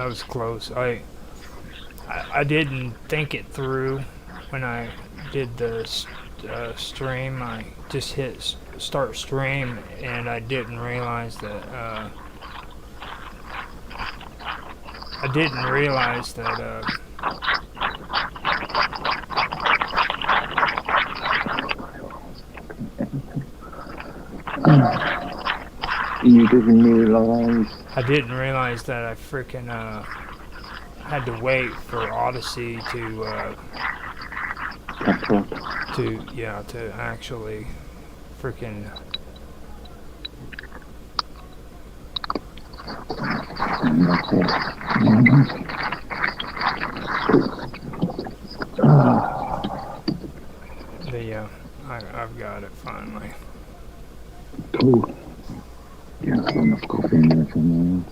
that was close. I didn't think it through when I did the stream. I just hit start stream, and I didn't realize that. I didn't realize that. You didn't realise. I didn't realize that I freaking had to wait for Odyssey to Catch up. to actually freaking. And that's it. I've got it finally. Cool. Yeah, enough coffee in there for me.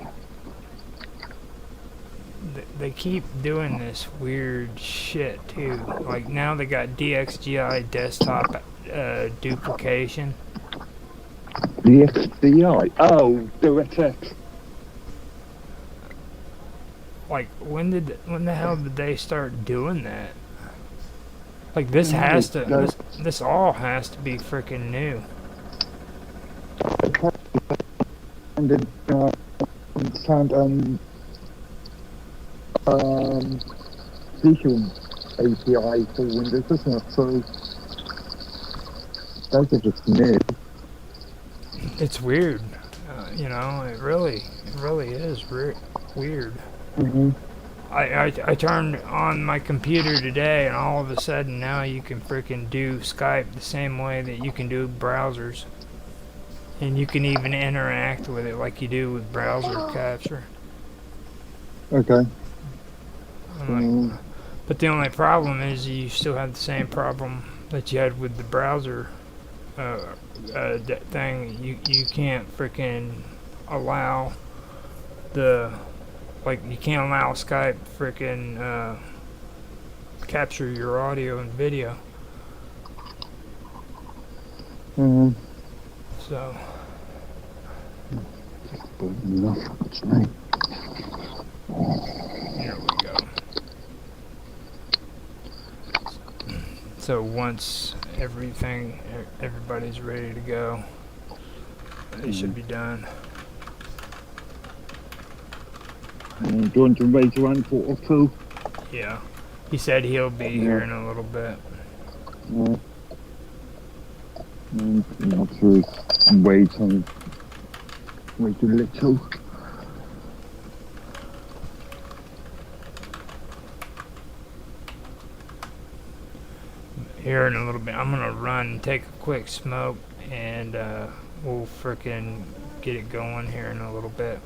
They keep doing this weird shit too. Like now they got DXGI desktop duplication. The XDI. Oh, DirectX. Like when the hell did they start doing that? Like this has to this all has to be freaking new. And then found visual API for Windows, isn't it? So those are just new. It's weird, you know. It really is weird. Mm-hmm. I turned on my computer today, and all of a sudden now you can freaking do Skype the same way that you can do browsers, and you can even interact with it like you do with browser capture. Okay. But the only problem is you still have the same problem that you had with the browser thing. You can't freaking allow you can't allow Skype freaking capture your audio and video. Mm-hmm. So. Here we go. So once everybody's ready to go, they should be done. Do you want to raise your hand for Otto? Yeah. He said he'll be here in a little bit. Yeah. Not to wait a little. Here in a little bit, I'm gonna run and take a quick smoke, and we'll frickin' get it going here in a little bit.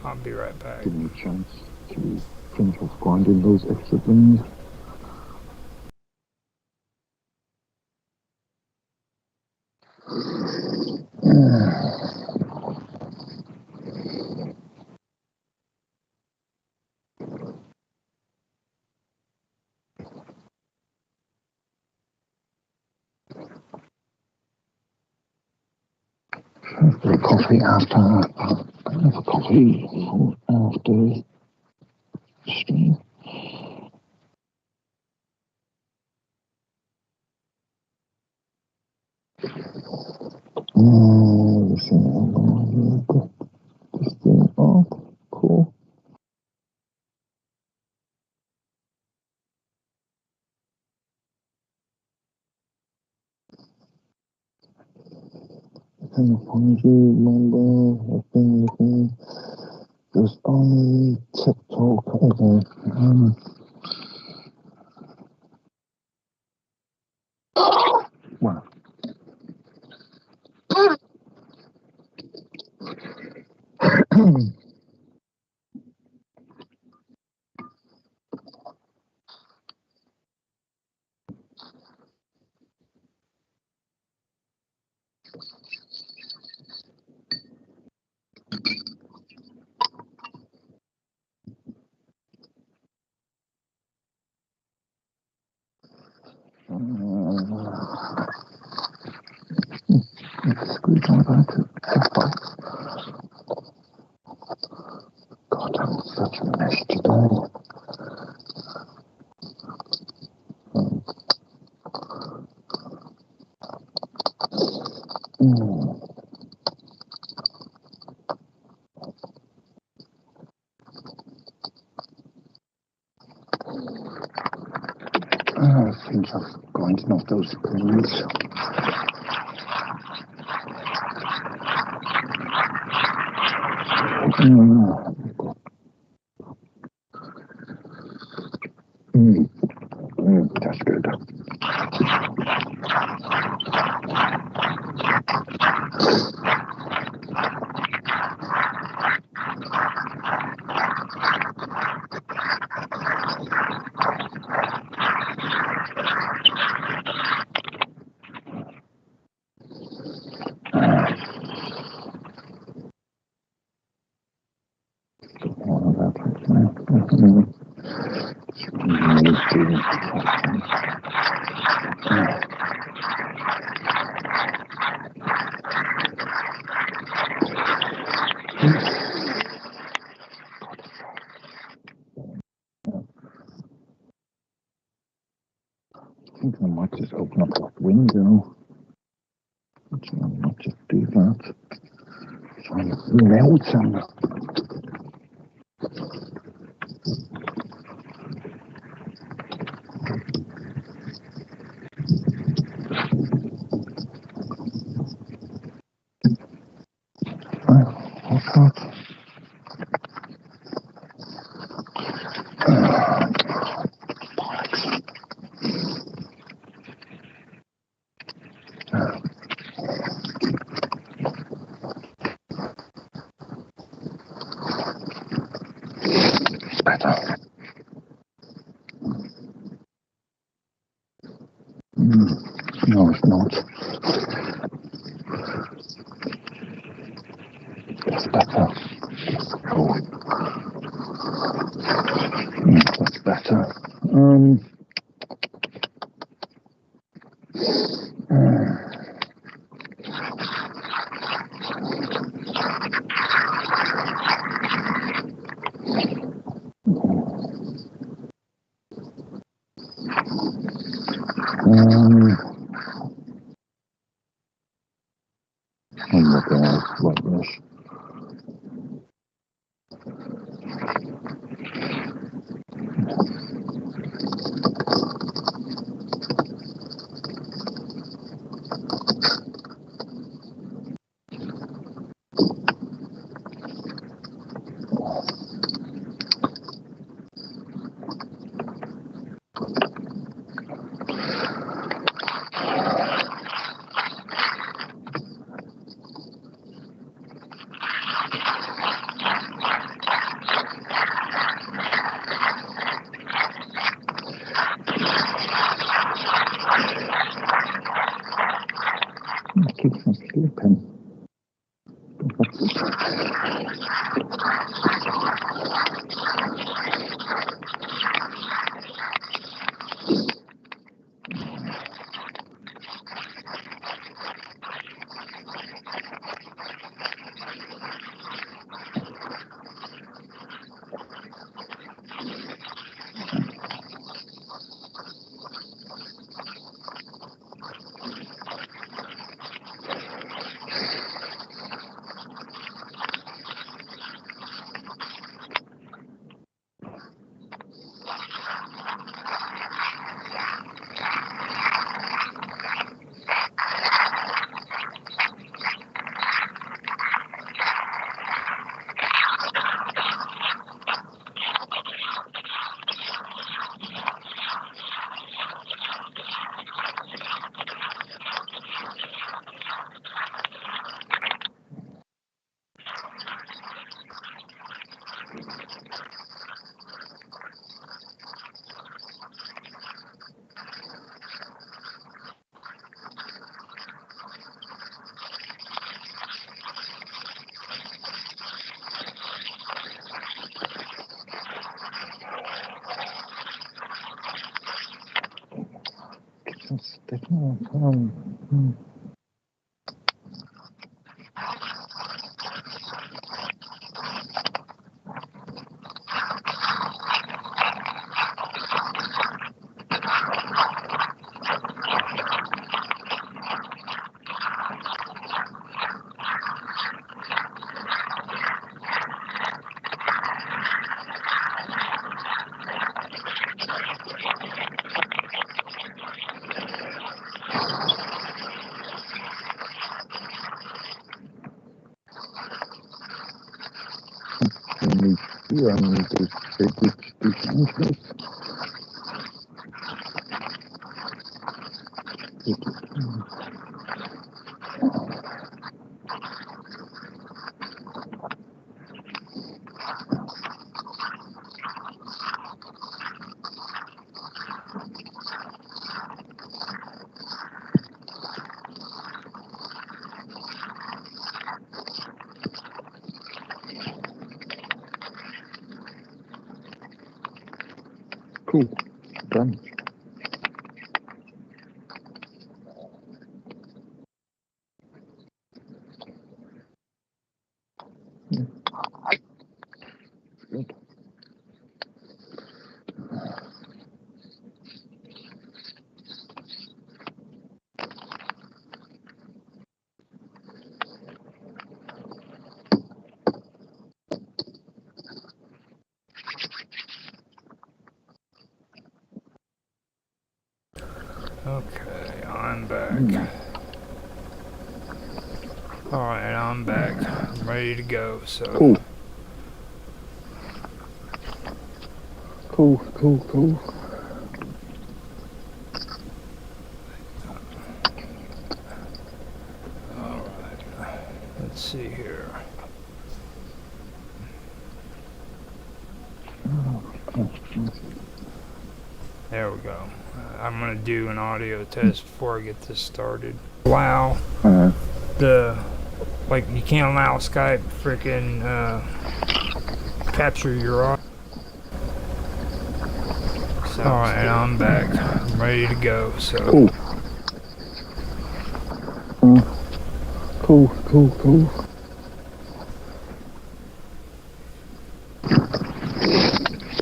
I'll be right back. Give me a chance to finish off grinding those extra things. The coffee after stream. This thing up. Cool. And apology, remember, I've been looking. There's only TikTok. Okay. Well. Screwdriver to that was such a mess today. I think I've got enough those opinions. That's good. I think I might just open up that window. I might just do that. Try and melt some. What's that? It's better. No, it's not. That's better. Oh. That's better. Oh my God, like this. It keeps me sleeping. Yeah, I mean, do changes. Cool. Done. Good. Okay, I'm back. Alright, I'm back. I'm ready to go, so. Cool. Cool. Alright, let's see here. There we go. I'm gonna do an audio test before I get this started. Allow like you can't allow Skype freaking capture your audio. So, alright, I'm back. I'm ready to go, so. Cool.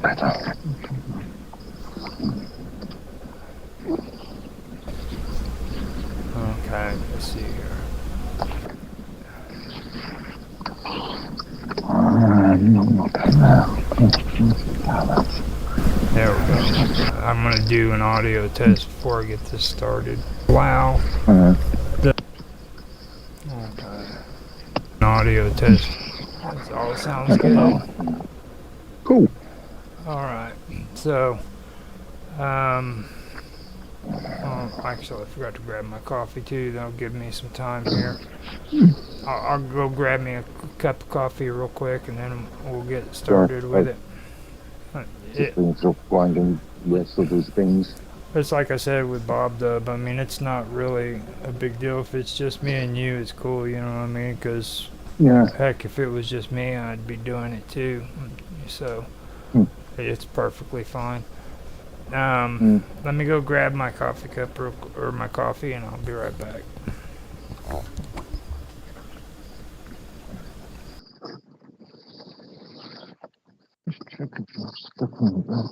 Better. Okay, let's see here. Not that now. There we go. I'm gonna do an audio test before I get this started. Allow the an audio test. That all sounds good. Cool. Alright, so actually I forgot to grab my coffee too. That'll give me some time here. I'll go grab me a cup of coffee real quick and then we'll get started with it. Just been sort of grinding rest of those things. It's like I said with Bob Dub, I mean, it's not really a big deal if it's just me and you, it's cool, you know what I mean? Because, heck, if it was just me, I'd be doing it too. So, it's perfectly fine. Let me go grab my coffee cup or my coffee and I'll be right back. Just check if you're stuck on the bed.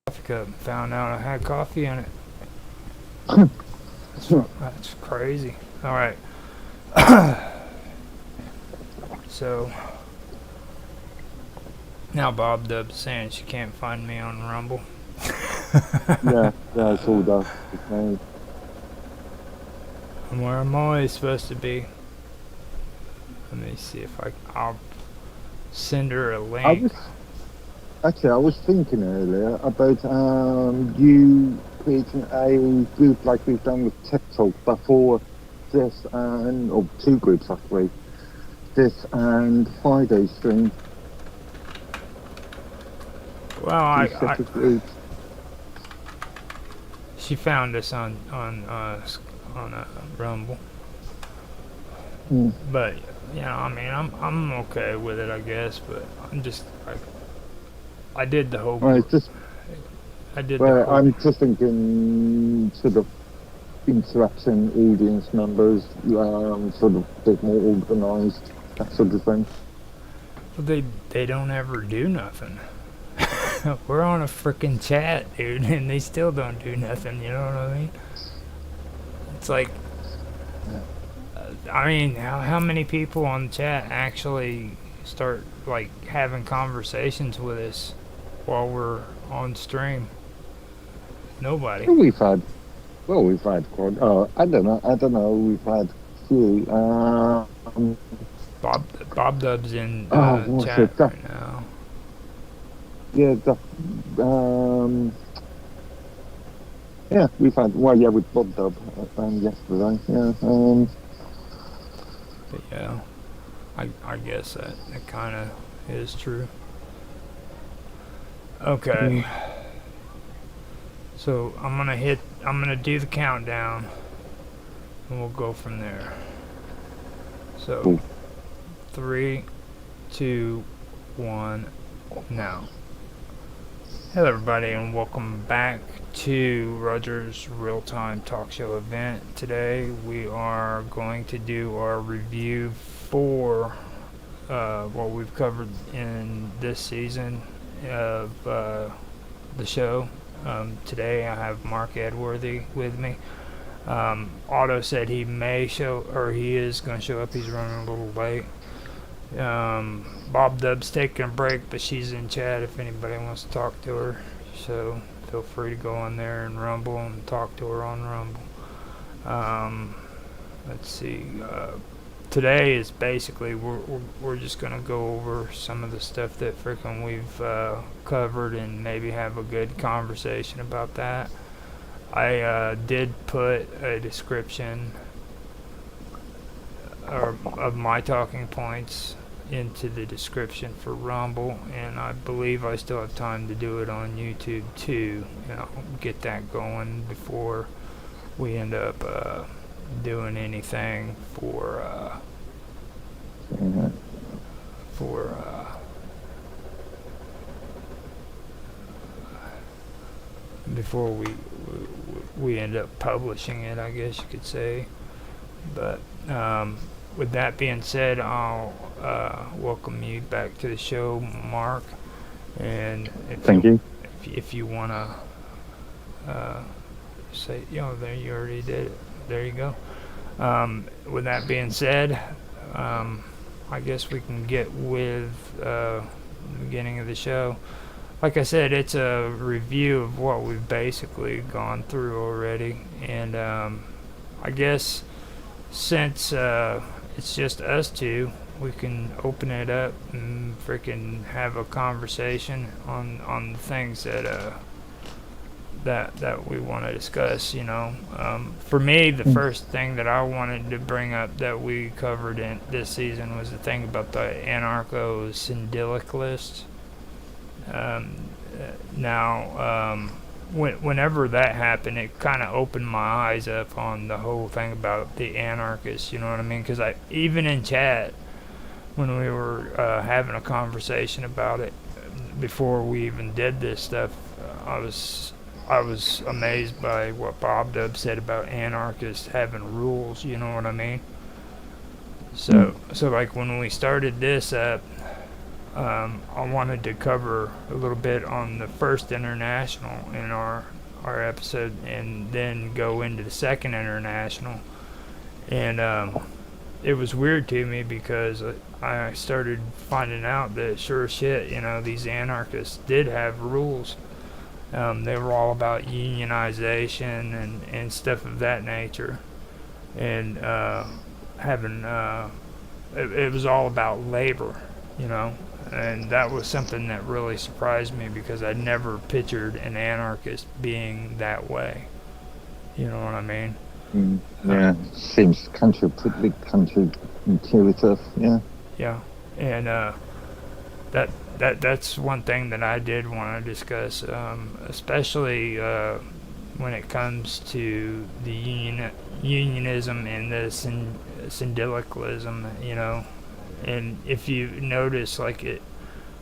Coffee cup. Found out I had coffee in it. That's crazy. All right. So now Bob Dub's saying she can't find me on Rumble. yeah, it's all done. Okay. I'm where I'm always supposed to be. Let me see if I'll send her a link. I was thinking earlier about you creating a group like we've done with Tech Talk before this, or two groups actually, this and Friday stream. Well, she found us on Rumble. But you know, I mean, I'm okay with it, I guess. But I'm just I did the whole. I'm just thinking sort of interaction, audience members, sort of a bit more organised, that sort of thing. Well, they don't ever do nothing. We're on a freaking chat, dude, and they still don't do nothing. You know what I mean? It's like, I mean, how many people on the chat actually start like having conversations with us while we're on stream? Nobody. We've had, we've had quite, I don't know, we've had few, Bob Dub's in what's chat it, right now. yeah, yeah, we've had, well, yeah, with Bob Dub, yesterday, yeah, But yeah, I guess that kind of is true. Okay. So I'm gonna do the countdown, and we'll go from there. So, cool. 3, 2, 1, now. Hello everybody and welcome back to Roger's Real-Time Talkshow event. Today we are going to do our review for what we've covered in this season of the show. Today I have Mark Edworthy with me. Otto said he may show, or he is going to show up. He's running a little late. Bob Dub's taking a break, but she's in chat if anybody wants to talk to her. So feel free to go on there and Rumble and talk to her on Rumble. Let's see. Today is basically we're just gonna go over some of the stuff that freaking we've covered and maybe have a good conversation about that. I did put a description of my talking points into the description for Rumble, and I believe I still have time to do it on YouTube too. Get that going before we end up doing anything for before we end up publishing it, I guess you could say. But with that being said, I'll welcome you back to the show, Mark. And Thank you. If you want to say, there you already did it. There you go. With that being said, I guess we can get with the beginning of the show. Like I said, it's a review of what we've basically gone through already. And I guess since it's just us two, we can open it up and freaking have a conversation on the things that we want to discuss. For me, the first thing that I wanted to bring up that we covered in this season was the thing about the Anarcho-Syndicalist. Whenever that happened, it kind of opened my eyes up on the whole thing about the anarchists, you know what I mean? Because even in chat, when we were having a conversation about it, before we even did this stuff, I was amazed by what Bob Dub said about anarchists having rules, you know what I mean? So like when we started this up, I wanted to cover a little bit on the first international in our episode, and then go into the second international. And it was weird to me because I started finding out that sure as shit, these anarchists did have rules. They were all about unionization and stuff of that nature, and having it was all about labor, and that was something that really surprised me because I never pictured an anarchist being that way. You know what I mean? Yeah, seems counterintuitive. Yeah. Yeah, and that's one thing that I did want to discuss, especially when it comes to the unionism and the syndicalism. And if you notice, like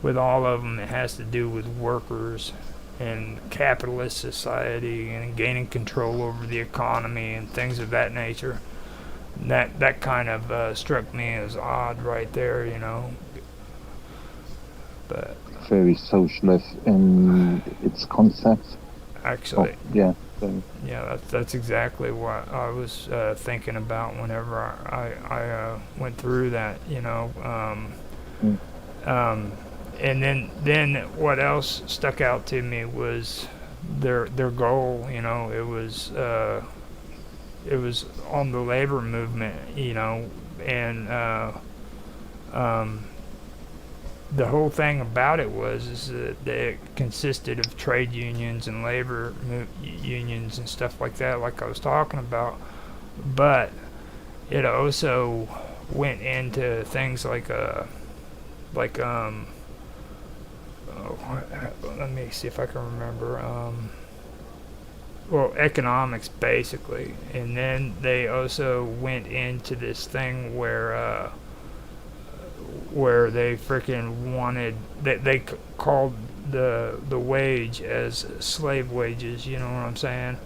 with all of them, it has to do with workers and capitalist society and gaining control over the economy and things of that nature. That kind of struck me as odd right there, But very socialist in its concept. Actually, yeah. That's exactly what I was thinking about whenever I went through that. And then what else stuck out to me was their goal. You know, it was on the labor movement. You know, and um, the whole thing about it is that it consisted of trade unions and labor unions and stuff like that, like I was talking about. But it also went into things like oh, let me see if I can remember. Well, economics basically, and then they also went into this thing where they freaking wanted they called the wage as slave wages. You know what I'm saying?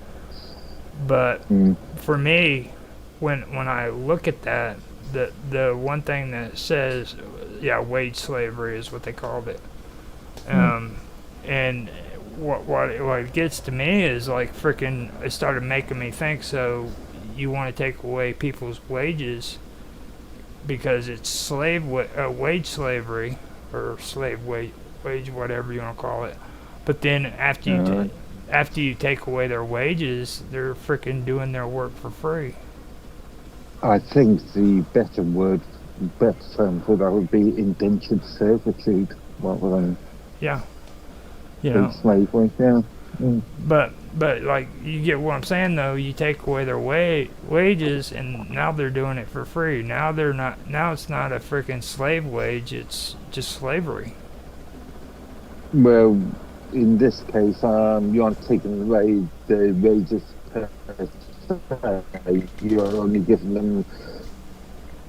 But Mm. for me, when I look at that, the one thing that says, yeah, wage slavery is what they called it. Mm. And what gets to me is like freaking. It started making me think. So you want to take away people's wages because it's wage slavery or slave wage, whatever you want to call it. But then after you take away their wages, they're freaking doing their work for free. I think the better term for that would be indentured servitude rather than Yeah, you free know. slavery. Yeah. Mm. But like you get what I'm saying though. You take away their wages, and now they're doing it for free. Now they're not. Now it's not a freaking slave wage. It's just slavery. Well, in this case, you aren't taking away the wages per se. You're only giving them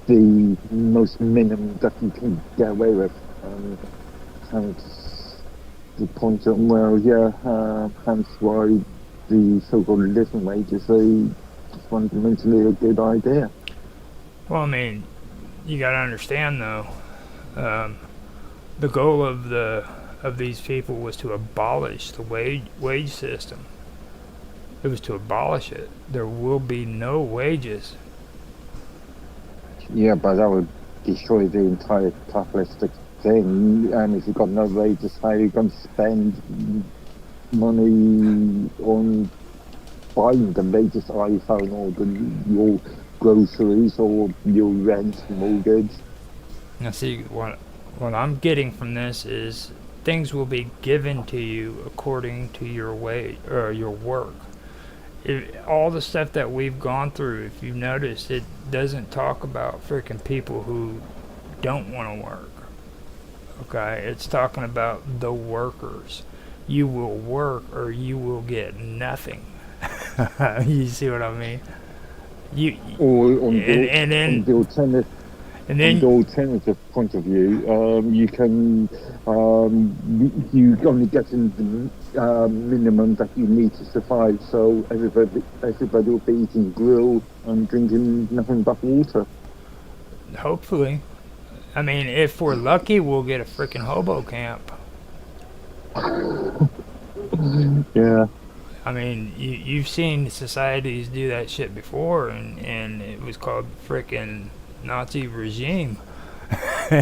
the most minimum that you can get away with. Hence the point of, well, yeah, hence why the so-called living wage is fundamentally a good idea. Well, I mean, you got to understand though. Um, the goal of these people was to abolish the wage system. It was to abolish it. There will be no wages. Yeah, but that would destroy the entire capitalistic thing. And if you've got no wages, how are you going to spend money on buying the latest iPhone or your groceries or your rent, mortgage? Now, see what I'm getting from this is things will be given to you according to your wage or your work. All the stuff that we've gone through, if you've noticed, it doesn't talk about freaking people who don't want to work. Okay, it's talking about the workers. You will work or you will get nothing. You see what I mean? You Or and on then the alternative and on the then alternative point of view, you can you only get in the minimum that you need to survive. So everybody will be eating grill and drinking nothing but water. hopefully, I mean, if we're lucky, we'll get a freaking hobo camp. Yeah. I mean, you've seen societies do that shit before, and it was called frickin' Nazi regime.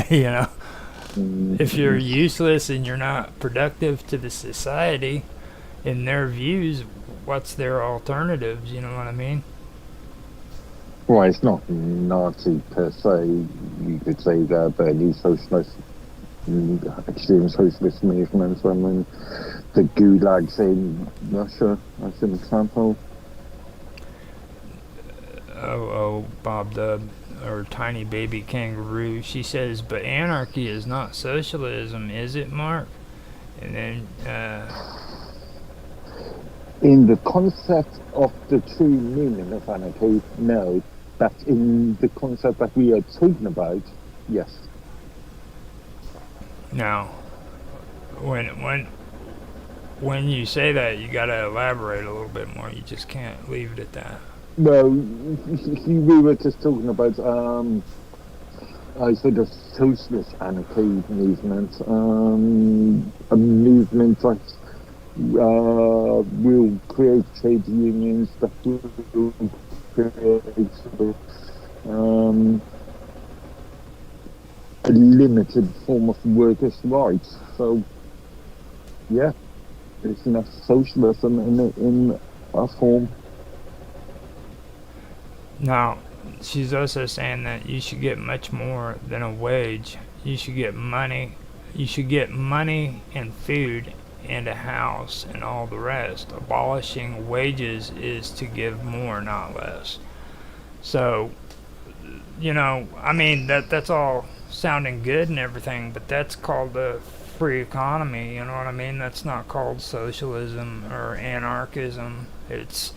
You know, if you're Mm. useless and you're not productive to the society, in their views, what's their alternatives? You know what I mean? Well, it's not Nazi per se. You could say that, but any socialist, extreme socialist movements, I mean, the gulags in Russia, as an example. Oh, Bob Dub or Tiny Baby Kangaroo. She says, but anarchy is not socialism, is it, Mark? And then, In the concept of the true meaning of anarchy, no. But in the concept that we are talking about, yes. now, when when you say that, you gotta elaborate a little bit more. You just can't leave it at that. Well, we were just talking about I sort of socialist anarchy movement, a movement that will create trade unions, that will create sort of a limited form of workers' rights. So, yeah, it's not socialism in a form. Now, she's also saying that you should get much more than a wage. You should get money. You should get money and food and a house and all the rest. Abolishing wages is to give more, not less. So, I mean that's all sounding good and everything, but that's called the free economy. You know what I mean? That's not called socialism or anarchism. It's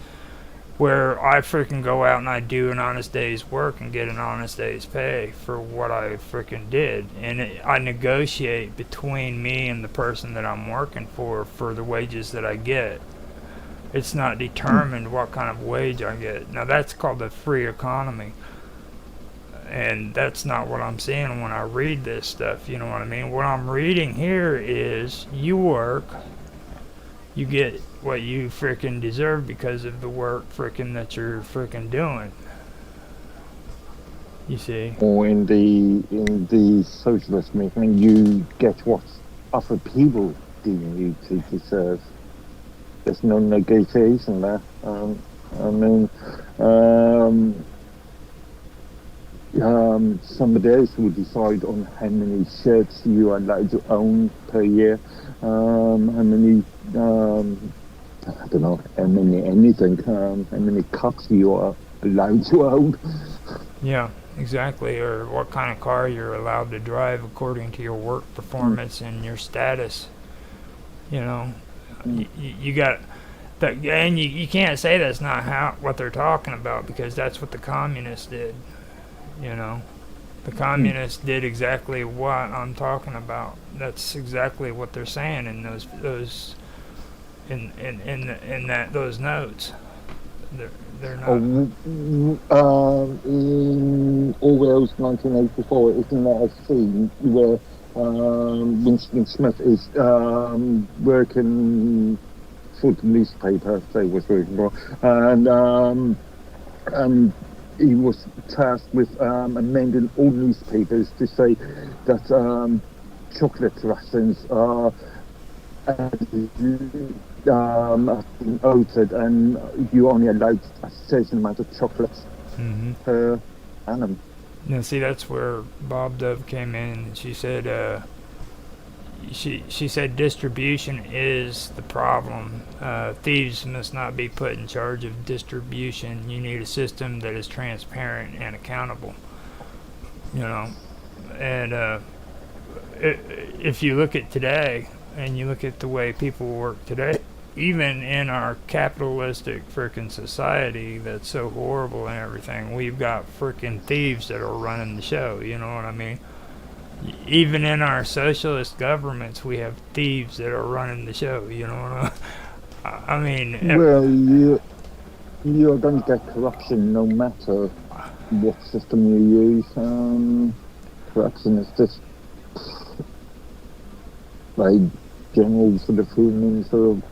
where I freaking go out and I do an honest day's work and get an honest day's pay for what I freaking did. And I negotiate between me and the person that I'm working for the wages that I get. It's not determined what kind of wage I get. Now that's called the free economy. And that's not what I'm seeing when I read this stuff, you know what I mean? What I'm reading here is you work, you get what you frickin' deserve because of the work frickin' that you're frickin' doing. You see? Or in the socialist movement, you get what other people deem you to deserve. There's no negotiation there. I mean, somebody else will decide on how many shirts you are allowed to own per year, how many, I don't know, how many anything, how many cups you are allowed to own. Yeah, exactly. Or what kind of car you're allowed to drive according to your work performance and your status. You know, you got that, and you can't say that's not what they're talking about, because that's what the communists did. You know, the communists did exactly what I'm talking about. That's exactly what they're saying in those those notes. They're not. In Orwell's 1984, isn't there a scene where Winston Smith is working for the newspaper they was working for, and he was tasked with amending all newspapers to say that chocolate rations are have been altered, and you only allowed a certain amount of chocolates per annum. Now, see, that's where Bob Dove came in, and she said, she said distribution is the problem. Thieves must not be put in charge of distribution. You need a system that is transparent and accountable. You know, and if you look at today, and you look at the way people work today, even in our capitalistic frickin' society that's so horrible and everything, we've got frickin' thieves that are running the show, you know what I mean? Even in our socialist governments, we have thieves that are running the show, you know what I mean? Well, you are going to get corruption no matter what system you use. Corruption is just like general sort of human sort of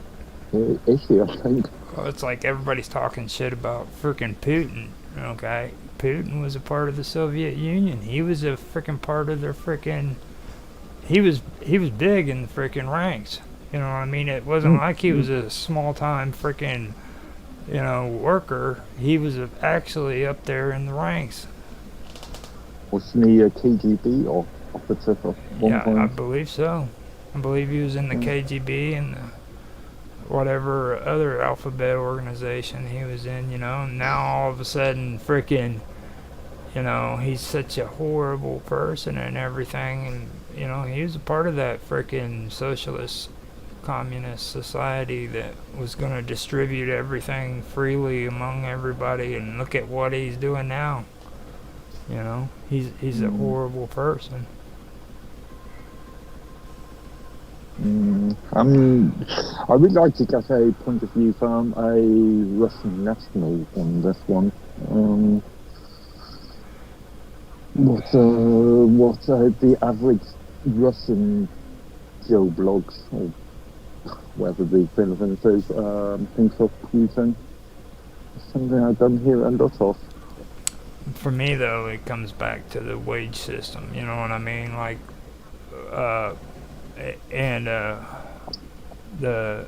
issue, I think. Well, it's like everybody's talking shit about frickin' Putin, okay? Putin was a part of the Soviet Union. He was a frickin' part of their frickin'... He was big in the frickin' ranks. You know what I mean? It wasn't like he was a small-time frickin', worker. He was actually up there in the ranks. Wasn't he a KGB or officer at one point? I believe so. I believe he was in the KGB and the whatever other alphabet organization he was in, and now all of a sudden frickin', he's such a horrible person and everything, and, he was a part of that frickin' socialist communist society that was going to distribute everything freely among everybody, and look at what he's doing now. He's a horrible person. I would like to get a point of view from a Russian national on this one. What the average Russian Joe blogs, or whatever the equivalent is, thinks of Putin? Something I don't hear a lot of. For me, though, it comes back to the wage system. You know what I mean? Like, uh, and the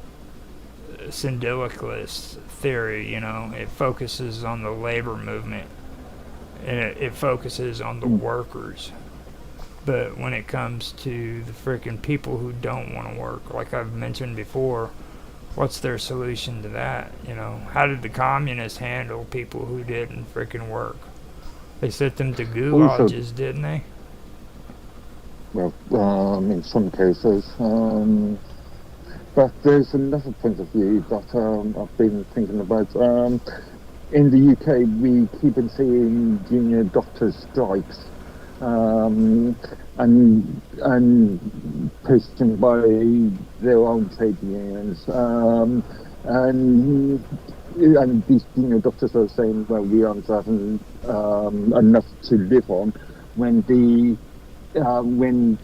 syndicalist theory. You know, it focuses on the labor movement, and it focuses on the Mm. workers. But when it comes to the freaking people who don't want to work, like I've mentioned before, what's their solution to that? You know, how did the communists handle people who didn't freaking work? They sent them to Also, gulags, didn't they? well, in some cases, but there's another point of view that I've been thinking about. In the UK, we keep on seeing junior doctors' strikes, um, and pushed by their own trade unions, and and these junior doctors are saying, well, we aren't having enough to live on when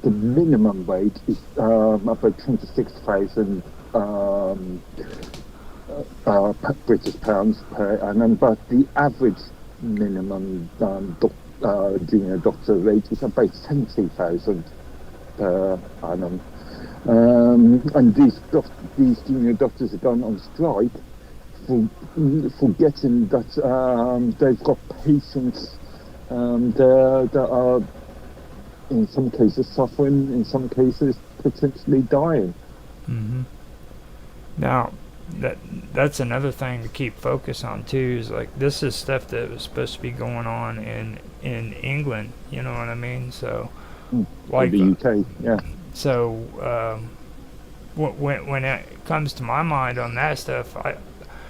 the minimum wage is about 26,000 um, British pounds per annum, but the average minimum junior doctor rate is about 70,000 per annum. And these junior doctors are going on strike for forgetting that they've got patients that are in some cases suffering, in some cases potentially dying. Mm-hmm. Now, that that's another thing to keep focus on too. Is like this is stuff that was supposed to be going on in England. You know what I mean? So, Or like, the UK, yeah. so when it comes to my mind on that stuff,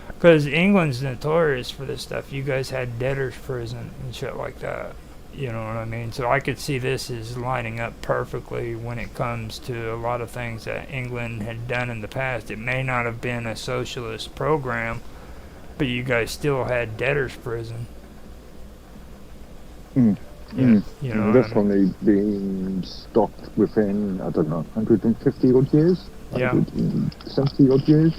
because England's notorious for this stuff. You guys had debtors prison and shit like that. You know what I mean? So I could see this as lining up perfectly when it comes to a lot of things that England had done in the past. It may not have been a socialist program, but you guys still had debtors prison. Mm. Yeah, Mm. you know And what I that's mean? only been stopped within, I don't know, 150 odd years? Yeah. 170 odd years?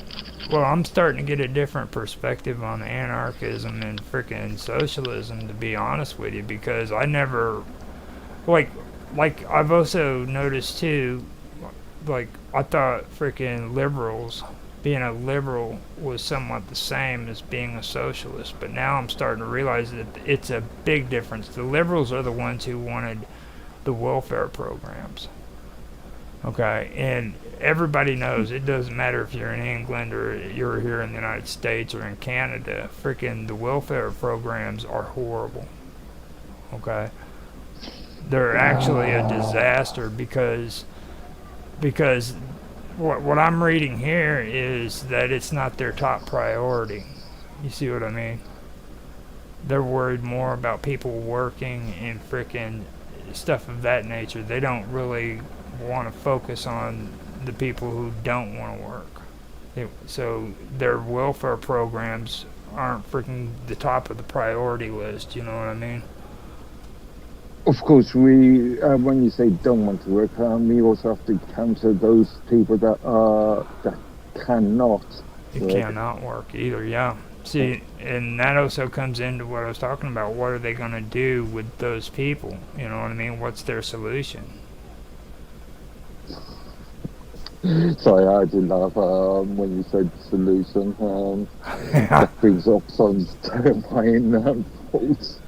Well, I'm starting to get a different perspective on anarchism and frickin' socialism, to be honest with you, because I never like I've also noticed too, like I thought freaking liberals, being a liberal was somewhat the same as being a socialist, but now I'm starting to realize that it's a big difference. The liberals are the ones who wanted the welfare programs. Okay, and everybody knows it doesn't matter if you're in England or you're here in the United States or in Canada. Freaking the welfare programs are horrible. Okay, they're actually a disaster because what I'm reading here is that it's not their top priority. You see what I mean? They're worried more about people working and freaking stuff of that nature. They don't really want to focus on the people who don't want to work. So their welfare programs aren't freaking the top of the priority list. You know what I mean? Of course, when you say don't want to work, we also have to counter those people that cannot It work. cannot work either. Yeah. See, and that also comes into what I was talking about. What are they going to do with those people? You know what I mean? What's their solution? Sorry, I did laugh when you said solution. Yeah. That brings up some terrifying thoughts.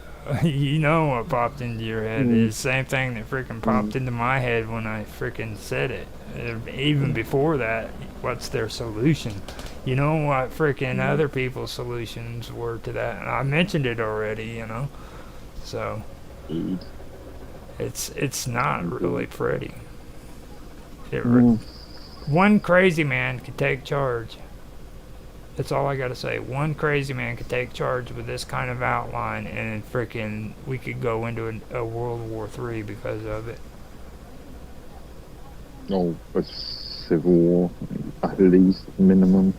You know what popped into your head Mm, is the same thing that freaking mm, popped into my head when I freaking said it. Even before that, what's their solution? You know what freaking mm. other people's solutions were to that? And I mentioned it already, you know. So Indeed, it's not really indeed. pretty. It, Mm. one crazy man could take charge. That's all I gotta say. One crazy man could take charge with this kind of outline, and freaking, we could go into a World War III because of it. No, a civil war, at least minimum.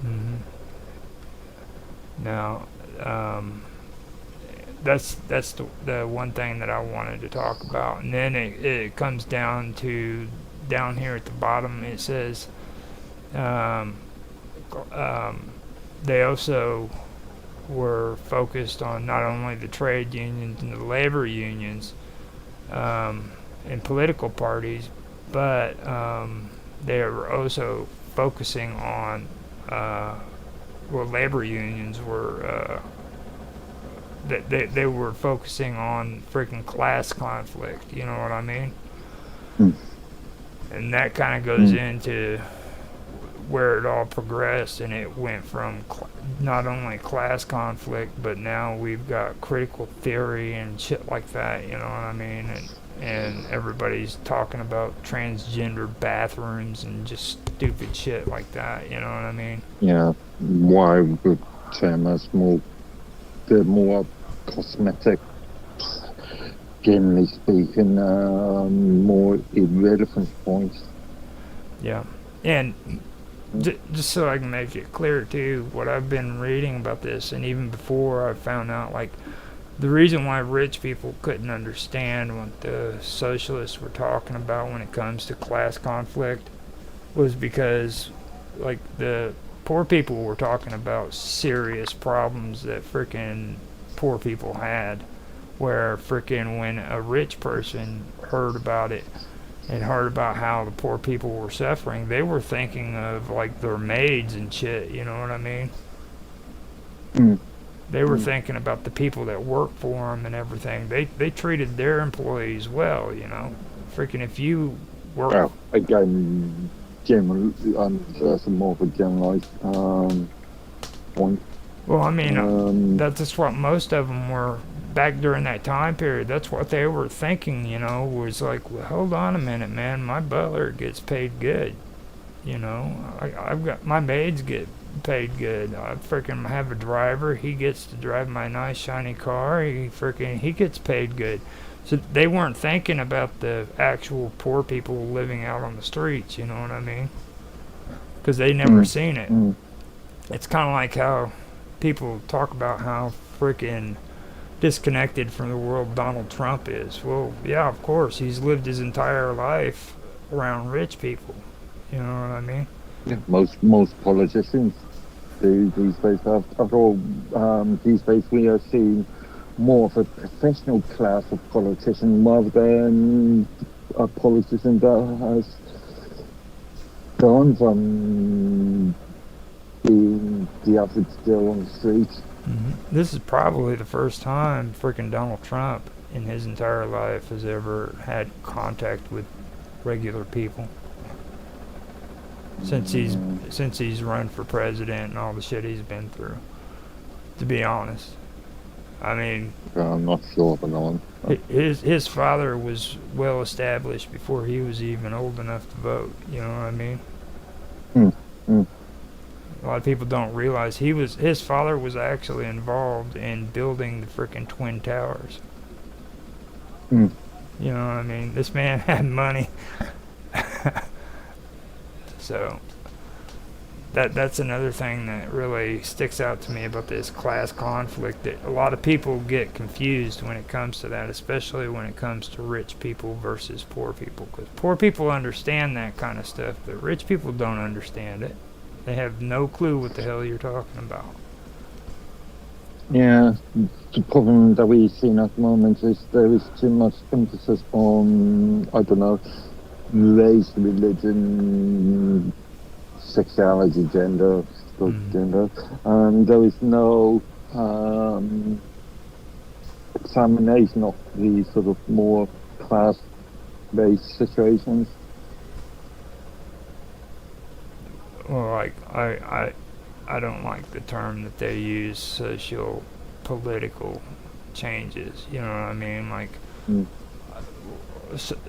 Hmm. Now, um, that's the one thing that I wanted to talk about, and then it comes down to down here at the bottom. It says um, um, they also were focused on not only the trade unions and the labor unions and political parties, but they were also focusing on labor unions were they were focusing on freaking class conflict. You know what I mean? Mm. And that kind of goes into where it all progressed, and it went from not only class conflict, but now we've got critical theory and shit like that. You know what I mean? And everybody's talking about transgender bathrooms and just stupid shit like that. You know what I mean? Yeah, why would term as the more cosmetic, generally speaking, more irrelevant points. Yeah, and just so I can make it clear too, what I've been reading about this, and even before I found out, like, the reason why rich people couldn't understand what the socialists were talking about when it comes to class conflict was because, like, the poor people were talking about serious problems that frickin' poor people had, where frickin' when a rich person heard about it and heard about how the poor people were suffering, they were thinking of, like, their maids and shit, you know what I mean? Mm. They were thinking about the people that work for them and everything. They treated their employees well, you know. Freaking if you work... Well, again, that's more of a generalized point. Well, I mean, that's just what most of them were back during that time period. That's what they were thinking, you know, was like, well, hold on a minute, man. My butler gets paid good, you know. I've got my maids get paid good. I freaking have a driver. He gets to drive my nice shiny car. He gets paid good. So they weren't thinking about the actual poor people living out on the streets. You know what I mean? Because they never seen it. It's kind of like how people talk about how freaking disconnected from the world Donald Trump is. Well, yeah, of course, he's lived his entire life around rich people. You know what I mean? Yeah, most politicians do these days. After all, these days we are seeing more of a professional class of politician rather than a politician that has gone from being the average Joe on the street. This is probably the first time freaking Donald Trump in his entire life has ever had contact with regular people. Since he's run for president and all the shit he's been through, to be honest. I mean, I'm not sure of another one. His father was well established before he was even old enough to vote. You know what I mean? A lot of people don't realize his father was actually involved in building the frickin' Twin Towers. You know what I mean? This man had money. So that's another thing that really sticks out to me about this class conflict, that a lot of people get confused when it comes to that, especially when it comes to rich people versus poor people, because poor people understand that kind of stuff, but rich people don't understand it. They have no clue what the hell you're talking about. Yeah, the problem that we've seen at the moment is there is too much emphasis on, I don't know, race, religion, sexuality, gender, gender, and there is no examination of the sort of more class-based situations. Well, like, I don't like the term that they use, social political changes. You know what I mean? Like,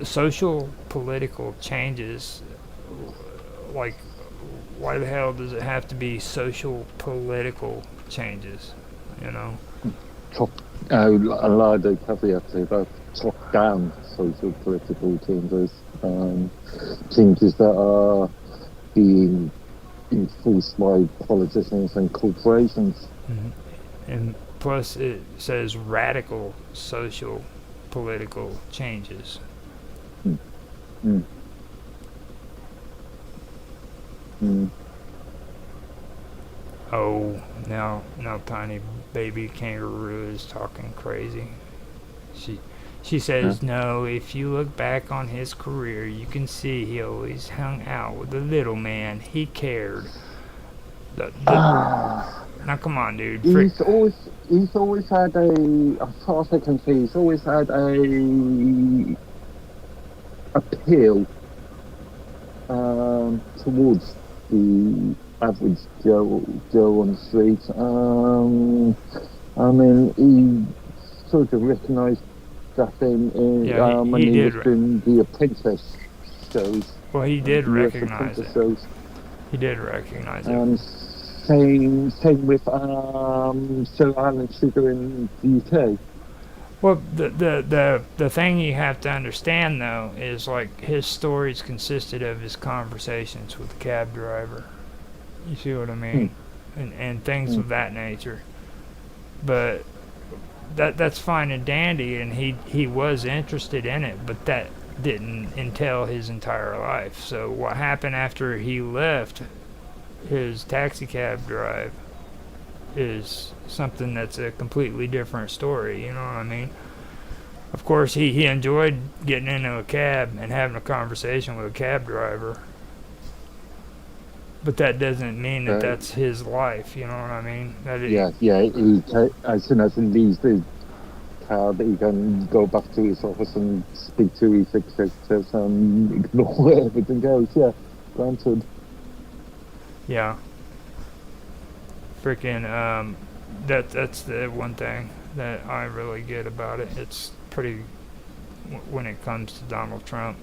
social political changes, like, why the hell does it have to be social political changes, you know? A lot of the caveats about top-down social political changes, changes that are being enforced by politicians and corporations. And plus it says radical social political changes. Oh, now tiny baby kangaroo is talking crazy. She says, no, if you look back on his career, you can see he always hung out with the little man. He cared. Now, come on, dude. He's always had as far as I can see, he's always had a appeal towards the average Joe on the street. I mean, he sort of recognised that thing when he was doing the Apprentice shows. Well, he did recognize it. He did recognize it. Same with Sir Alan Sugar in the UK. Well, the thing you have to understand though is like his stories consisted of his conversations with the cab driver. You see what I mean? And things of that nature. But that's fine and dandy, and he was interested in it, but that didn't entail his entire life. So what happened after he left his taxi cab drive is something that's a completely different story, you know what I mean? Of course, he enjoyed getting into a cab and having a conversation with a cab driver, but that doesn't mean that that's his life, you know what I mean? As soon as he leaves the cab, he can go back to his office and speak to his executives and ignore everything else, granted. Yeah. Freaking, that's the one thing that I really get about it. It's pretty, when it comes to Donald Trump.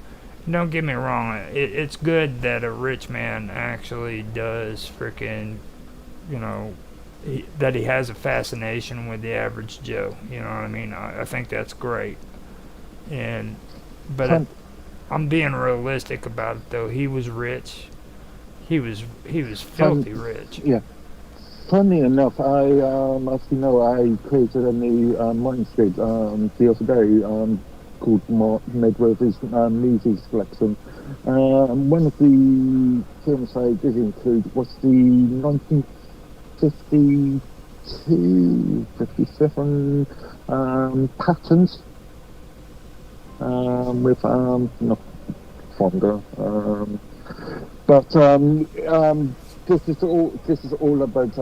Don't get me wrong, it's good that a rich man actually does freaking, you know, that he has a fascination with the average Joe, you know what I mean? I think that's great. But I'm being realistic about it though. He was rich. He was filthy rich. Yeah. Funny enough, as you know, I created a new Mindscape the other day called Medworthy's Movies Collection. One of the films I did include was the 1952, 57 Patterns with not Fonda. But this is all about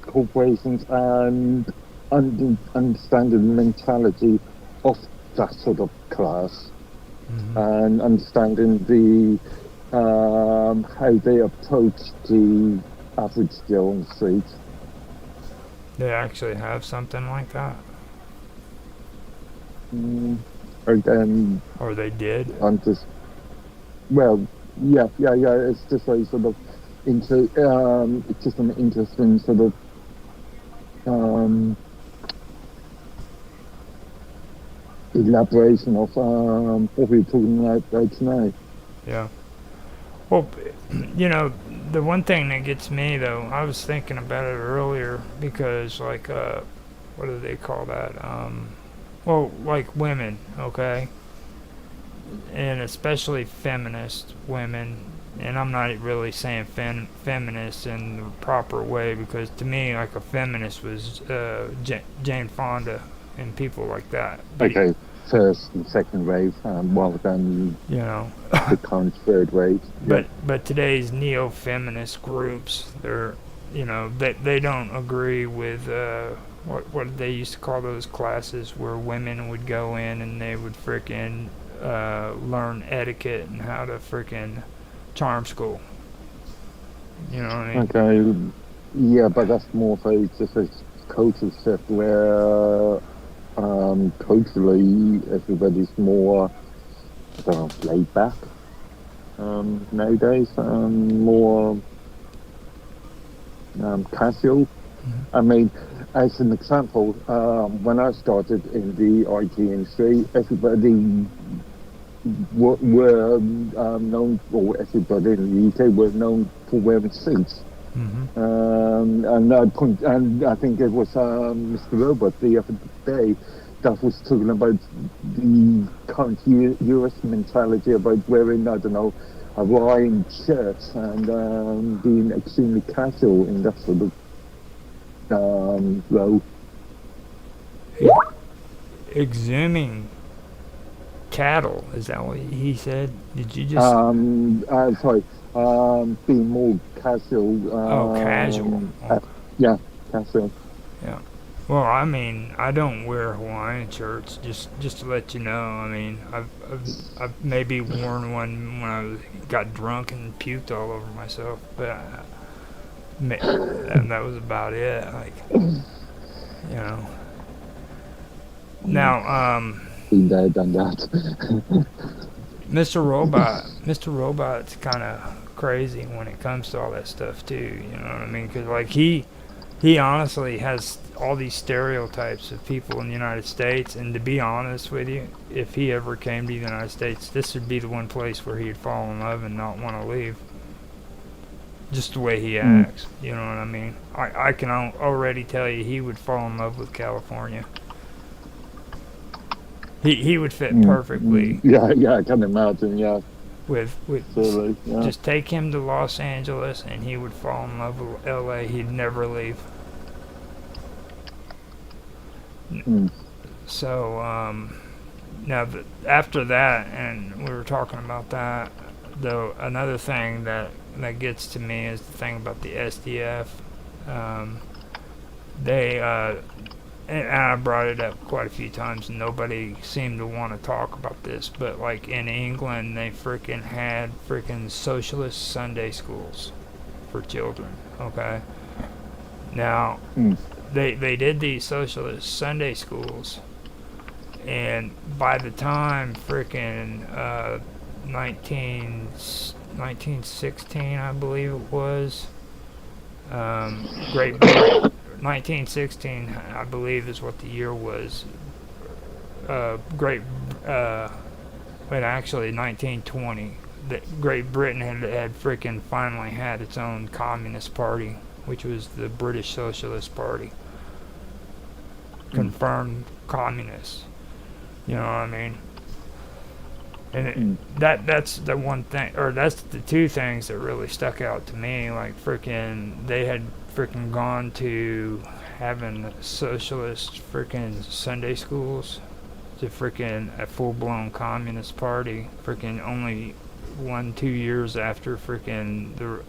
corporations and understanding the mentality of that sort of class, and understanding the how they approach the average Joe on the street. They actually have something like that. Or they did. It's just a sort of it's just an interesting sort of elaboration of what we're talking about tonight. Yeah. Well, you know, the one thing that gets me though, I was thinking about it earlier because like what do they call that? Well, like women, okay? And especially feminist women, and I'm not really saying feminist in the proper way, because to me, like a feminist was Jane Fonda and people like that. But okay, first and second wave, rather than you know the current third wave. But today's neo-feminist groups, they're they don't agree with what they used to call those classes where women would go in and they would frickin' learn etiquette and how to frickin' charm school. You know what I mean? Okay, yeah, but that's more of just a cultural shift where culturally everybody's more laid back nowadays, more casual. I mean, as an example, when I started in the IT industry, everybody were known, or everybody in the UK were known for wearing suits. And I think it was Mr. Robot the other day that was talking about the current US mentality about wearing, I don't know, a Hawaiian shirt and being extremely casual in that sort of role. exhuming cattle. Is that what he said? Did you just? Sorry, being more casual. Oh, casual. Okay. Yeah, casual. Yeah. Well, I mean, I don't wear Hawaiian shirts. Just to let you know. I mean, I've maybe worn one when got drunk and puked all over myself, but and that was about it. Like, you know. Now, Been there, done that. Mr. Robot's kind of crazy when it comes to all that stuff too. You know what I mean? Because like he honestly has all these stereotypes of people in the United States, and to be honest with you, if he ever came to the United States, this would be the one place where he'd fall in love and not want to leave. Just the way he acts, you know what I mean? I can already tell you he would fall in love with California. He would fit perfectly. Yeah, I can imagine. Yeah, with absolutely, yeah. Just take him to Los Angeles and he would fall in love with LA. He'd never leave. So now after that, and we were talking about that, though, another thing that gets to me is the thing about the SDF. They and I brought it up quite a few times, and nobody seemed to want to talk about this, but like in England, they freaking had freaking socialist Sunday schools for children, okay? Now, they did these socialist Sunday schools, and by the time freaking 1916, I believe it was, Great Britain, 1916, I believe, is what the year was. But actually 1920. Great Britain had freaking finally had its own communist party, which was the British Socialist Party. Confirmed communists. You know what I mean? And that's the one thing, or that's the two things that really stuck out to me. Like freaking, they had freaking gone to having socialist freaking Sunday schools to freaking a full-blown communist party freaking only 1-2 years after freaking the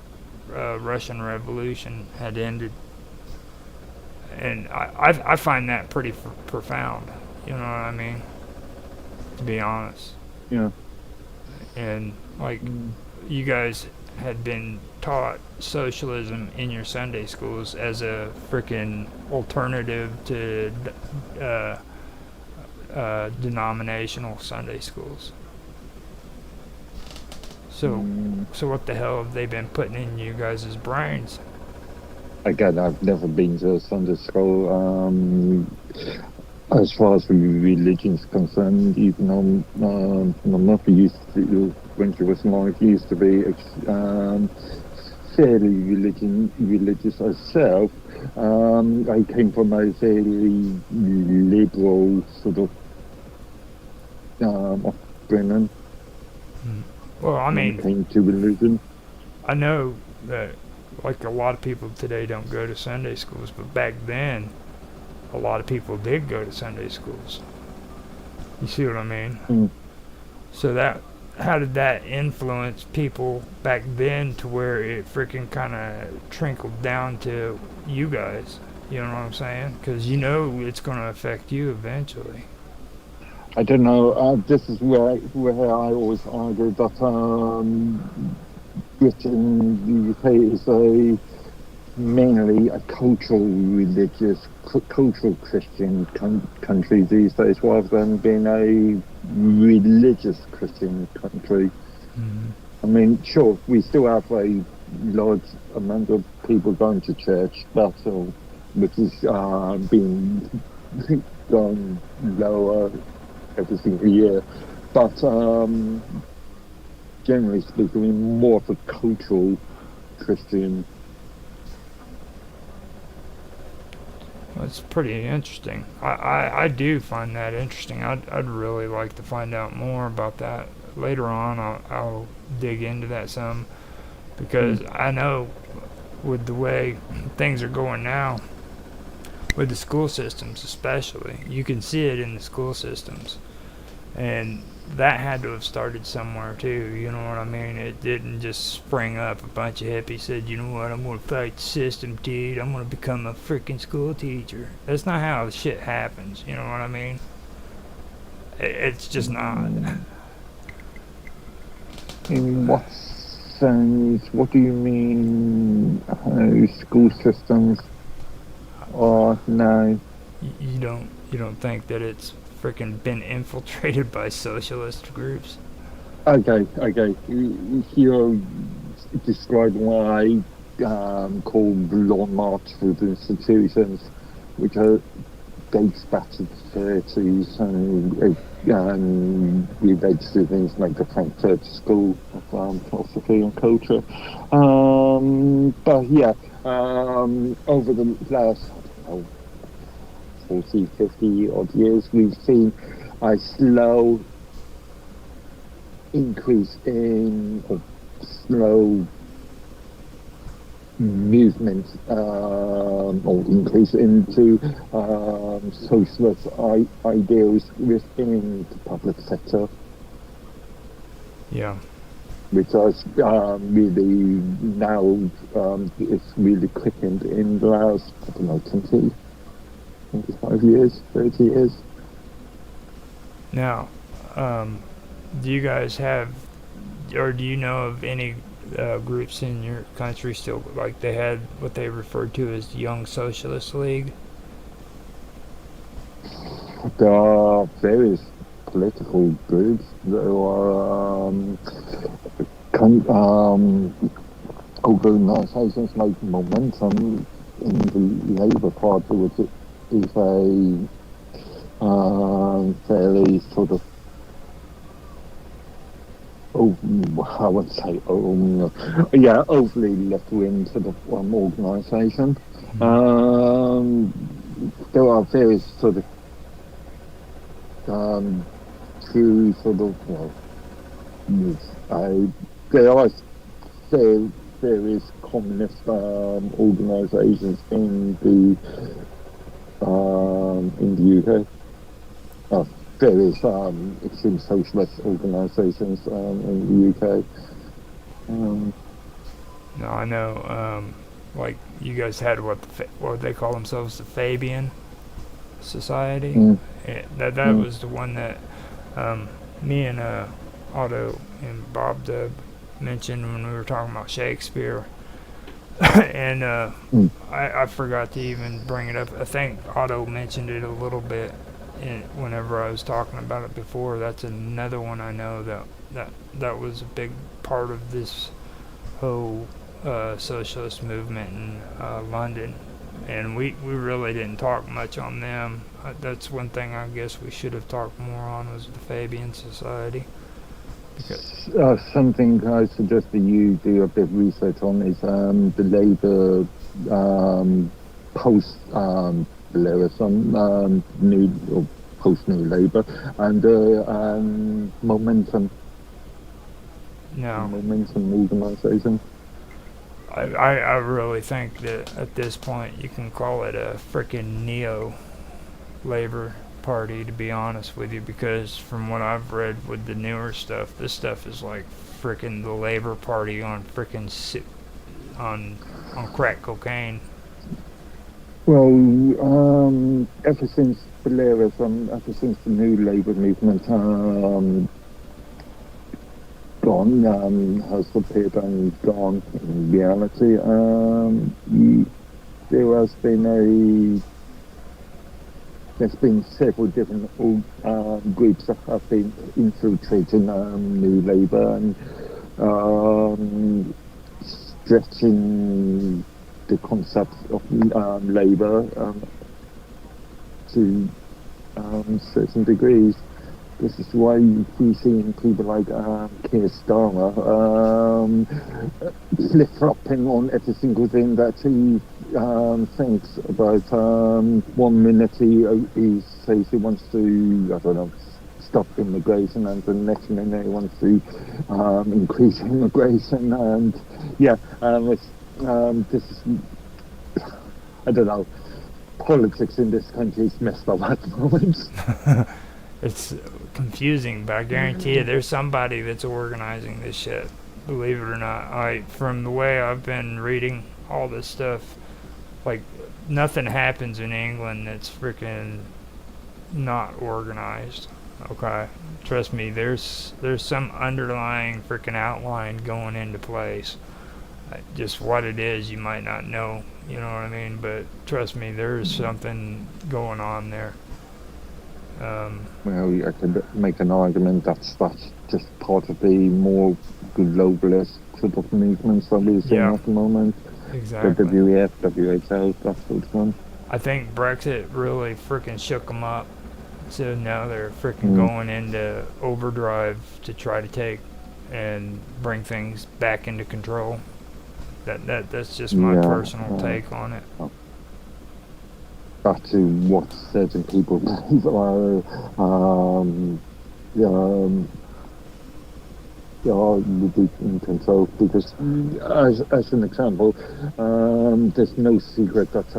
Russian Revolution had ended. And I find that pretty profound, you know what I mean, to be honest. Yeah. And like you guys had been taught socialism in your Sunday schools as a freaking alternative to denominational Sunday schools. So what the hell have they been putting in you guys' brains? Again, I've never been to a Sunday school. As far as the religion's concerned, even my mother used to, when she was alive, used to be fairly religious herself. I came from a fairly liberal sort of upbringing. Well, I mean, when it came to religion. I know that like a lot of people today don't go to Sunday schools, but back then a lot of people did go to Sunday schools. You see what I mean? So how did that influence people back then to where it freaking kind of trickled down to you guys? You know what I'm saying? Because you know it's going to affect you eventually. I don't know. This is where I always argue that Britain, the UK, is mainly a cultural Christian country these days, rather than being a religious Christian country. I mean, sure, we still have a large amount of people going to church, which is being gone lower every single year, but generally speaking, more of a cultural Christian. That's pretty interesting. I do find that interesting. I'd really like to find out more about that later on. I'll dig into that some, because I know with the way things are going now, with the school systems especially. You can see it in the school systems. And that had to have started somewhere too, you know what I mean? It didn't just spring up. A bunch of hippies said, you know what, I'm gonna fight the system, dude. I'm gonna become a freaking school teacher. That's not how the shit happens, you know what I mean? It's just not. In what sense? What do you mean? School systems are now? You don't think that it's freaking been infiltrated by socialist groups? Okay. You're describing what I call the long march through the institutions, which are dates back to the 30s and relates to things like the Frankfurt School of Philosophy and Culture. But yeah, over the last, I don't know, 40, 50 odd years, we've seen a slow increase in, or slow movement or increase into socialist ideals within the public sector, Yeah. which is really now it's really quickened in the last, I don't know, 20, 25 years, 30 years. Now, do you guys have, or do you know of any groups in your country still, like they had what they referred to as the Young Socialist League? There are various political groups that are organisations like Momentum in the Labour Party, which is a fairly sort of, I would say, overly left-wing sort of organisation. There are various sort of true sort of, there are various communist organisations in the UK. Various extreme socialist organisations in the UK. No, I know. Like you guys had what they call themselves, the Fabian Society. That was the one that me and Otto and Bob Dub mentioned when we were talking about Shakespeare. And I forgot to even bring it up. I think Otto mentioned it a little bit whenever I was talking about it before. That's another one I know that was a big part of this whole socialist movement in London. And we really didn't talk much on them. That's one thing I guess we should have talked more on, was the Fabian Society. Something I suggest that you do a bit of research on is the Labour post Blairism, new or post New Labour, and Momentum. No. Momentum organisation. I really think that at this point you can call it a frickin' neo-Labour Party, to be honest with you, because from what I've read with the newer stuff, this stuff is like frickin' the Labour Party on frickin' on crack cocaine. Well, ever since Blairism, ever since the New Labour movement has appeared and gone in reality, there's been several different groups that have been infiltrating New Labour and stretching the concept of Labour to certain degrees. This is why we see people like Keir Starmer flip-flopping on every single thing that he thinks about. 1 minute he says he wants to, I don't know, stop immigration, and the next minute he wants to increase immigration. And this is, I don't know, politics in this country is messed up at the moment. It's confusing, but I guarantee you there's somebody that's organizing this shit. Believe it or not. From the way I've been reading all this stuff, like, nothing happens in England that's freaking not organized. Okay? Trust me, there's some underlying freaking outline going into place. Just what it is, you might not know. You know what I mean? But trust me, there's something going on there. Well, I could make an argument that's just part of the more globalist sort of movements that we're seeing at the moment. Exactly. The WEF, WHO, that sort of one. I think Brexit really freaking shook them up. So now they're freaking going into overdrive to try to take and bring things back into control. That's just my personal take on it. Back to what certain people believe are would be in control, because as an example, there's no secret that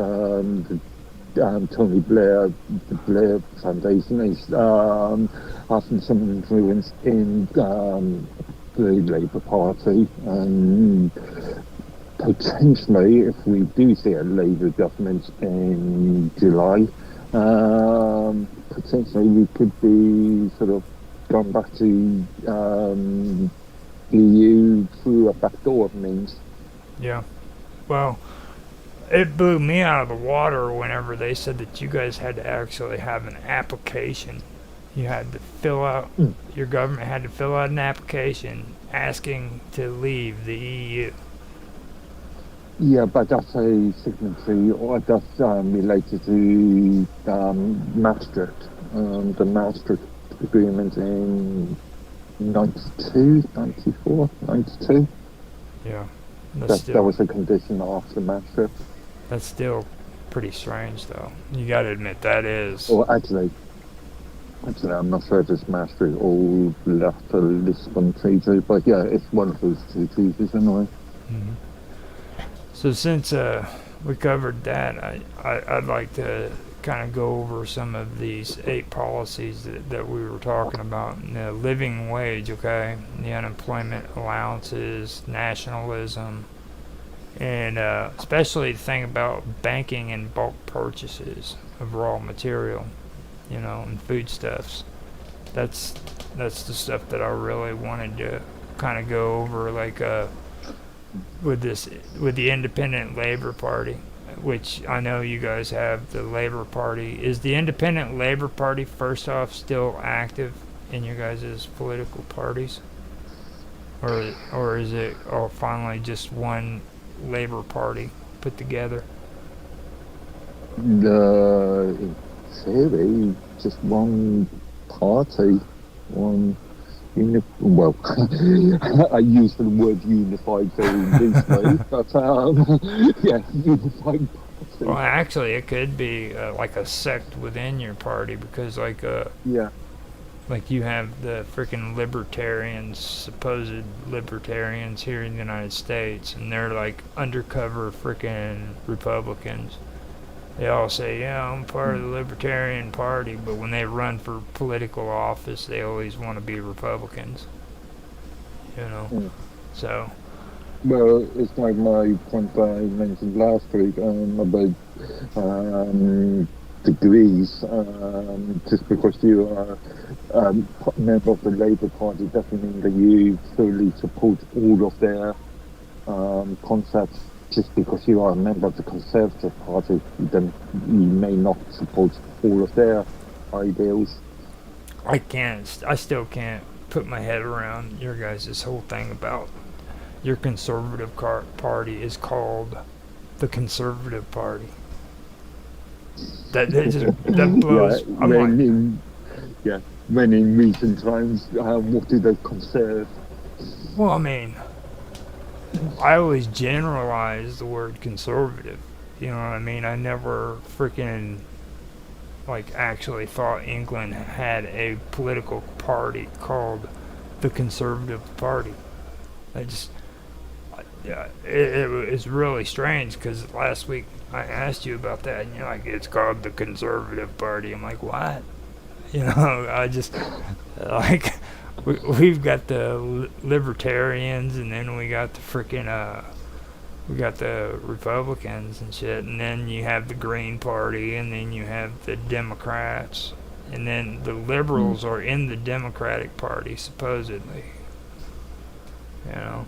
Tony Blair, the Blair Foundation, is having some influence in the Labour Party, and potentially, if we do see a Labour government in July, potentially we could be sort of gone back to EU through a backdoor means. Yeah. Well, it blew me out of the water whenever they said that you guys had to actually have an application. You had to fill out, your government had to fill out an application asking to leave the EU. Yeah, but that's a signatory, or that's related to Maastricht, the Maastricht Agreement in 92, 94, 92. Yeah. That was a condition after Maastricht. That's still pretty strange, though. You got to admit that is. Or actually, I'm not sure if it's Maastricht or the Lisbon Treaty, but yeah, it's one of those two treaties anyway. Mm-hmm. So since we covered that, I'd like to kind of go over some of these 8 policies that we were talking about. The living wage, okay, the unemployment allowances, nationalism, and especially the thing about banking and bulk purchases of raw material, and foodstuffs. That's the stuff that I really wanted to kind of go over, like with the Independent Labor Party, which I know you guys have the Labor Party. Is the Independent Labor Party, first off, still active in your guys' political parties? Or is it finally just one Labor Party put together? It's really just one party, one. Well, I use the word unified very loosely, but yeah, unified party. Well, actually, it could be like a sect within your party, because like you have the freaking libertarians, supposed libertarians here in the United States, and they're like undercover freaking Republicans. They all say, yeah, I'm part of the Libertarian Party, but when they run for political office, they always want to be Republicans. So. Well, it's like my point that I mentioned last week about degrees. Just because you are a member of the Labour Party doesn't mean that you fully support all of their concepts. Just because you are a member of the Conservative Party, then you may not support all of their ideals. I still can't put my head around your guys' whole thing about your Conservative Party is called the Conservative Party. That blows. When in recent times, what do they conserve? Well, I mean, I always generalize the word conservative. You know what I mean? I never freaking actually thought England had a political party called the Conservative Party. yeah, it was really strange because last week I asked you about that, and you're like, it's called the Conservative Party. I'm like, what? You know, I just like we've got the libertarians, and then we got the freaking we got the Republicans and shit, and then you have the Green Party, and then you have the Democrats, and then the Mm. liberals are in the Democratic Party supposedly. You know.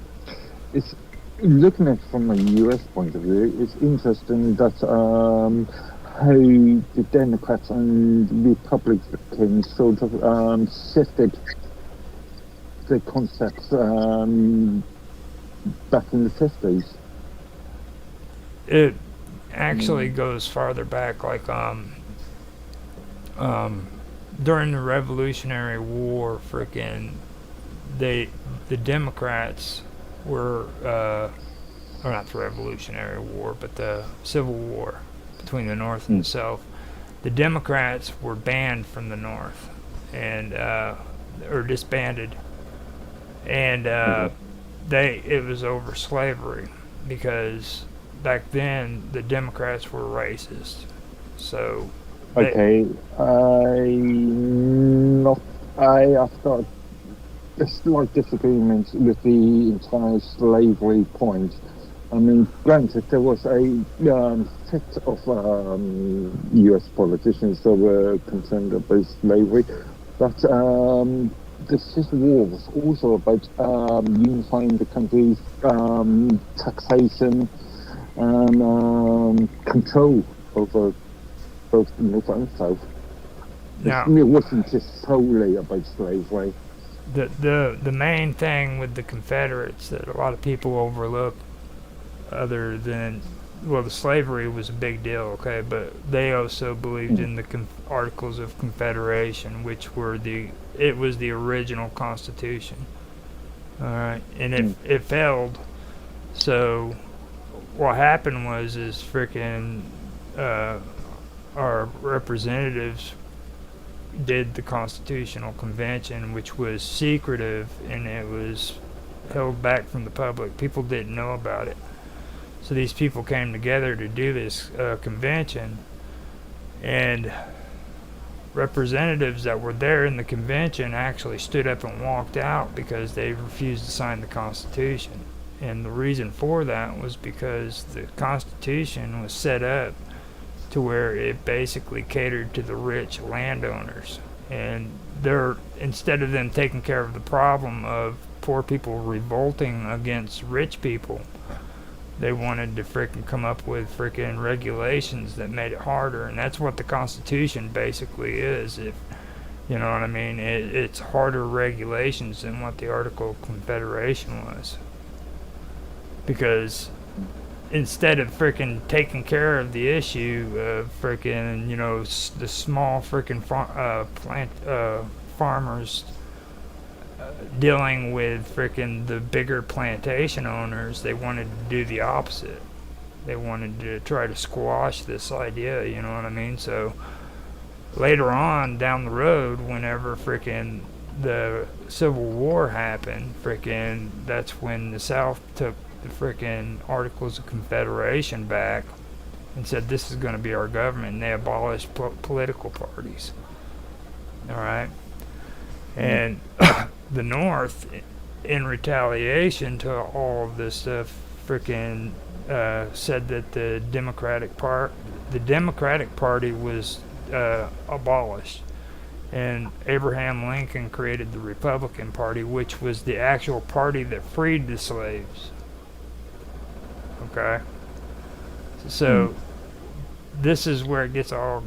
It's looking at it from a US point of view. It's interesting that how the Democrats and Republicans sort of shifted the concepts back in the 50s. It actually Mm. goes farther back, like during the Revolutionary War, frickin' they the Democrats were or not the Revolutionary War, but the Civil War between the North and the Mm. South. The Democrats were banned from the North, and or disbanded, and Okay. they it was over slavery because back then the Democrats were racist. So they Okay. Not. I have got a slight disagreement with the entire slavery point. I mean, granted, there was a set of US politicians that were concerned about slavery, but the Civil War was also about unifying the country's taxation and control over both the North and South. now It wasn't just solely about slavery. the main thing with the Confederates that a lot of people overlook, other than well, the slavery was a big deal, okay, but they also believed Mm. in the Articles of Confederation, which were it was the original Constitution. All right, and Mm. it failed. So what happened was is freaking uh, our representatives did the Constitutional Convention, which was secretive and it was held back from the public. People didn't know about it. So these people came together to do this convention, and representatives that were there in the convention actually stood up and walked out because they refused to sign the Constitution. And the reason for that was because the Constitution was set up to where it basically catered to the rich landowners. And they're instead of them taking care of the problem of poor people revolting against rich people, they wanted to frickin' come up with frickin' regulations that made it harder, and that's what the Constitution basically is. If you know what I mean, it's harder regulations than what the Article of Confederation was, because instead of frickin' taking care of the issue of frickin' the small frickin' farmers dealing with frickin' the bigger plantation owners, they wanted to do the opposite. They wanted to try to squash this idea, you know what I mean? So later on down the road, whenever frickin' the Civil War happened, frickin' that's when the South took the frickin' Articles of Confederation back and said this is going to be our government, and they abolished political parties. All right, Mm. and the North, in retaliation to all of this stuff, frickin' said that the Democratic Party was abolished, and Abraham Lincoln created the Republican Party, which was the actual party that freed the slaves. Okay, Mm. so this is where it gets all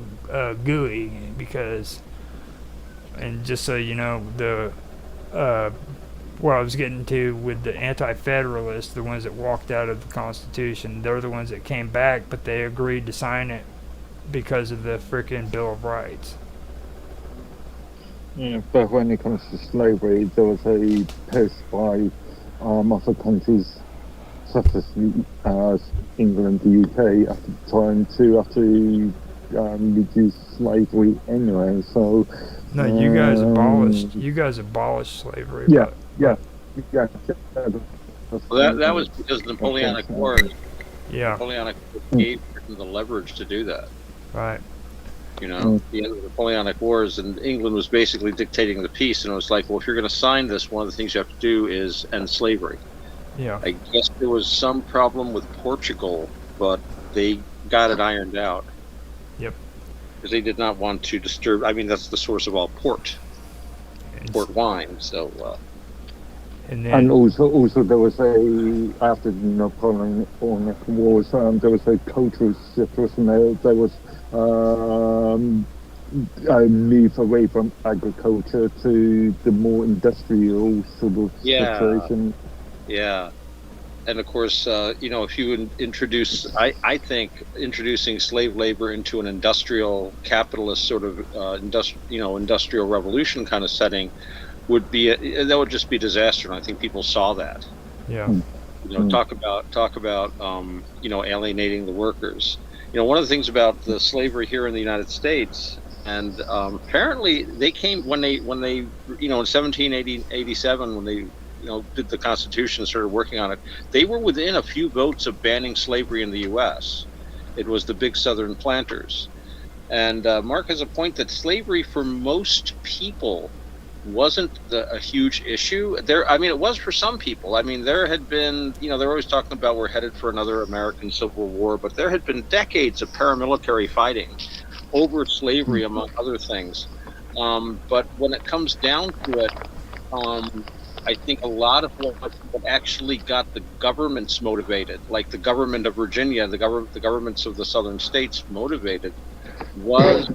gooey because, and just so you know, the uh, what I was getting to with the anti-federalists, the ones that walked out of the Constitution, they're the ones that came back, but they agreed to sign it because of the freaking Bill of Rights. Yeah, but when it comes to slavery, there was a push by other countries, such as England, the UK, at the time to actually reduce slavery anyway. So, No, you guys abolished. um, You guys abolished slavery, yeah, but yeah, but yeah, yeah, Well, that was because of the Napoleonic Wars. Yeah, Napoleonic gave Britain the leverage to do that. right. You know, the end of the Napoleonic Wars, and England was basically dictating the peace. And it was like, well, if you're going to sign this, one of the things you have to do is end slavery. Yeah. I guess there was some problem with Portugal, but they got it ironed out. Yep. Because they did not want to disturb. I mean, that's the source of all port wine. So. And also there was after the Napoleonic Wars, there was a cultural shift, wasn't there? There was a move away from agriculture to the more industrial sort of situation. Yeah. And of course, if you introduce, I think introducing slave labor into an industrial capitalist sort of industrial revolution kind of setting that would just be disaster. And I think people saw that. Yeah. Talk about alienating the workers. One of the things about the slavery here in the United States, and apparently they came when they in 1787 when they did the Constitution and started working on it, they were within a few votes of banning slavery in the U.S. It was the big Southern planters. And Mark has a point that slavery for most people wasn't a huge issue. It was for some people. I mean, there had been, they're always talking about we're headed for another American Civil War, but there had been decades of paramilitary fighting over slavery, among other things. But when it comes down to it, I think a lot of what actually got the governments motivated, like the government of Virginia, the governments of the southern states motivated, was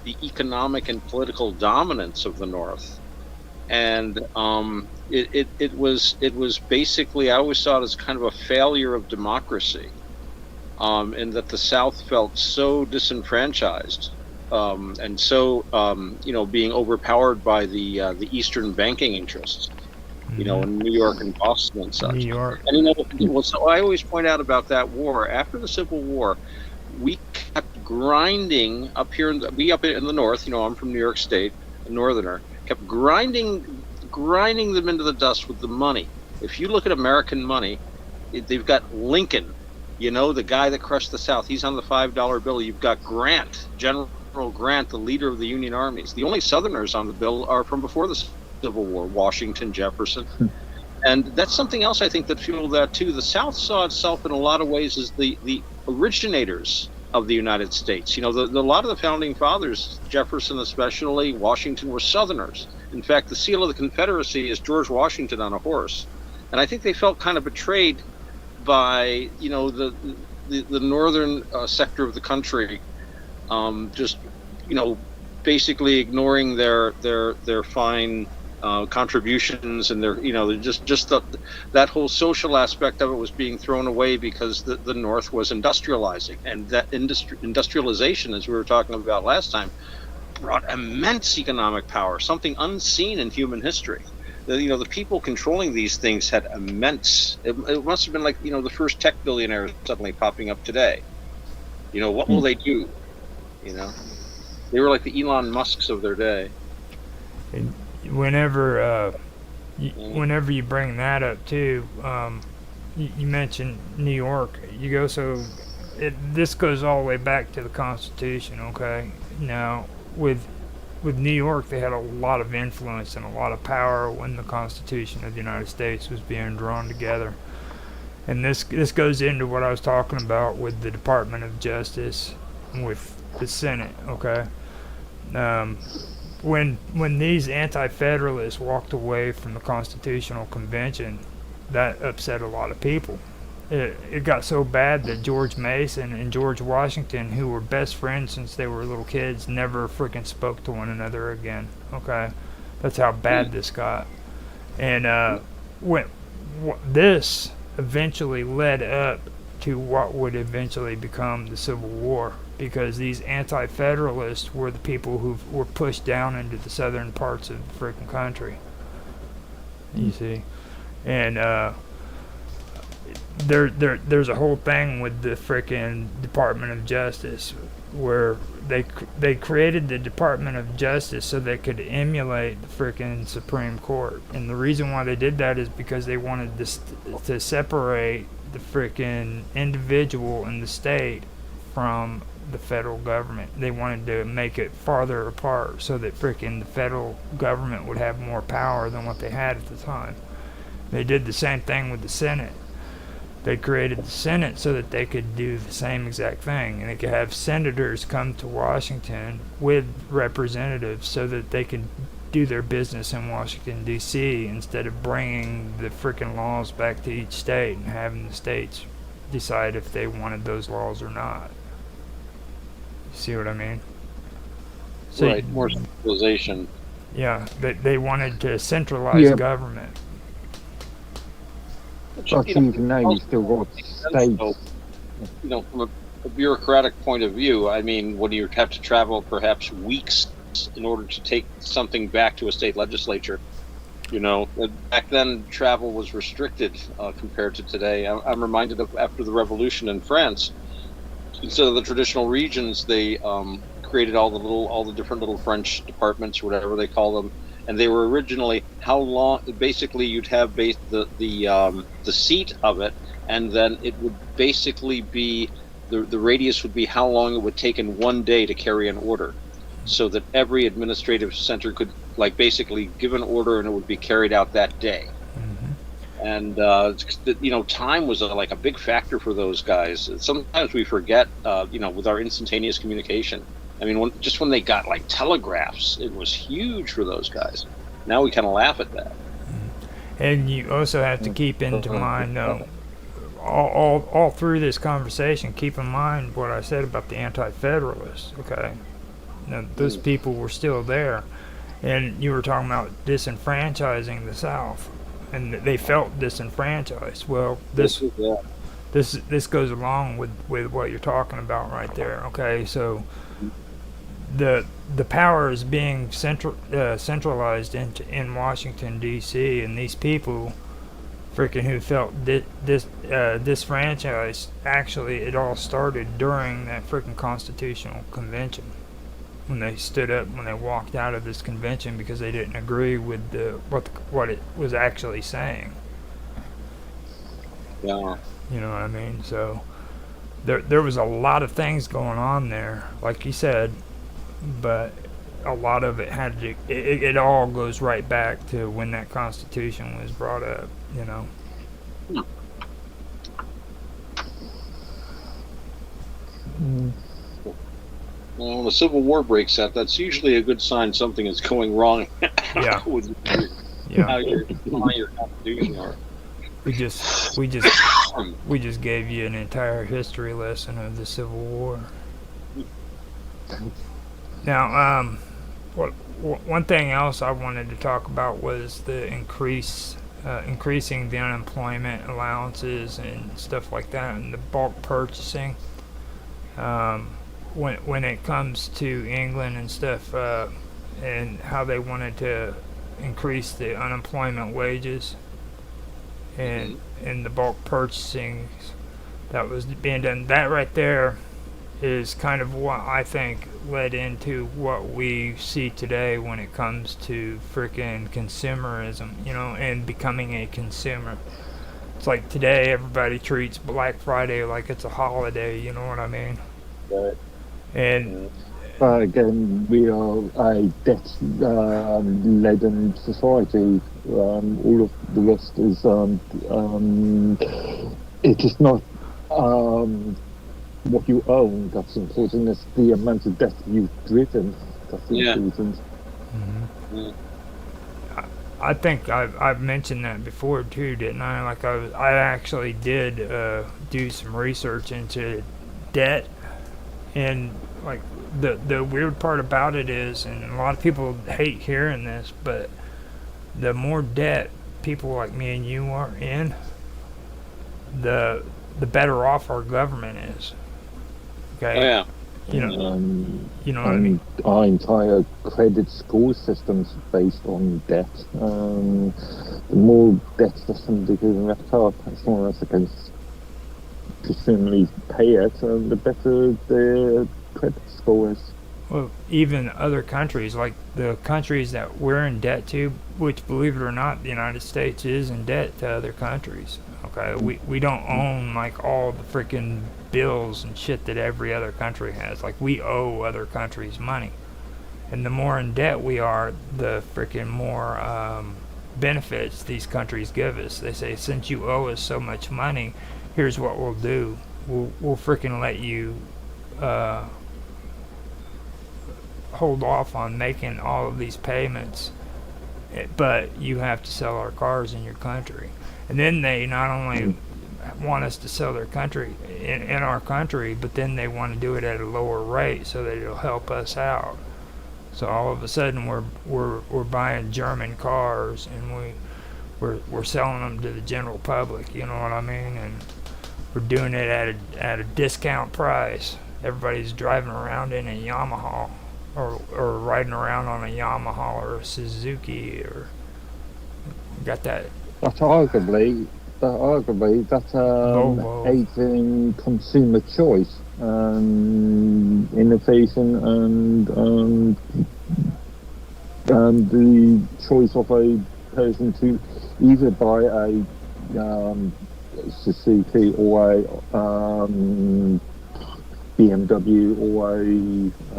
the economic and political dominance of the North. And it was basically, I always saw it as kind of a failure of democracy, in that the South felt so disenfranchised, and so being overpowered by the Eastern banking interests, in New York and Boston and such. New York. And so I always point out about that war. After the Civil War, we kept grinding up here in the North. I'm from New York State, a northerner. Kept grinding them into the dust with the money. If you look at American money, they've got Lincoln, the guy that crushed the South. He's on the $5 bill. You've got Grant, General Grant, the leader of the Union armies. The only Southerners on the bill are from before the Civil War: Washington, Jefferson. And that's something else I think that fueled that too. The South saw itself in a lot of ways as the originators of the United States. A lot of the founding fathers, Jefferson especially, Washington, were Southerners. In fact, the seal of the Confederacy is George Washington on a horse. And I think they felt kind of betrayed by, the northern sector of the country, just, basically ignoring their fine contributions, and their that whole social aspect of it was being thrown away because the North was industrializing, and that industrialization, as we were talking about last time, brought immense economic power, something unseen in human history. The people controlling these things had immense. It must have been like the first tech billionaires suddenly popping up today. What will they do? They were like the Elon Musks of their day. And whenever you bring that up too, you mentioned New York. This goes all the way back to the Constitution. Okay, now with New York, they had a lot of influence and a lot of power when the Constitution of the United States was being drawn together. And this goes into what I was talking about with the Department of Justice, with the Senate. Okay. When these anti-federalists walked away from the Constitutional Convention, that upset a lot of people. It got so bad that George Mason and George Washington, who were best friends since they were little kids, never freaking spoke to one another again. Okay, that's how bad this got. And this eventually led up to what would eventually become the Civil War, because these anti-federalists were the people who were pushed down into the southern parts of the freaking country. You see, and there's a whole thing with the freaking Department of Justice where they created the Department of Justice so they could emulate the freaking Supreme Court. And the reason why they did that is because they wanted to separate the freaking individual and the state from the federal government. They wanted to make it farther apart so that freaking the federal government would have more power than what they had at the time. They did the same thing with the Senate. They created the Senate so that they could do the same exact thing, and they could have senators come to Washington with representatives so that they could do their business in Washington, D.C., instead of bringing the freaking laws back to each state and having the states decide if they wanted those laws or not. You see what I mean? So, right, more centralization. Yeah, they wanted to centralize government. But even now you still got states. From a bureaucratic point of view, I mean, when you have to travel perhaps weeks in order to take something back to a state legislature, back then travel was restricted compared to today. I'm reminded of after the revolution in France, instead of the traditional regions, they created all the different little French departments, or whatever they call them. And they were originally how long. Basically, you'd have the seat of it, and then it would basically be the radius would be how long it would take in one day to carry an order, so that every administrative center could basically give an order and it would be carried out that day. Mm-hmm. And time was a big factor for those guys. Sometimes we forget, with our instantaneous communication. I mean, when they got telegraphs, it was huge for those guys. Now we kind of laugh at that. And you also have to keep into mind, all through this conversation, keep in mind what I said about the anti-federalists. Okay, now those people were still there, and you were talking about disenfranchising the South, and they felt disenfranchised. Well, this goes along with what you're talking about right there. Okay, so. The power is being centralized in Washington, D.C., and these people freaking who felt disfranchised, actually it all started during that freaking constitutional convention, when they stood up, when they walked out of this convention because they didn't agree with what it was actually saying. Yeah. You know what I mean? So there was a lot of things going on there, like you said. But a lot of it it all goes right back to when that Constitution was brought up, Well, when the Civil War breaks out, that's usually a good sign something is going wrong. Yeah. With how your Constitution are. We just gave you an entire history lesson of the Civil War. Now, one thing else I wanted to talk about was the increasing the unemployment allowances and stuff like that, and the bulk purchasing. When it comes to England and stuff, and how they wanted to increase the unemployment wages, and the bulk purchasing that was being done, that right there is kind of what I think led into what we see today when it comes to freaking consumerism, and becoming a consumer. It's like today everybody treats Black Friday like it's a holiday, you know what I mean? Right. And again, we are a debt-laden society. All of the rest is it is not what you own that's important, it's the amount of debt you've driven that's important. Mm-hmm. I think I've mentioned that before too, didn't I? I actually did do some research into debt, and the weird part about it is, and a lot of people hate hearing this, but the more debt people like me and you are in, the better off our government is. Okay. Oh, yeah. You know what I mean? Our entire credit score system's based on debt. The more debt that somebody can rack up, as long as they can presumably pay it, the better credit scores. Well, even other countries, like the countries that we're in debt to, which, believe it or not, the United States is in debt to other countries. Okay, we don't own like all the freaking bills and shit that every other country has. Like, we owe other countries money, and the more in debt we are, the freaking more benefits these countries give us. They say, since you owe us so much money, here's what we'll do. We'll freaking let you hold off on making all of these payments, but you have to sell our cars in your country. And then they not only want us to sell their country in our country, but then they want to do it at a lower rate so that it'll help us out. So all of a sudden we're buying German cars, and we're selling them to the general public, you know what I mean? And we're doing it at a discount price. Everybody's driving around in a Yamaha, or riding around on a Yamaha or a Suzuki, or got that. But arguably that's Volvo. aiding consumer choice and innovation and the choice of a person to either buy a Suzuki or a BMW or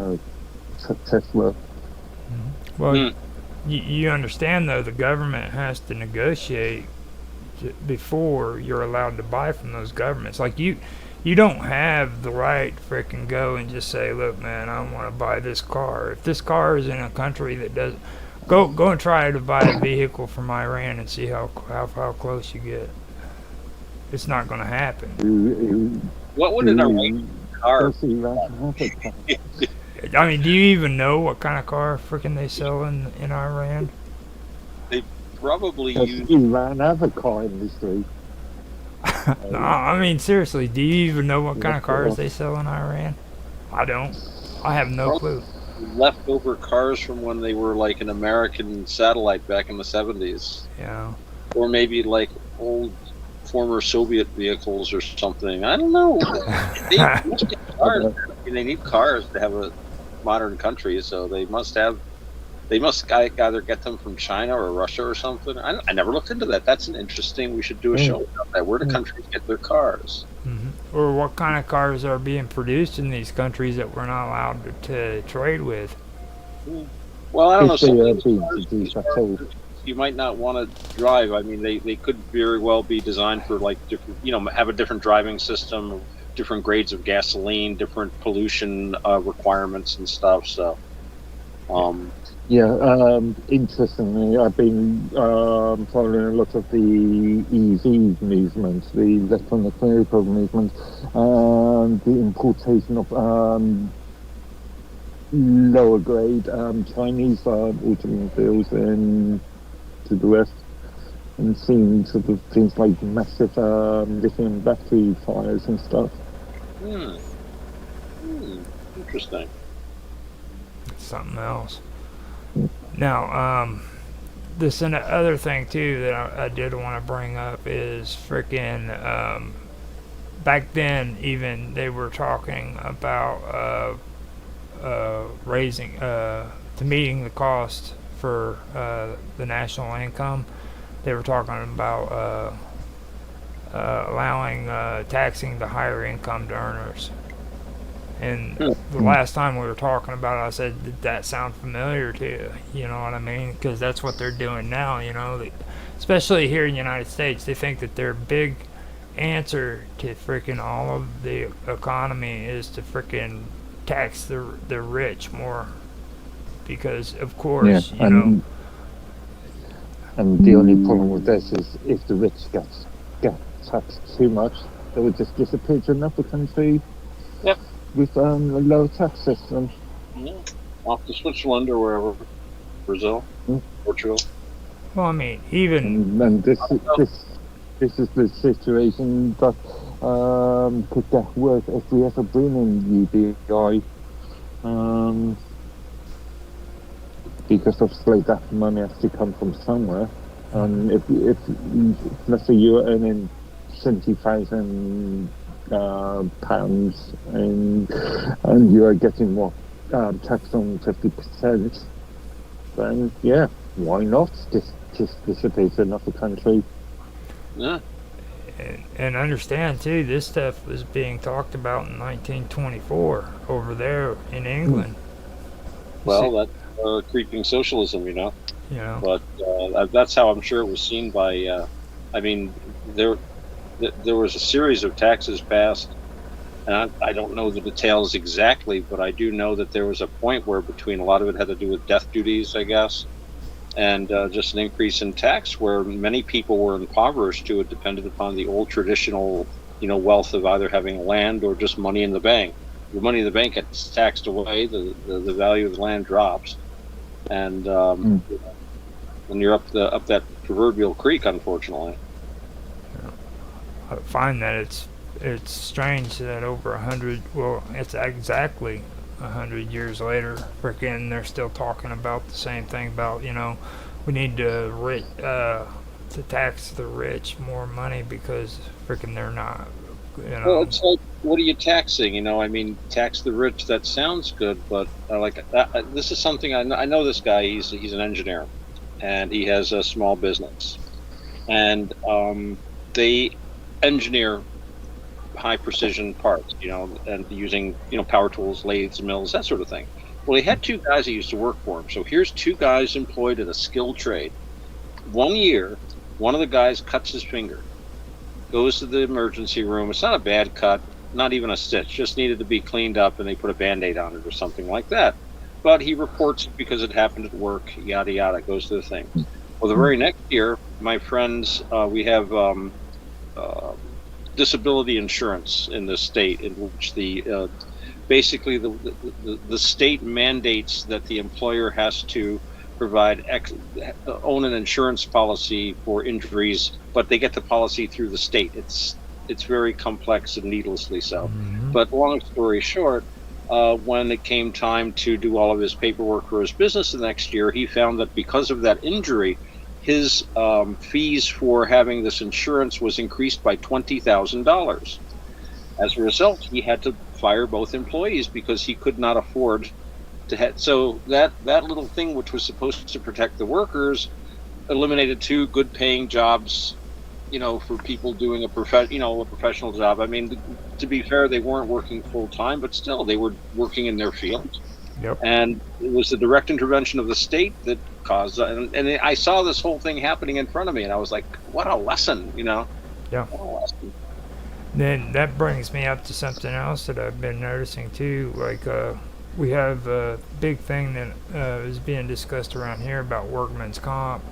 a Tesla. Well, you understand, though, the government has to negotiate before you're allowed to buy from those governments. Like, you don't have the right to frickin' go and just say, look, man, I want to buy this car. If this car is in a country that doesn't, go and try to buy a vehicle from Iran and see how close you get. It's not going to happen. What would an Iranian car? I mean, do you even know what kind of car frickin' they sell in Iran? They probably use. Iran have a car industry. No, I mean, seriously, do you even know what kind of cars they sell in Iran? I don't. I have no clue. Leftover cars from when they were like an American satellite back in the 70s. Yeah. Or maybe like old former Soviet vehicles or something. I don't know. They must get cars. I mean, they need cars to have a modern country, so they must either get them from China or Russia or something. I never looked into that. That's an interesting. We should do a show about that. Where do countries get their cars? Mm-hmm. Or what kind of cars are being produced in these countries that we're not allowed to trade with? Well, I don't know. Some you might not want to drive. I mean, they could very well be designed for like different, have a different driving system, different grades of gasoline, different pollution requirements and stuff. So, interestingly, I've been following a lot of the EV movement, the electronic vehicle movement, and the importation of lower grade Chinese automobiles to the West, and seeing sort of things like massive lithium battery fires and stuff. Interesting. Something else. Now, this and the other thing too that I did want to bring up is freaking back then, even they were talking about raising to meeting the cost for the national income. They were talking about allowing taxing the higher income earners. And the last time we were talking about it, I said, did that sound familiar to you? You know what I mean? Because that's what they're doing now, especially here in the United States. They think that their big answer to freaking all of the economy is to freaking tax the rich more. Because, of course, and the only problem with this is if the rich get taxed too much, they would just disappear to another country. Yep. With a low tax system. Yeah. Off to Switzerland or wherever. Brazil, Portugal. Well, I mean, even... And this is the situation that could get worse if we ever bring in UBI. Because obviously that money has to come from somewhere. And if let's say you're earning $70,000 pounds, and you are getting what taxed on 50%, then yeah, why not just disappear to another country? Yeah. And understand too, this stuff was being talked about in 1924 over there in England. Well, that's creeping socialism, You know, But that's how I'm sure it was seen by. I mean, there was a series of taxes passed, and I don't know the details exactly, but I do know that there was a point where between a lot of it had to do with death duties, I guess, and just an increase in tax where many people were impoverished to it, depended upon the old traditional, wealth of either having land or just money in the bank. The money in the bank gets taxed away, the value of the land drops, and when you're up that proverbial creek, unfortunately. I find that it's strange that over 100, well, it's exactly 100 years later, freaking, they're still talking about the same thing about, we need to tax the rich more money because freaking they're not, Well, it's like, what are you taxing? I mean, tax the rich. That sounds good, but this is something I know. This guy, he's an engineer, and he has a small business, and they engineer high precision parts, and using power tools, lathes, mills, that sort of thing. Well, he had two guys that used to work for him. So here's two guys employed in a skilled trade. 1 year, one of the guys cuts his finger, goes to the emergency room. It's not a bad cut, not even a stitch, just needed to be cleaned up, and they put a Band-Aid on it or something like that. But he reports it because it happened at work, yada yada, goes to the thing. Well, the very next year, my friends, we have disability insurance in the state, in which basically the state mandates that the employer has to provide own an insurance policy for injuries, but they get the policy through the state. It's very complex and needlessly so. Mm-hmm. But long story short, when it came time to do all of his paperwork for his business the next year, he found that because of that injury, his fees for having this insurance was increased by $20,000. As a result, he had to fire both employees because he could not afford to have. So that little thing, which was supposed to protect the workers, eliminated two good-paying jobs, for people doing a professional job. I mean, to be fair, they weren't working full-time, but still, they were working in their field. Yep. And it was the direct intervention of the state that caused, and I saw this whole thing happening in front of me, and I was like, what a lesson, Yeah. What a lesson. Then that brings me up to something else that I've been noticing too. Like, we have a big thing that is being discussed around here about workman's comp.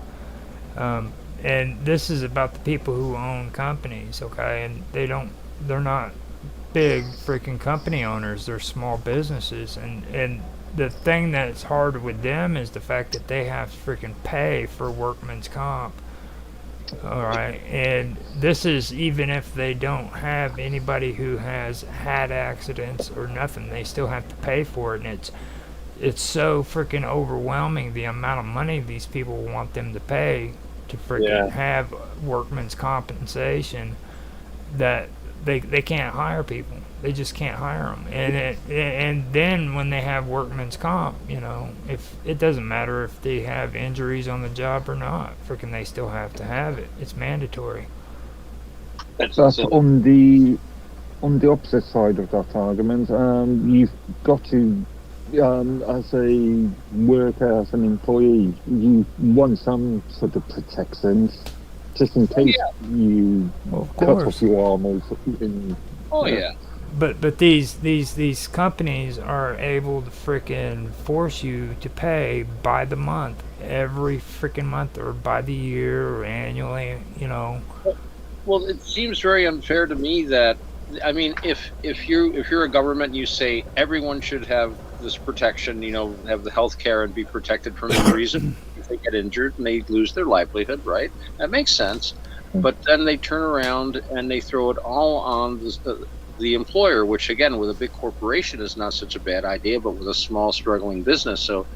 And this is about the people who own companies, okay? And they're not big freaking company owners, they're small businesses. And the thing that's hard with them is the fact that they have to freaking pay for workman's comp. Alright, and this is even if they don't have anybody who has had accidents or nothing, they still have to pay for it, and it's so freaking overwhelming the amount of money these people want them to pay to freaking have workman's compensation that they can't hire people. They just can't hire them. And then when they have workman's comp, if it doesn't matter if they have injuries on the job or not, freaking they still have to have it. It's mandatory. But on the opposite side of that argument, you've got to, as a worker, as an employee, you want some sort of protections, just in case you cut off your arm or in. But these companies are able to frickin' force you to pay by the month, every frickin' month, or by the year, or annually, Well, it seems very unfair to me that, I mean, if you're a government and you say everyone should have this protection, have the health care and be protected from injuries if they get injured and they lose their livelihood, right? That makes sense. But then they turn around and they throw it all on the employer, which again, with a big corporation is not such a bad idea, but with a small struggling business. So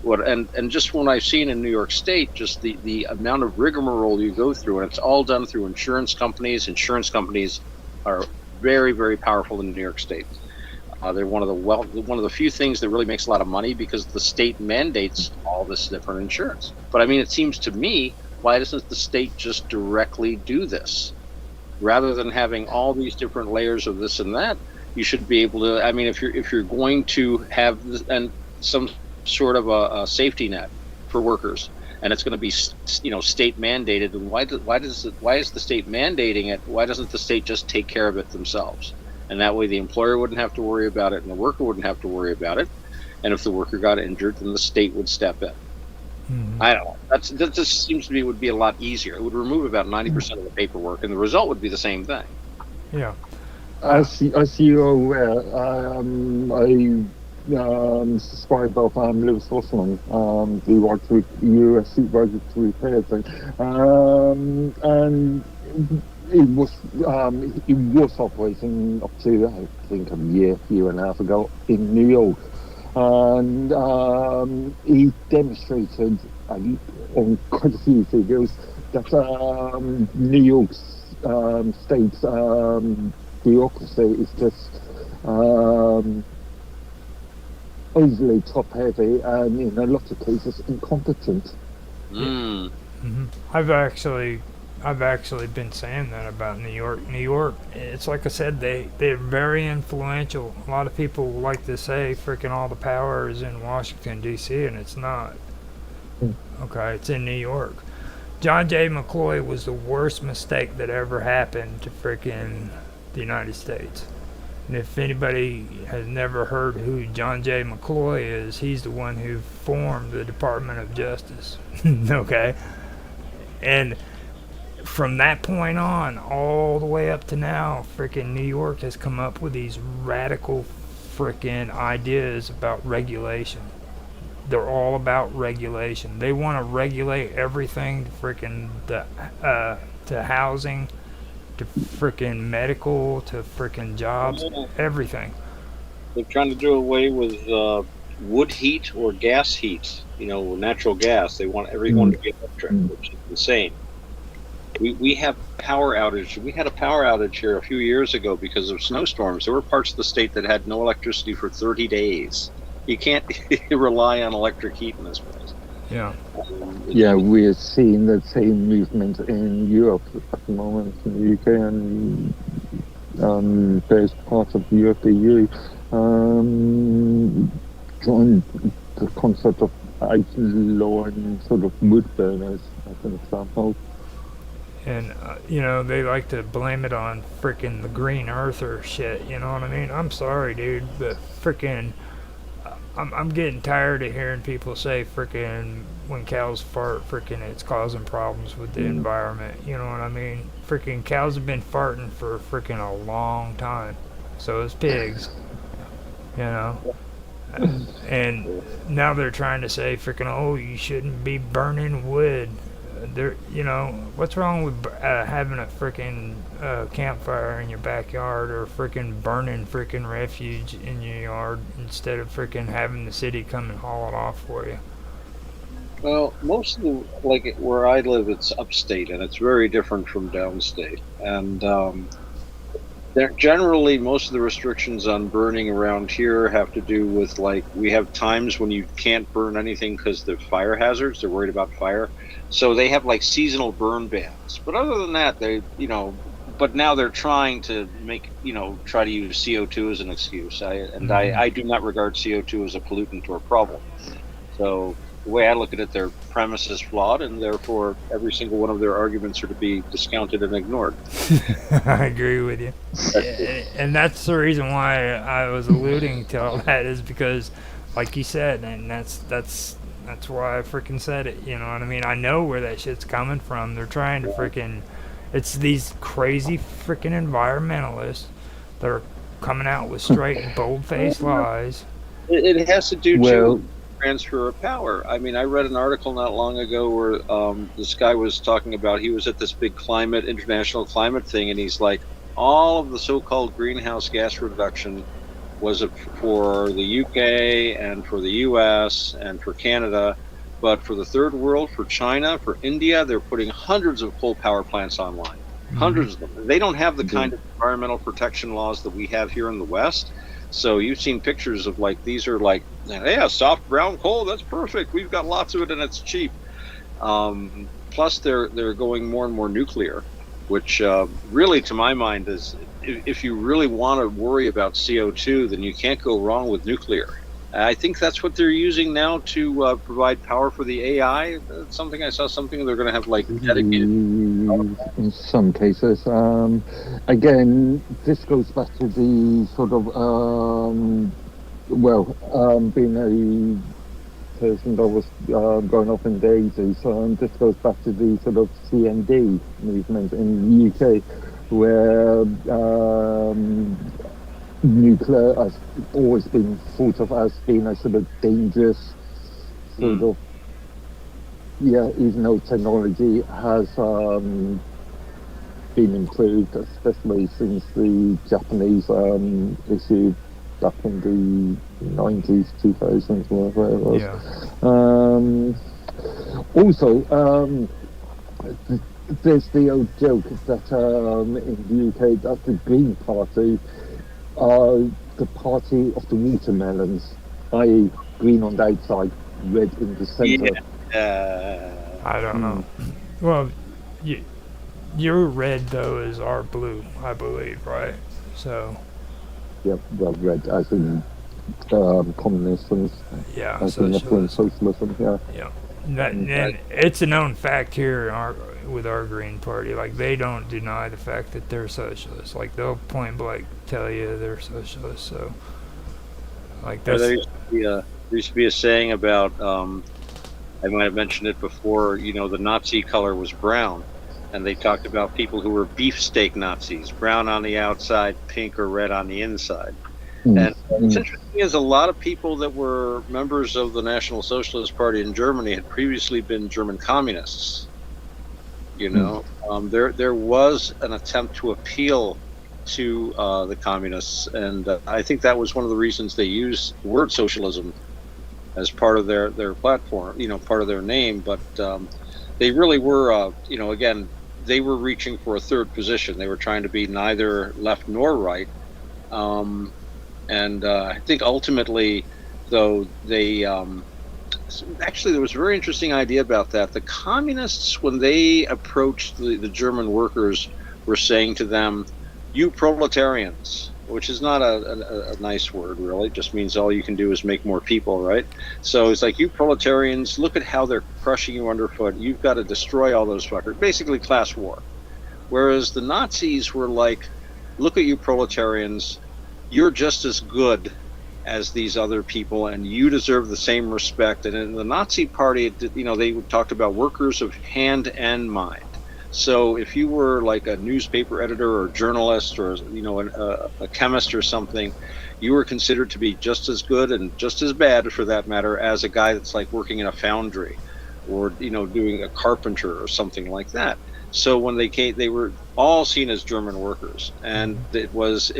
and just when I've seen in New York State, just the amount of rigmarole you go through, and it's all done through insurance companies. Insurance companies are very, very powerful in New York State. They're one of the few things that really makes a lot of money because the state mandates all this different insurance. But I mean, it seems to me, why doesn't the state just directly do this? Rather than having all these different layers of this and that, you should be able to. I mean, if you're going to have this, and some sort of a safety net for workers, and it's going to be state mandated, and why is the state mandating it? Why doesn't the state just take care of it themselves? And that way the employer wouldn't have to worry about it and the worker wouldn't have to worry about it. And if the worker got injured, then the state would step in. I don't know. That just seems to me would be a lot easier. It would remove about 90% of the paperwork, and the result would be the same thing. Yeah. As you're aware, I subscribe of Lewis Osman, the right to US supervisor to repair thing, and it was operating up to I think a year and a half ago in New York, and he demonstrated on quite a few figures that New York's state's bureaucracy is just overly top heavy and in a lot of cases incompetent. I've actually been saying that about New York. New York, it's like I said, they're very influential. A lot of people like to say freaking all the power is in Washington D.C. and it's not. Okay, it's in New York. John J. McCloy was the worst mistake that ever happened to freaking the United States. And if anybody has never heard who John J. McCloy is, he's the one who formed the Department of Justice. Okay? And from that point on, all the way up to now, freaking New York has come up with these radical freaking ideas about regulation. They're all about regulation. They want to regulate everything to freaking to housing, to freaking medical, to freaking jobs, everything. They're trying to do away with wood heat or gas heat, natural gas. They want everyone to be electric, which is insane. We have power outage. We had a power outage here a few years ago because of snowstorms. There were parts of the state that had no electricity for 30 days. You can't rely on electric heat in this place. Yeah. We're seeing the same movement in Europe at the moment, in the UK and various parts of the EU. Join the concept of outlawing sort of wood burners as an example. And, they like to blame it on freaking the green earther shit, you know what I mean? I'm sorry, dude, but freaking, I'm getting tired of hearing people say freaking when cows fart, freaking it's causing problems with the environment, you know what I mean? Freaking cows have been farting for freaking a long time. So is pigs, And now they're trying to say freaking, oh, you shouldn't be burning wood. What's wrong with having a freaking campfire in your backyard or freaking burning freaking refuge in your yard instead of freaking having the city come and haul it off for you? Well, most of where I live, it's upstate, and it's very different from downstate. And generally, most of the restrictions on burning around here have to do with, we have times when you can't burn anything because they're fire hazards. They're worried about fire. So they have, seasonal burn bans. But other than that, but now they're trying to try to use CO2 as an excuse. I do not regard CO2 as a pollutant or a problem. So the way I look at it, their premise is flawed, and therefore every single one of their arguments are to be discounted and ignored. I agree with you. And that's the reason why I was alluding to all that, is because, like you said, and that's why I freaking said it, you know what I mean? I know where that shit's coming from. They're trying to freaking... It's these crazy freaking environmentalists that are coming out with straight and bold-faced lies. It has to do, too, with transfer of power. I mean, I read an article not long ago where this guy was talking about, he was at this big international climate thing, and he's like, all of the so-called greenhouse gas reduction was for the UK and for the US and for Canada, but for the third world, for China, for India, they're putting hundreds of coal power plants online. hundreds of them. They don't have the kind of environmental protection laws that we have here in the West. So you've seen pictures of like, these are like, yeah, soft brown coal, that's perfect. We've got lots of it and it's cheap. Plus they're going more and more nuclear, which really, to my mind, is if you really want to worry about CO2, then you can't go wrong with nuclear. I think that's what they're using now to provide power for the AI. That's something I saw. Something they're going to have like dedicated. In some cases, again, this goes back to the sort of being a person that was growing up in the 80s. This goes back to the sort of CND movement in the UK, where nuclear has always been thought of as being a sort of dangerous sort of, even though technology has been improved, especially since the Japanese issue back in the 90s, 2000s, whatever it was. Also, there's the old joke that in the UK, that the Green Party are the party of the watermelons, i.e. green on the outside, red in the centre. I don't know. Well, your red, though, is our blue, I believe, right? So... Yep, well, red as in communists and as in socialism, yeah. And it's a known fact here with our Green Party. Like, they don't deny the fact that they're socialists. Like, they'll point blank tell you they're socialists. So, like, that's... There used to be a saying about, I might have mentioned it before, the Nazi color was brown. And they talked about people who were beefsteak Nazis, brown on the outside, pink or red on the inside. And what's interesting is a lot of people that were members of the National Socialist Party in Germany had previously been German communists. There was an attempt to appeal to the communists, and I think that was one of the reasons they used the word socialism as part of their platform, part of their name. But they really were, again, they were reaching for a third position. They were trying to be neither left nor right. And I think ultimately, though, they actually, there was a very interesting idea about that. The communists, when they approached the German workers, were saying to them, "You proletarians," which is not a nice word, really. It just means all you can do is make more people, right? So it's like, you proletarians, look at how they're crushing you underfoot. You've got to destroy all those fuckers. Basically class war. Whereas the Nazis were like, look at you proletarians, you're just as good as these other people and you deserve the same respect. And in the Nazi party, they talked about workers of hand and mind. So if you were like a newspaper editor or journalist or a chemist or something, you were considered to be just as good and just as bad, for that matter, as a guy that's like working in a foundry or doing a carpenter or something like that. So when they came, they were all seen as German workers, and it was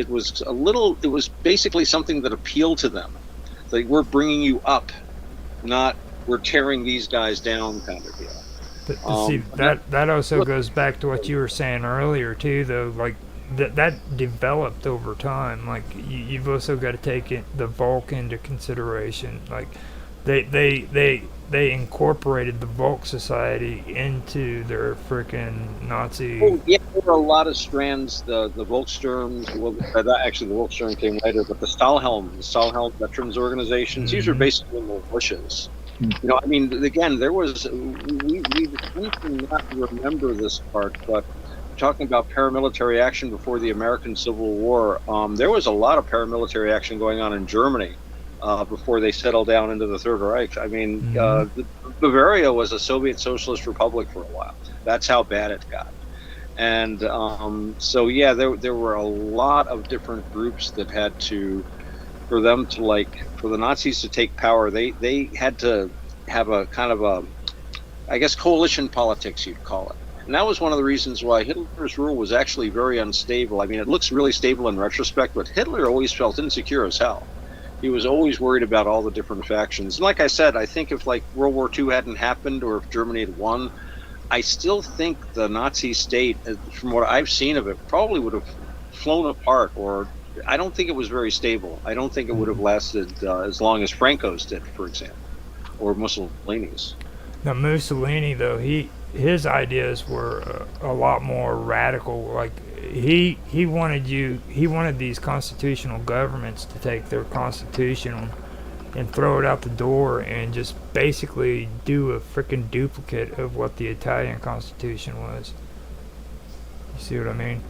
basically something that appealed to them. Like, we're bringing you up, not we're tearing these guys down, kind of deal. But see, that also goes back to what you were saying earlier too, though. Like that developed over time. Like you've also got to take the Volk into consideration. Like they incorporated the Volk Society into their frickin' Nazi. Oh yeah, there were a lot of strands. The Volkssturms. Actually, the Volkssturm came later, but the Stahlhelm veterans organizations. These are basically militias. I mean, again, there was, we cannot remember this part, but talking about paramilitary action before the American Civil War, there was a lot of paramilitary action going on in Germany before they settled down into the Third Reich. I mean, Bavaria was a Soviet Socialist Republic for a while. That's how bad it got. And so, yeah, there were a lot of different groups that had to, for the Nazis to take power, they had to have a kind of a, I guess, coalition politics, you'd call it. And that was one of the reasons why Hitler's rule was actually very unstable. I mean, it looks really stable in retrospect, but Hitler always felt insecure as hell. He was always worried about all the different factions. And like I said, I think if like World War II hadn't happened, or if Germany had won, I still think the Nazi state, from what I've seen of it, probably would have flown apart, or I don't think it was very stable. I don't think it would have lasted as long as Franco's did, for example, or Mussolini's. Now Mussolini, though, his ideas were a lot more radical. Like he wanted these constitutional governments to take their constitution and throw it out the door and just basically do a freaking duplicate of what the Italian Constitution was. You see what I mean?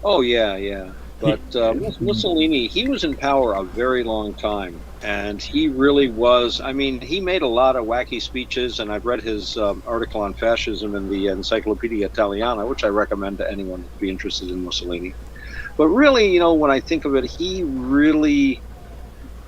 Oh yeah, yeah. But Mussolini, he was in power a very long time, and he really was. I mean, he made a lot of wacky speeches, and I've read his article on fascism in the Encyclopedia Italiana, which I recommend to anyone who'd be interested in Mussolini. But really, you know, when I think of it, he really,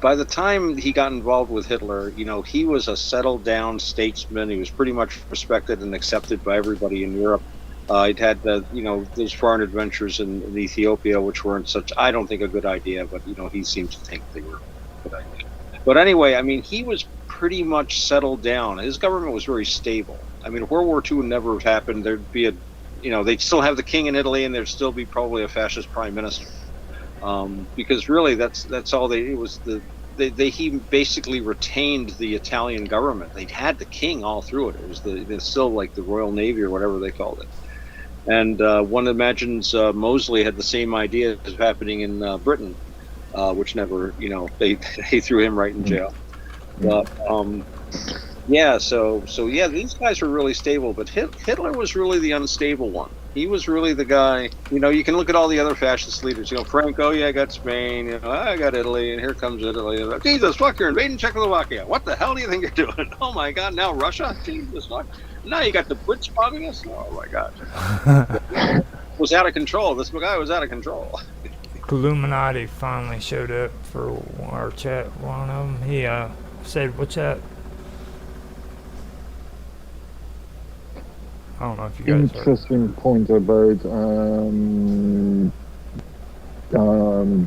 by the time he got involved with Hitler, you know, he was a settled down statesman. He was pretty much respected and accepted by everybody in Europe. He'd had you know, those foreign adventures in Ethiopia, which weren't such, I don't think, a good idea, but, you know, he seems to think they were a good idea. But anyway, I mean, he was pretty much settled down. His government was very stable. I mean, if World War II would never have happened, there'd be you know, they'd still have the king in Italy, and there'd still be probably a fascist prime minister. Because really, that's all he basically retained the Italian government. They'd had the king all through it. It was still like the Royal Navy or whatever they called it. And one imagines Mosley had the same idea as happening in Britain, which never, you know, they threw him right in jail. But yeah, so yeah, these guys were really stable, but Hitler was really the unstable one. He was really the guy. You know, you can look at all the other fascist leaders. You know, Franco, yeah, I got Spain. You know, I got Italy, and here comes Italy. Jesus, fuck, you're invading Czechoslovakia. What the hell do you think you're doing? Oh my God, now Russia? Jesus, fuck. Now you got the Brits bombing us? Oh my God. It was out of control. This guy was out of control. Illuminati finally showed up for our chat. One of them, he said, "What's that?" I don't know if you guys interesting point about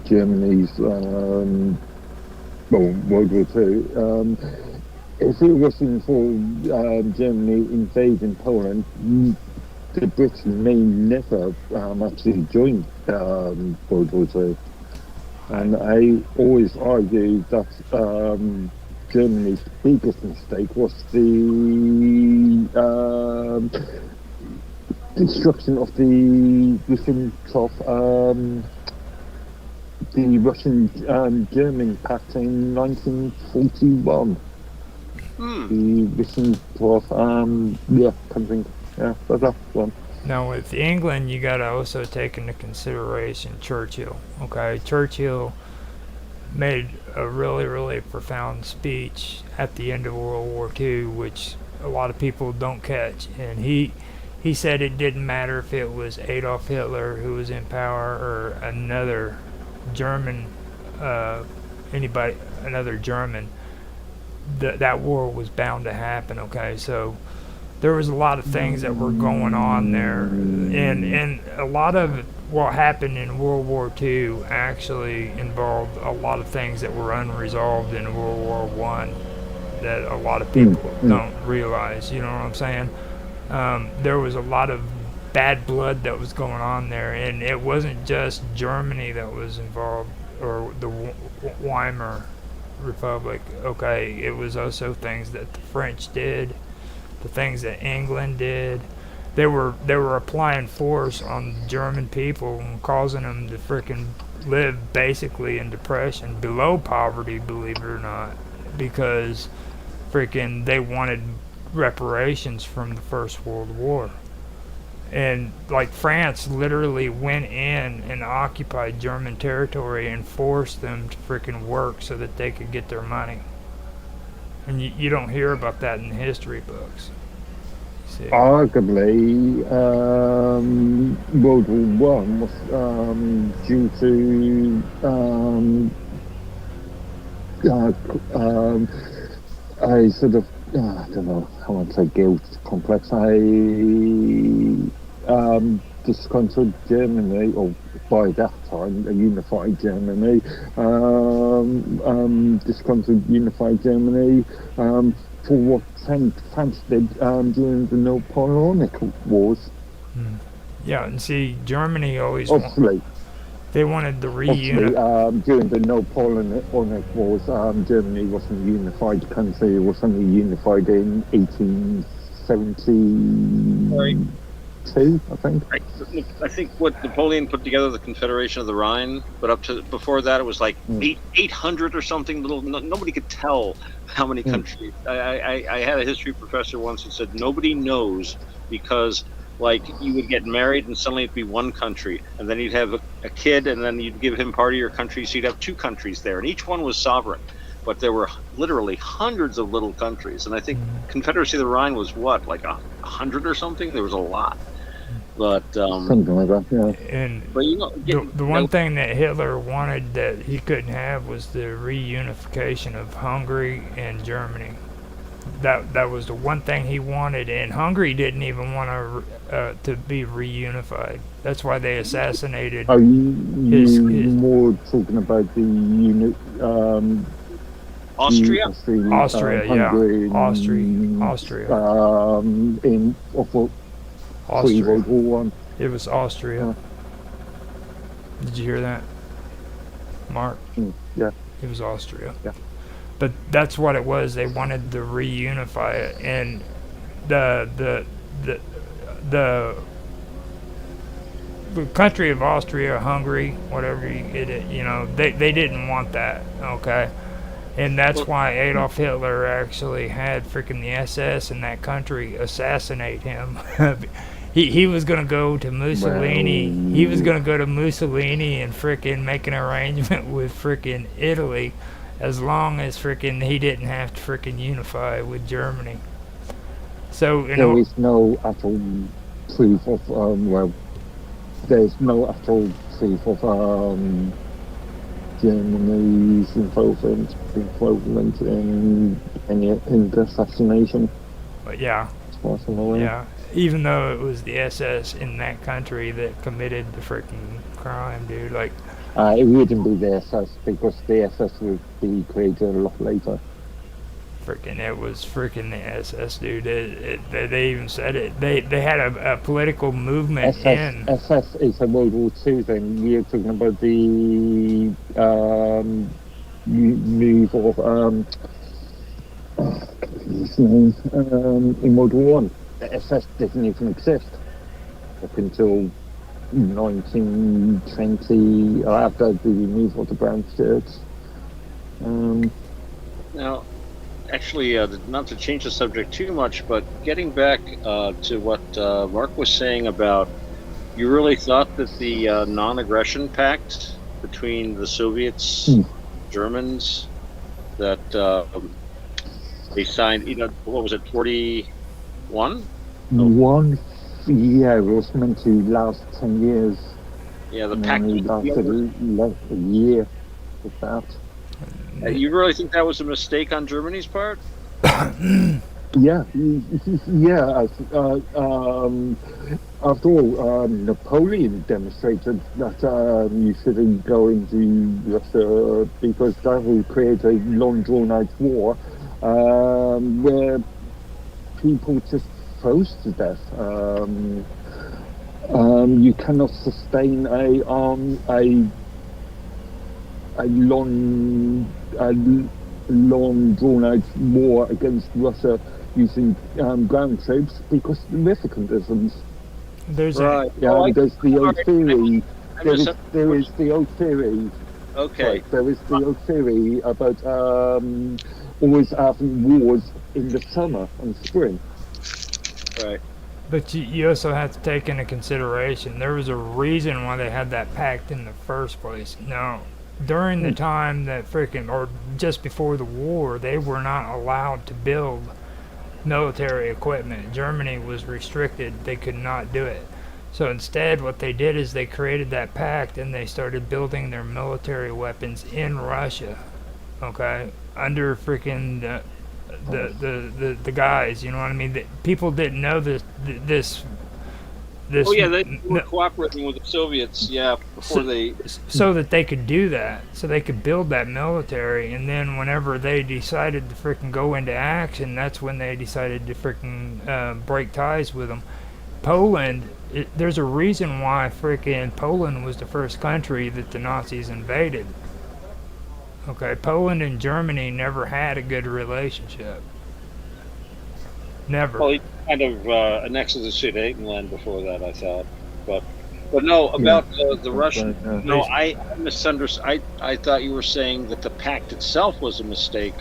Germany's World War II. If it wasn't for Germany invading Poland, the Brits may never actually join World War II. And I always argue that Germany's biggest mistake was the destruction of the Russian-German pact in 1941. The Wissensdorf, country, that's that one. Now, with England, you got to also take into consideration Churchill. Okay, Churchill made a really, really profound speech at the end of World War II, which a lot of people don't catch. And he said it didn't matter if it was Adolf Hitler who was in power or another German, another German. That war was bound to happen. Okay, so there was a lot of things that were going on there, and a lot of what happened in World War II actually involved a lot of things that were unresolved in World War I that a lot of people don't realize. You know what I'm saying? There was a lot of bad blood that was going on there, and it wasn't just Germany that was involved or the Weimar Republic. Okay, it was also things that the French did, the things that England did. They were applying force on the German people and causing them to freaking live basically in depression, below poverty, believe it or not, because freaking they wanted reparations from the First World War. And like France literally went in and occupied German territory and forced them to freaking work so that they could get their money. And you don't hear about that in history books. See? Arguably, World War One was due to a sort of I don't know how I'd say guilt complex. Disgruntled Germany, or by that time a unified Germany, disgruntled unified Germany for what France did during the Napoleonic Wars. Yeah, and see, Germany always Obviously, they wanted the obviously, reunify. during the Napoleonic Wars, Germany wasn't a unified country. It was only unified in 1872, I think. I think what Napoleon put together, the Confederation of the Rhine, but up to before that, it was like 800 or something. Nobody could tell how many countries. I had a history professor once who said nobody knows because, like, you would get married and suddenly it'd be one country, and then you'd have a kid, and then you'd give him part of your country, so you'd have two countries there, and each one was sovereign. But there were literally hundreds of little countries, and I think Confederacy of the Rhine was what, like 100 or something. There was a lot. But something like that, yeah. And but the one thing that Hitler wanted that he couldn't have was the reunification of Hungary and Germany. That was the one thing he wanted, and Hungary didn't even want to be reunified. That's why they assassinated. Are you his more talking about the Austria? Austria, Hungary, yeah. Austria. In Austria. World War I. It was Austria. Did you hear that, Mark? Yeah. It was Austria. Yeah. But that's what it was. They wanted to reunify it, and the country of Austria, Hungary, whatever they didn't want that. Okay. And that's why Adolf Hitler actually had freaking the SS in that country assassinate him. He was going to go to Mussolini. He was going to go to Mussolini and freaking make an arrangement with freaking Italy as long as freaking he didn't have to freaking unify with Germany. So, there is no actual proof of, there's no actual proof of Germany's involvement in the assassination. But yeah. As far as I'm aware. Yeah. Even though it was the SS in that country that committed the freaking crime, dude. Like, it wouldn't be the SS because the SS would be created a lot later. Freaking, it was freaking the SS, dude. They even said it. They had a political movement SS is a World War II thing. We're talking about the move of in World War I. The SS didn't even exist up until 1920, after the removal of the brown shirts. Now, actually, not to change the subject too much, but getting back to what Mark was saying about, you really thought that the non-aggression pact between the Soviets, Germans, that they signed, what was it, 41? Yeah, it was meant to last 10 years. Yeah, the pact lasted a year with that. You really think that was a mistake on Germany's part? Yeah. After all, Napoleon demonstrated that you shouldn't go into Russia because that will create a long drawn-out war where people just froze to death. You cannot sustain a long drawn-out war against Russia using ground troops because of the river conditions. There's right. There's the old theory. There is the old theory. Okay. Right, there is the old theory about always having wars in the summer and spring. Right. But you also have to take into consideration there was a reason why they had that pact in the first place. Now, during the time that or just before the war, they were not allowed to build military equipment. Germany was restricted. They could not do it. So instead, what they did is they created that pact and they started building their military weapons in Russia. Okay? Under freaking the guys, you know what I mean? People didn't know this this Oh yeah, they were cooperating with the Soviets. Yeah, before they. so that they could do that, so they could build that military, and then whenever they decided to freaking go into action, that's when they decided to freaking break ties with them. Poland, there's a reason why freaking Poland was the first country that the Nazis invaded. Okay, Poland and Germany never had a good relationship. Never. Well, he kind of annexed the Sudetenland before that, I thought, but no, Yeah. about the Russian. Right, No, I misunderstood. I thought you were saying that the pact itself was a mistake.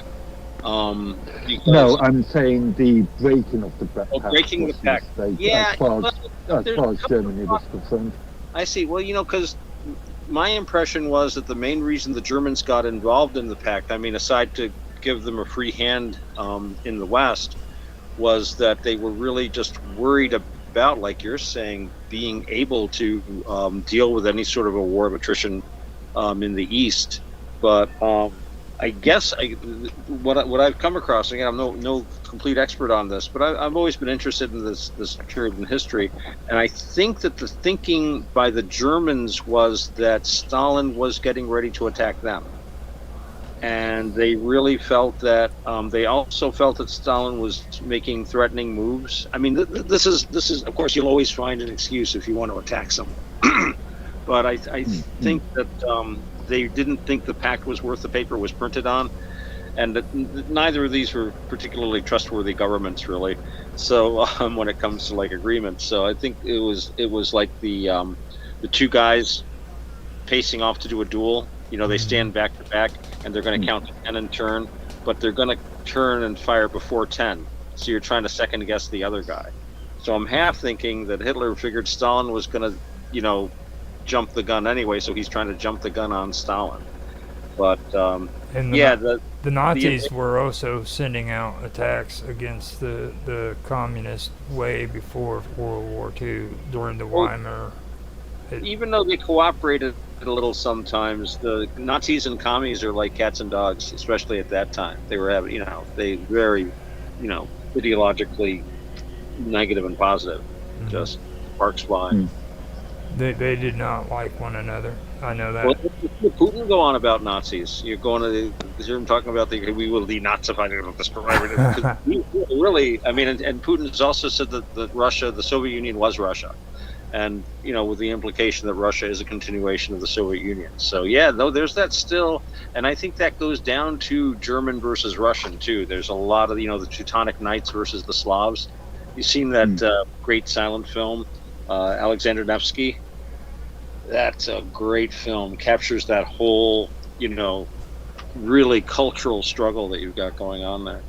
Because, No, I'm saying the breaking of the pact. breaking the was a pact. mistake, Yeah, as far as Germany was concerned. I see. Well, because my impression was that the main reason the Germans got involved in the pact, I mean, aside to give them a free hand in the West, was that they were really just worried about, like you're saying, being able to deal with any sort of a war of attrition in the East. But I guess what I've come across, again, I'm no complete expert on this, but I've always been interested in this period in history, and I think that the thinking by the Germans was that Stalin was getting ready to attack them, and they really felt that they also felt that Stalin was making threatening moves. I mean, this is of course, you'll always find an excuse if you want to attack someone, but I think that they didn't think the pact was worth the paper it was printed on, and that neither of these were particularly trustworthy governments, really. So when it comes to like agreements, so I think it was like the two guys pacing off to do a duel. They stand back to back, and they're going to count to 10 in turn, but they're going to turn and fire before 10. So you're trying to second guess the other guy. So I'm half thinking that Hitler figured Stalin was going to, jump the gun anyway, so he's trying to jump the gun on Stalin. But the Nazis were also sending out attacks against the communists way before World War II during the Weimar. Even though they cooperated a little sometimes, the Nazis and commies are like cats and dogs, especially at that time. They were having, they very, ideologically negative and positive, just sparks flying. They did not like one another. I know that. Well, did Putin go on about Nazis? You're going to hear him talking about we will denazify this forever. Really, I mean, and Putin has also said that the Soviet Union was Russia, and with the implication that Russia is a continuation of the Soviet Union. So yeah, no, there's that still, and I think that goes down to German versus Russian too. There's a lot of the Teutonic Knights versus the Slavs. You've seen that great silent film, Alexander Nevsky. That's a great film. Captures that whole, really cultural struggle that you've got going on there.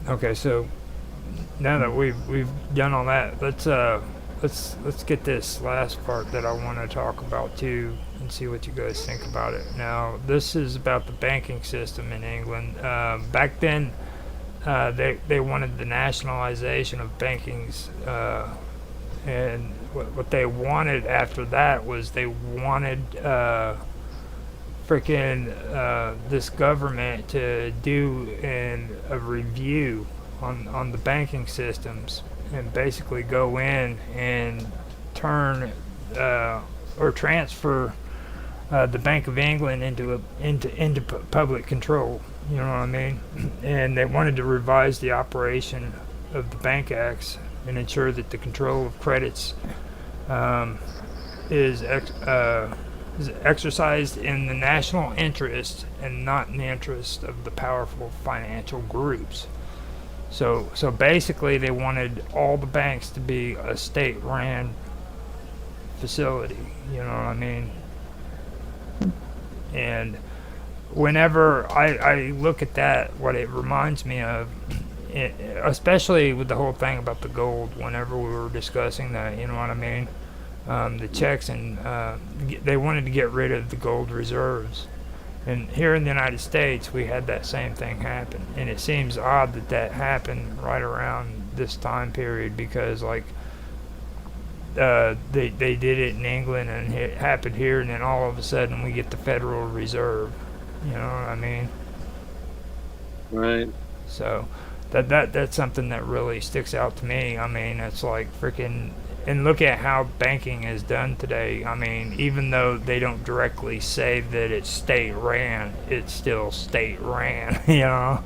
Okay, so now that we've done all that, let's get this last part that I want to talk about too, and see what you guys think about it. Now, this is about the banking system in England. Back then, they wanted the nationalization of bankings, and what they wanted after that was they wanted this government to do a review on the banking systems, and basically go in and turn or transfer the Bank of England into public control. You know what I mean? And they wanted to revise the operation of the Bank Acts and ensure that the control of credits is exercised in the national interest and not in the interest of the powerful financial groups. So basically, they wanted all the banks to be a state-run facility. You know what I mean? And whenever I look at that, what it reminds me of, especially with the whole thing about the gold, whenever we were discussing that, you know what I mean? The checks, and they wanted to get rid of the gold reserves. And here in the United States, we had that same thing happen. And it seems odd that happened right around this time period, because they did it in England and it happened here, and then all of a sudden we get the Federal Reserve. You know what I mean? Right. So that's something that really sticks out to me. I mean, it's like freaking And look at how banking is done today. I mean, even though they don't directly say that it's state ran, it's still state ran. You know.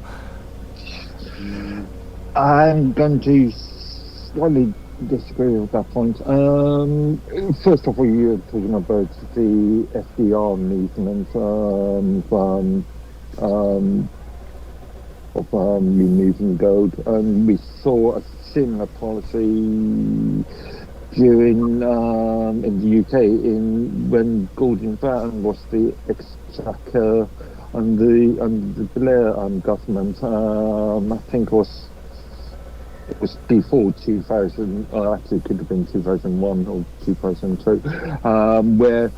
I'm going to slightly disagree with that point. First of all, you're talking about the FDR movement of removing gold, and we saw a similar policy during in the UK when Gordon Brown was the exchequer under the Blair government. I think it was before 2000, or actually it could have been 2001 or 2002, where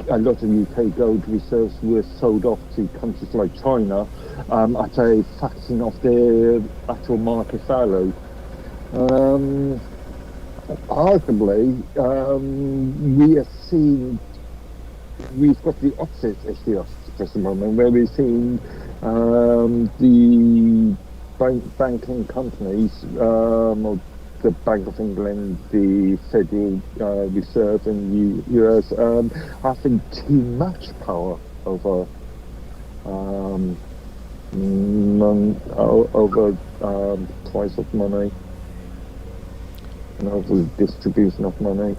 a lot of UK gold reserves were sold off to countries like China at a fraction of their actual market value. Arguably, we've got the opposite issue at the present moment, where we're seeing the banking companies, or the Bank of England, the Federal Reserve in the US, having too much power over price of money and over the distribution of money.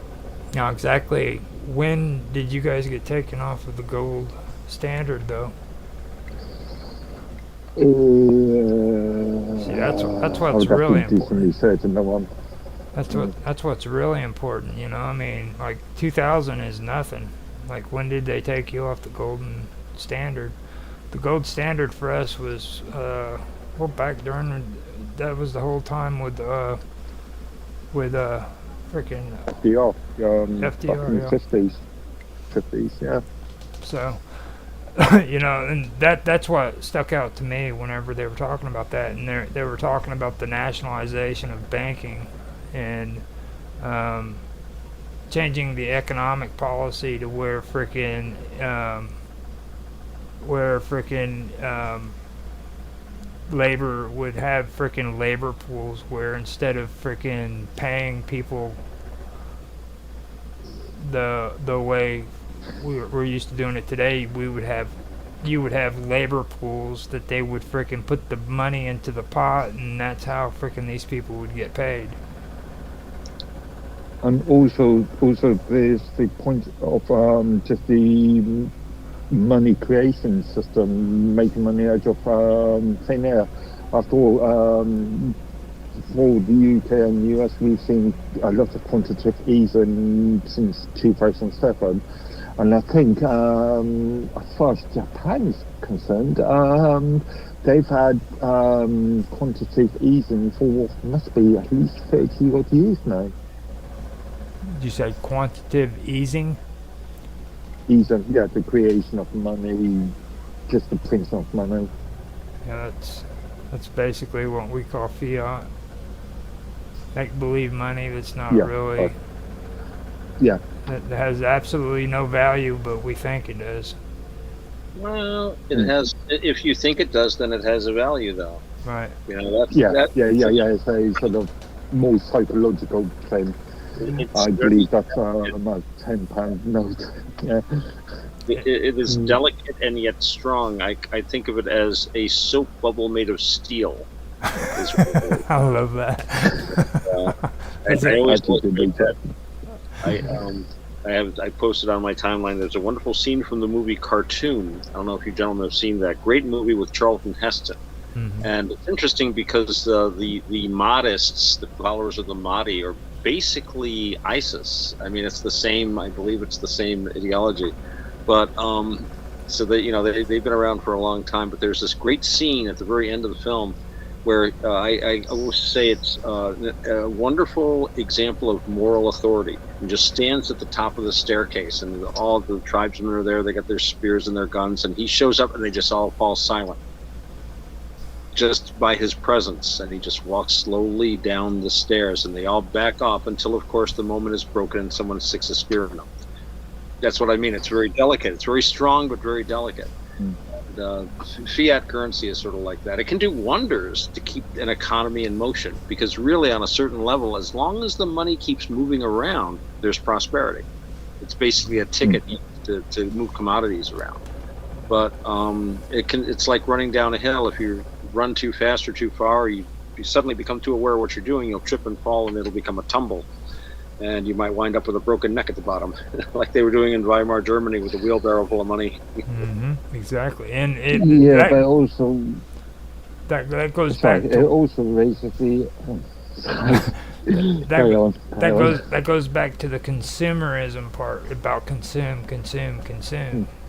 Now, exactly when did you guys get taken off of the gold standard, though? See, that's what's really important. That's what's really important. You know, I mean, like 2000 is nothing. Like, when did they take you off the golden standard? The gold standard for us was well, back during that was the whole time with freaking FDR, FDR, back in the 50s, yeah. So, you know, and that's what stuck out to me whenever they were talking about that, and they were talking about the nationalization of banking and changing the economic policy to where freaking labor would have freaking labor pools where instead of freaking paying people the way we're used to doing it today, you would have labor pools that they would freaking put the money into the pot, and that's how freaking these people would get paid. And also there's the point of just the money creation system, making money out of thin air. After all, for the UK and US, we've seen a lot of quantitative easing since 2007. And I think, as far as Japan is concerned, they've had quantitative easing for must be at least 30 odd years now. Did you say quantitative easing? Easing, yeah, the creation of money, just the printing of money. Yeah, that's basically what we call fiat. Make-believe money that's not really. Yeah. That has absolutely no value, but we think it does. Well, it has. If you think it does, then it has a value, though. Right. You know, It's a sort of more psychological thing. I believe that's a £10 note. Yeah. It is delicate and yet strong. I think of it as a soap bubble made of steel. I love that. I always like that. I posted on my timeline. There's a wonderful scene from the movie Cartoon. I don't know if you gentlemen have seen that. Great movie with Charlton Heston. Mm-hmm. And it's interesting because the Mahdists, the followers of the Mahdi, are basically ISIS. I mean, it's the same. I believe it's the same ideology. But so they've been around for a long time. But there's this great scene at the very end of the film where I always say it's a wonderful example of moral authority. He just stands at the top of the staircase, and all the tribesmen are there. They got their spears and their guns, and he shows up, and they just all fall silent, just by his presence. And he just walks slowly down the stairs, and they all back off until, of course, the moment is broken and someone sticks a spear in them. That's what I mean. It's very delicate. It's very strong, but very delicate. fiat currency is sort of like that. It can do wonders to keep an economy in motion, because really, on a certain level, as long as the money keeps moving around, there's prosperity. It's basically a ticket to move commodities around. But it's like running down a hill. If you run too fast or too far, you suddenly become too aware of what you're doing, you'll trip and fall, and it'll become a tumble. And you might wind up with a broken neck at the bottom, like they were doing in Weimar Germany with a wheelbarrow full of money. Exactly, and but also that goes back. It also raises the. That goes back to the consumerism part about consume.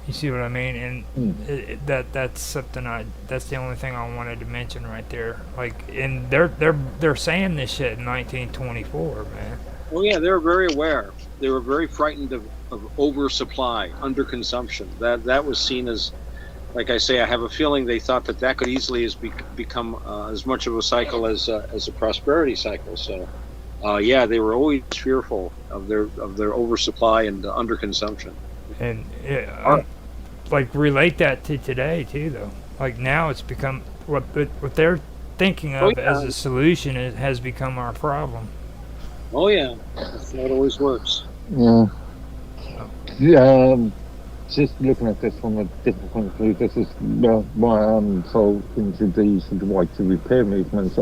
You see what I mean? And that's something that's the only thing I wanted to mention right there. Like, and they're saying this shit in 1924, man. Well, yeah, they were very aware. They were very frightened of oversupply, underconsumption. That was seen as, like I say, I have a feeling they thought that could easily become as much of a cycle as a prosperity cycle. So, yeah, they were always fearful of their oversupply and underconsumption. And like relate that to today too, though. Like now, it's become what they're thinking of as a solution has become our problem. Oh yeah, that's how it always works. Yeah. Just looking at this from a different point of view, this is why I'm so into the sort of right to repair movements.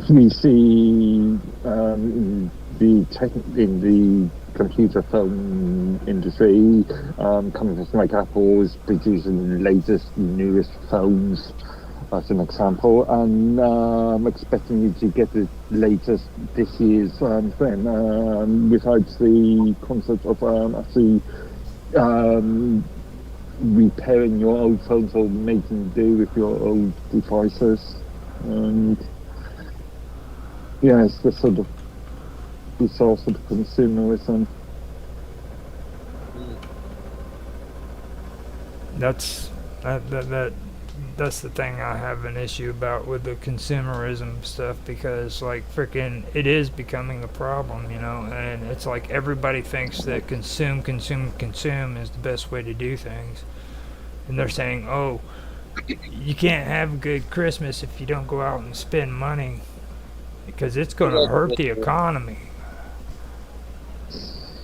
We see in the computer phone industry, companies like Apple is producing the latest, newest phones, as an example, and I'm expecting you to get the latest this year's thing, without the concept of actually repairing your old phones or making do with your old devices. And yeah, it's the sort of bizarre sort of consumerism. That's the thing I have an issue about with the consumerism stuff, because like freaking it is becoming a problem, you know, and it's like everybody thinks that consume is the best way to do things, and they're saying, oh, you can't have a good Christmas if you don't go out and spend money, because it's going to hurt the economy.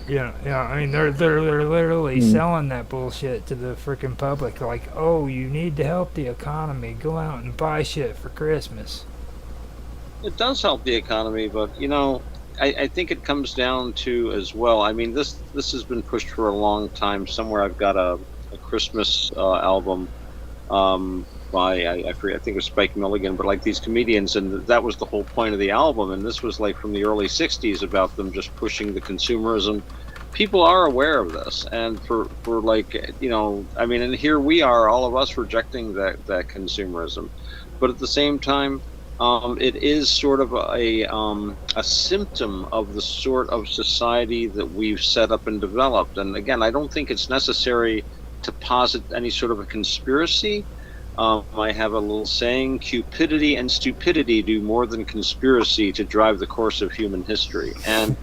Yeah. I mean, they're literally selling that bullshit to the freaking public. Like, oh, you need to help the economy. Go out and buy shit for Christmas. It does help the economy, but you know, I think it comes down to as well. I mean, this has been pushed for a long time. Somewhere I've got a Christmas album by I forget, I think it was Spike Milligan, but like these comedians, and that was the whole point of the album. And this was like from the early '60s about them just pushing the consumerism. People are aware of this, and for like, you know, I mean, and here we are, all of us rejecting that consumerism, but at the same time, it is sort of a symptom of the sort of society that we've set up and developed. And again, I don't think it's necessary to posit any sort of a conspiracy. I have a little saying: cupidity and stupidity do more than conspiracy to drive the course of human history. And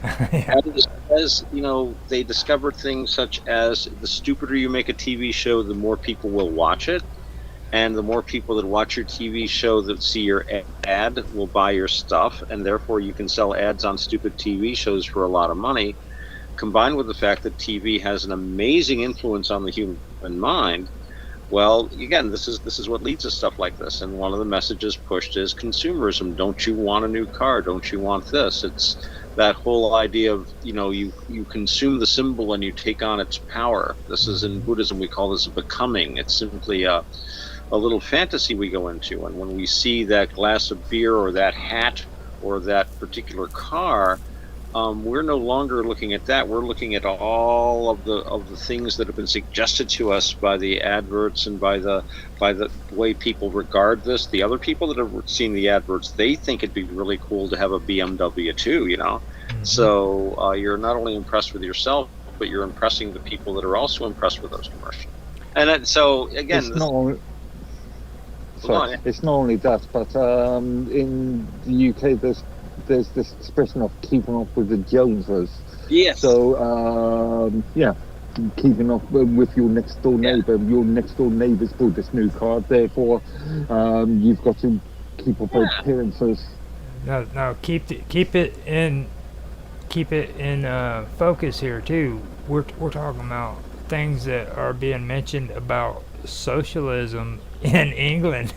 as you know, they discovered things such as the stupider you make a TV show, the more people will watch it. And the more people that watch your TV show that see your ad will buy your stuff, and therefore you can sell ads on stupid TV shows for a lot of money. Combined with the fact that TV has an amazing influence on the human mind, well, again, this is what leads to stuff like this. And one of the messages pushed is consumerism. Don't you want a new car? Don't you want this? It's that whole idea of, you know, you consume the symbol and you take on its power. This is in Buddhism, we call this a becoming. It's simply a little fantasy we go into. And when we see that glass of beer or that hat or that particular car, we're no longer looking at that. We're looking at all of the things that have been suggested to us by the adverts and by the way people regard this. The other people that have seen the adverts, they think it'd be really cool to have a BMW too, you know. Mm-hmm. So you're not only impressed with yourself, but you're impressing the people that are also impressed with those commercials. And so again, it's not only that, but in the UK there's this expression of keeping up with the Joneses. Yes. So keeping up with your next door neighbour. Your next door neighbour's bought this new car, therefore you've got to keep up appearances. No, keep it in focus here too. We're talking about things that are being mentioned about socialism in England.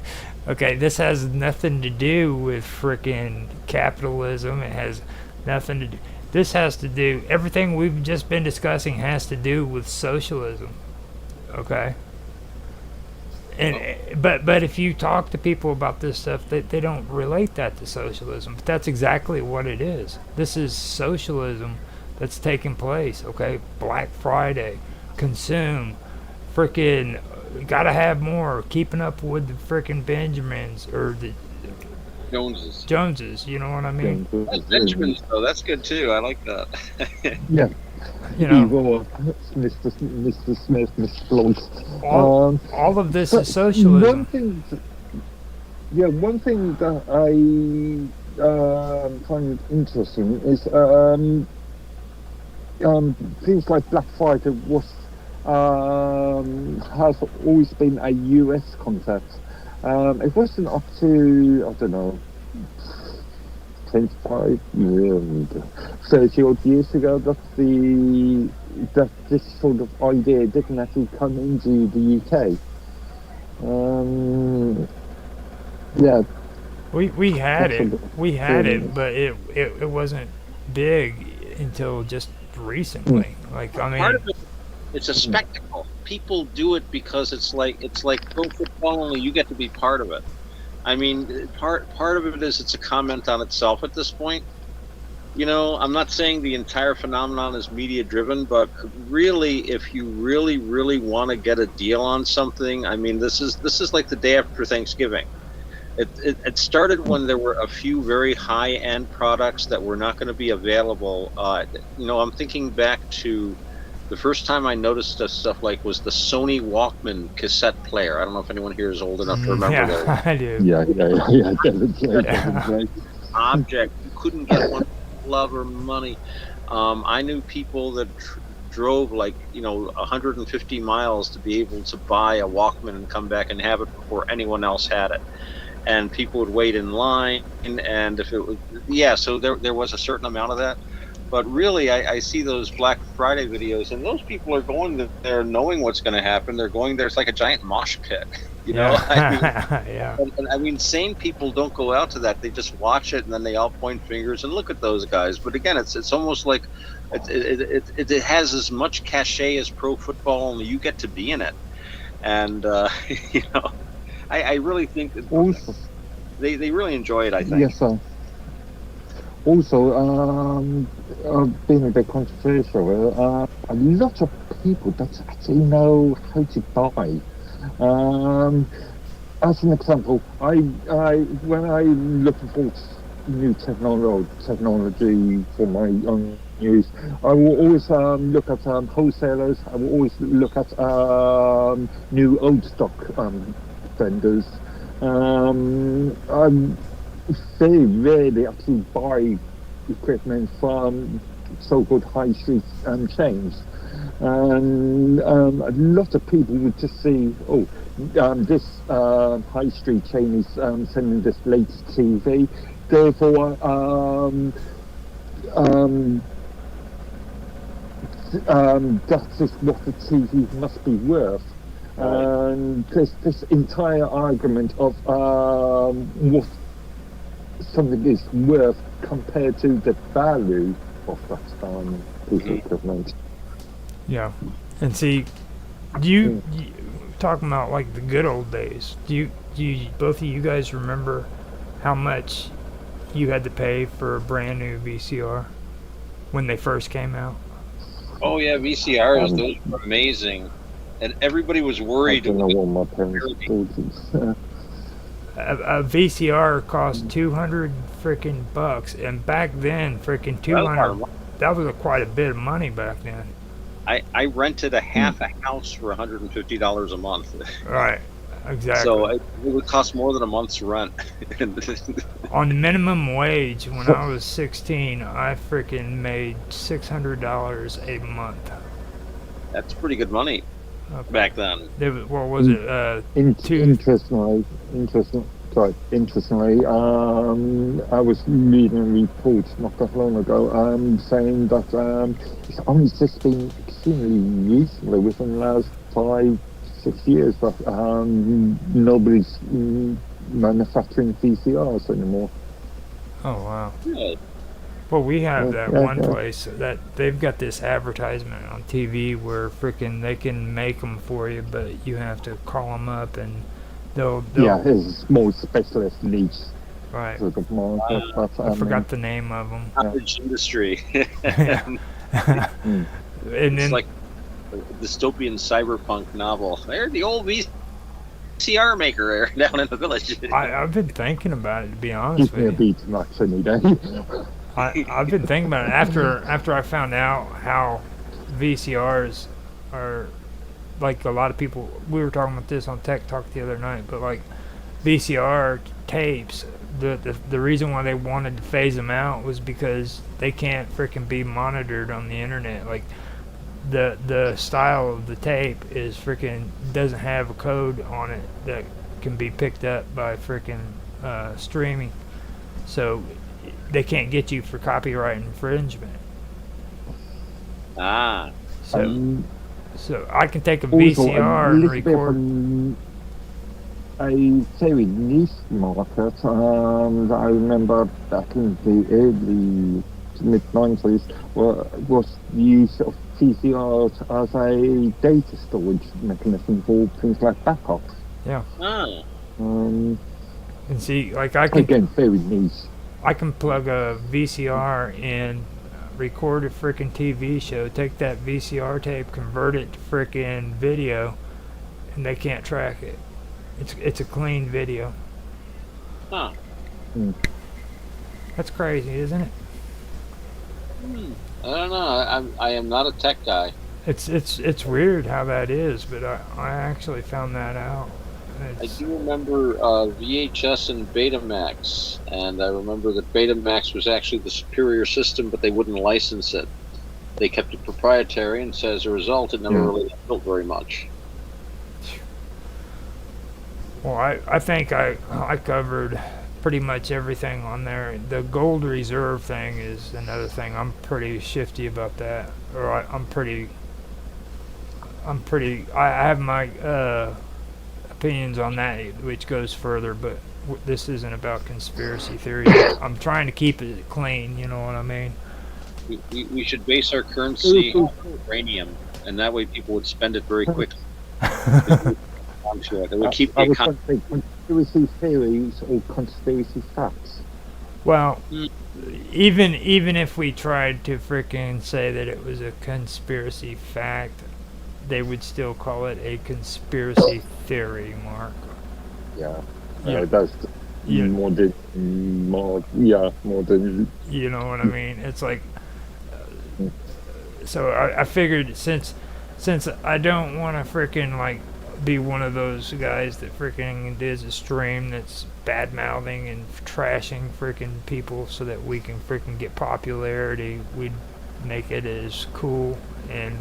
Okay, this has nothing to do with frickin' capitalism. It has nothing to do. This has to do. Everything we've just been discussing has to do with socialism. Okay. And but if you talk to people about this stuff, they don't relate that to socialism. But that's exactly what it is. This is socialism that's taking place. Okay, Black Friday, consume, freaking, gotta have more. Keeping up with the freaking Benjamins or the Joneses. You know what I mean? Benjamins, though, that's good too. I like that. Yeah. You know, Mr. Smith, Mr. Floyd. All of this is socialism. One thing that I find interesting is things like Black Friday has always been a US concept. It wasn't up to, I don't know, 25, 30 odd years ago that this sort of idea didn't actually come into the UK. We had it, but it wasn't big until just recently. Like, I mean, part of it, it's a spectacle. People do it because it's like pro football, only you get to be part of it. I mean, part of it is it's a comment on itself at this point. You know, I'm not saying the entire phenomenon is media driven, but really, if you really want to get a deal on something, I mean, this is like the day after Thanksgiving. It started when there were a few very high end products that were not going to be available. You know, I'm thinking back to the first time I noticed this stuff was the Sony Walkman cassette player. I don't know if anyone here is old enough to remember that. Yeah, I do. Yeah, definitely. Object. You couldn't get one for love or money. I knew people that drove 150 miles to be able to buy a Walkman and come back and have it before anyone else had it. And people would wait in line, and if it was, so there was a certain amount of that. But really, I see those Black Friday videos, and those people are going there knowing what's going to happen. They're going there; it's like a giant mosh pit, you know. I mean, yeah. And I mean, sane people don't go out to that; they just watch it, and then they all point fingers and look at those guys. But again, it's almost like it has as much cachet as pro football, only you get to be in it. And you know, I really think that they really enjoy it. I think. Yes, sir. Also, being a bit controversial, a lot of people don't actually know how to buy. As an example, when I'm looking for new technology for my own use, I will always look at wholesalers. I will always look at new old stock vendors. They rarely actually buy equipment from so-called high street chains, and a lot of people would just see, this high street chain is sending this latest TV, therefore that's just what the TV must be worth. And this entire argument of what something is worth compared to the value of that piece of equipment. Yeah, and see, you talking about like the good old days? Do you both of you guys remember how much you had to pay for a brand new VCR when they first came out? Oh yeah, VCRs, those were amazing, and everybody was worried. I don't know what my parents told you. A VCR cost $200 freaking bucks, and back then, freaking 200. That was quite a bit of money back then. I rented a half a house for $150 a month. Right, exactly. So it would cost more than a month's rent. On the minimum wage, when I was 16, I freaking made $600 a month. That's pretty good money Okay. back then. What was it? Interestingly, I was reading a report not that long ago, saying that it's only just been extremely recently, within the last 5-6 years, that nobody's manufacturing VCRs anymore. Oh wow. Yeah. Well, we have that one Yeah. place that they've got this advertisement on TV where frickin' they can make them for you, but you have to call them up and they'll Yeah, it's more specialist niche right. sort of market, but I forgot the name of them. Cottage industry. And It's then like a dystopian cyberpunk novel. They're the old VCR maker down in the village. I've been thinking about it, to be honest give me a with you. beat much any day. I've been thinking about it after I found out how VCRs are, like, a lot of people. We were talking about this on Tech Talk the other night, but like VCR tapes, the reason why they wanted to phase them out was because they can't freaking be monitored on the internet. Like the style of the tape is freaking doesn't have a code on it that can be picked up by freaking streaming, so they can't get you for copyright infringement. Ah. So I can take a Also, VCR and little bit record. from a very niche market that I remember back in the early to mid-90s was the use of VCRs as a data storage mechanism for things like backups. Yeah. Ah. And see, like Again, very niche. I can plug a VCR in, record a freaking TV show, take that VCR tape, convert it to freaking video, and they can't track it. It's a clean video. Huh. That's crazy, isn't it? I don't know. I am not a tech guy. It's weird how that is, but I actually found that out. I do remember VHS and Betamax, and I remember that Betamax was actually the superior system, but they wouldn't license it. They kept it proprietary, and so as a result, it never really got built very much. Well, I think I covered pretty much everything on there. The gold reserve thing is another thing. I'm pretty shifty about that, or I have my opinions on that, which goes further, but this isn't about conspiracy theories. I'm trying to keep it clean, you know what I mean? We should base our currency on uranium, and that way people would spend it very quickly. I'm sure they would keep the I was economy. going to say conspiracy theories or conspiracy facts. Well, even if we tried to frickin' say that it was a conspiracy fact, they would still call it a conspiracy theory, Mark. Yeah, Yeah. that's Yeah. more than. You know what I mean? It's like, so I figured since I don't want to frickin' like be one of those guys that frickin' does a stream that's bad mouthing and trashing frickin' people so that we can frickin' get popularity, we'd make it as cool and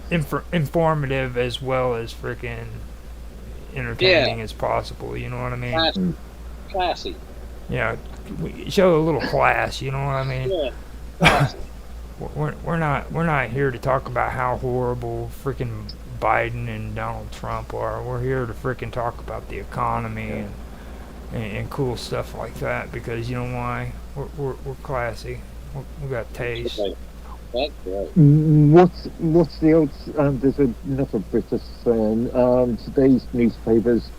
informative as well as frickin' entertaining as possible. You know what I mean? Classy. Yeah, we show a little class. You know what I mean? Yeah. Classy. We're not here to talk about how horrible frickin' Biden and Donald Trump are. We're here to frickin' talk about the economy and cool stuff like that, because you know why? We're classy. We got taste. That's right. What's the old? There's another British saying. Today's newspapers,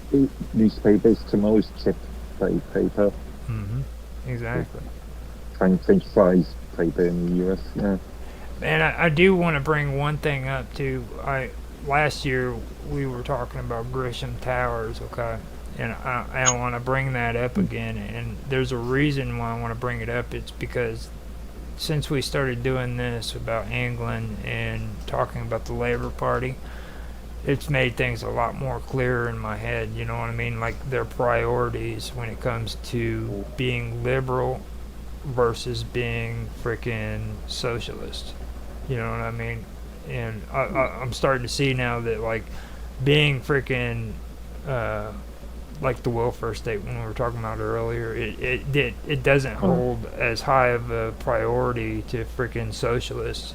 tomorrow's chip paper. Exactly. French fries paper in the US. Yeah. And I do want to bring one thing up too. Last year we were talking about Grisham Towers, okay? And I want to bring that up again. And there's a reason why I want to bring it up. It's because since we started doing this about England and talking about the Labour Party, it's made things a lot more clearer in my head, you know what I mean? Like their priorities when it comes to being liberal versus being freaking socialist. You know what I mean? And I'm starting to see now that like being freaking like the welfare state when we were talking about earlier, it doesn't hold as high of a priority to freaking socialists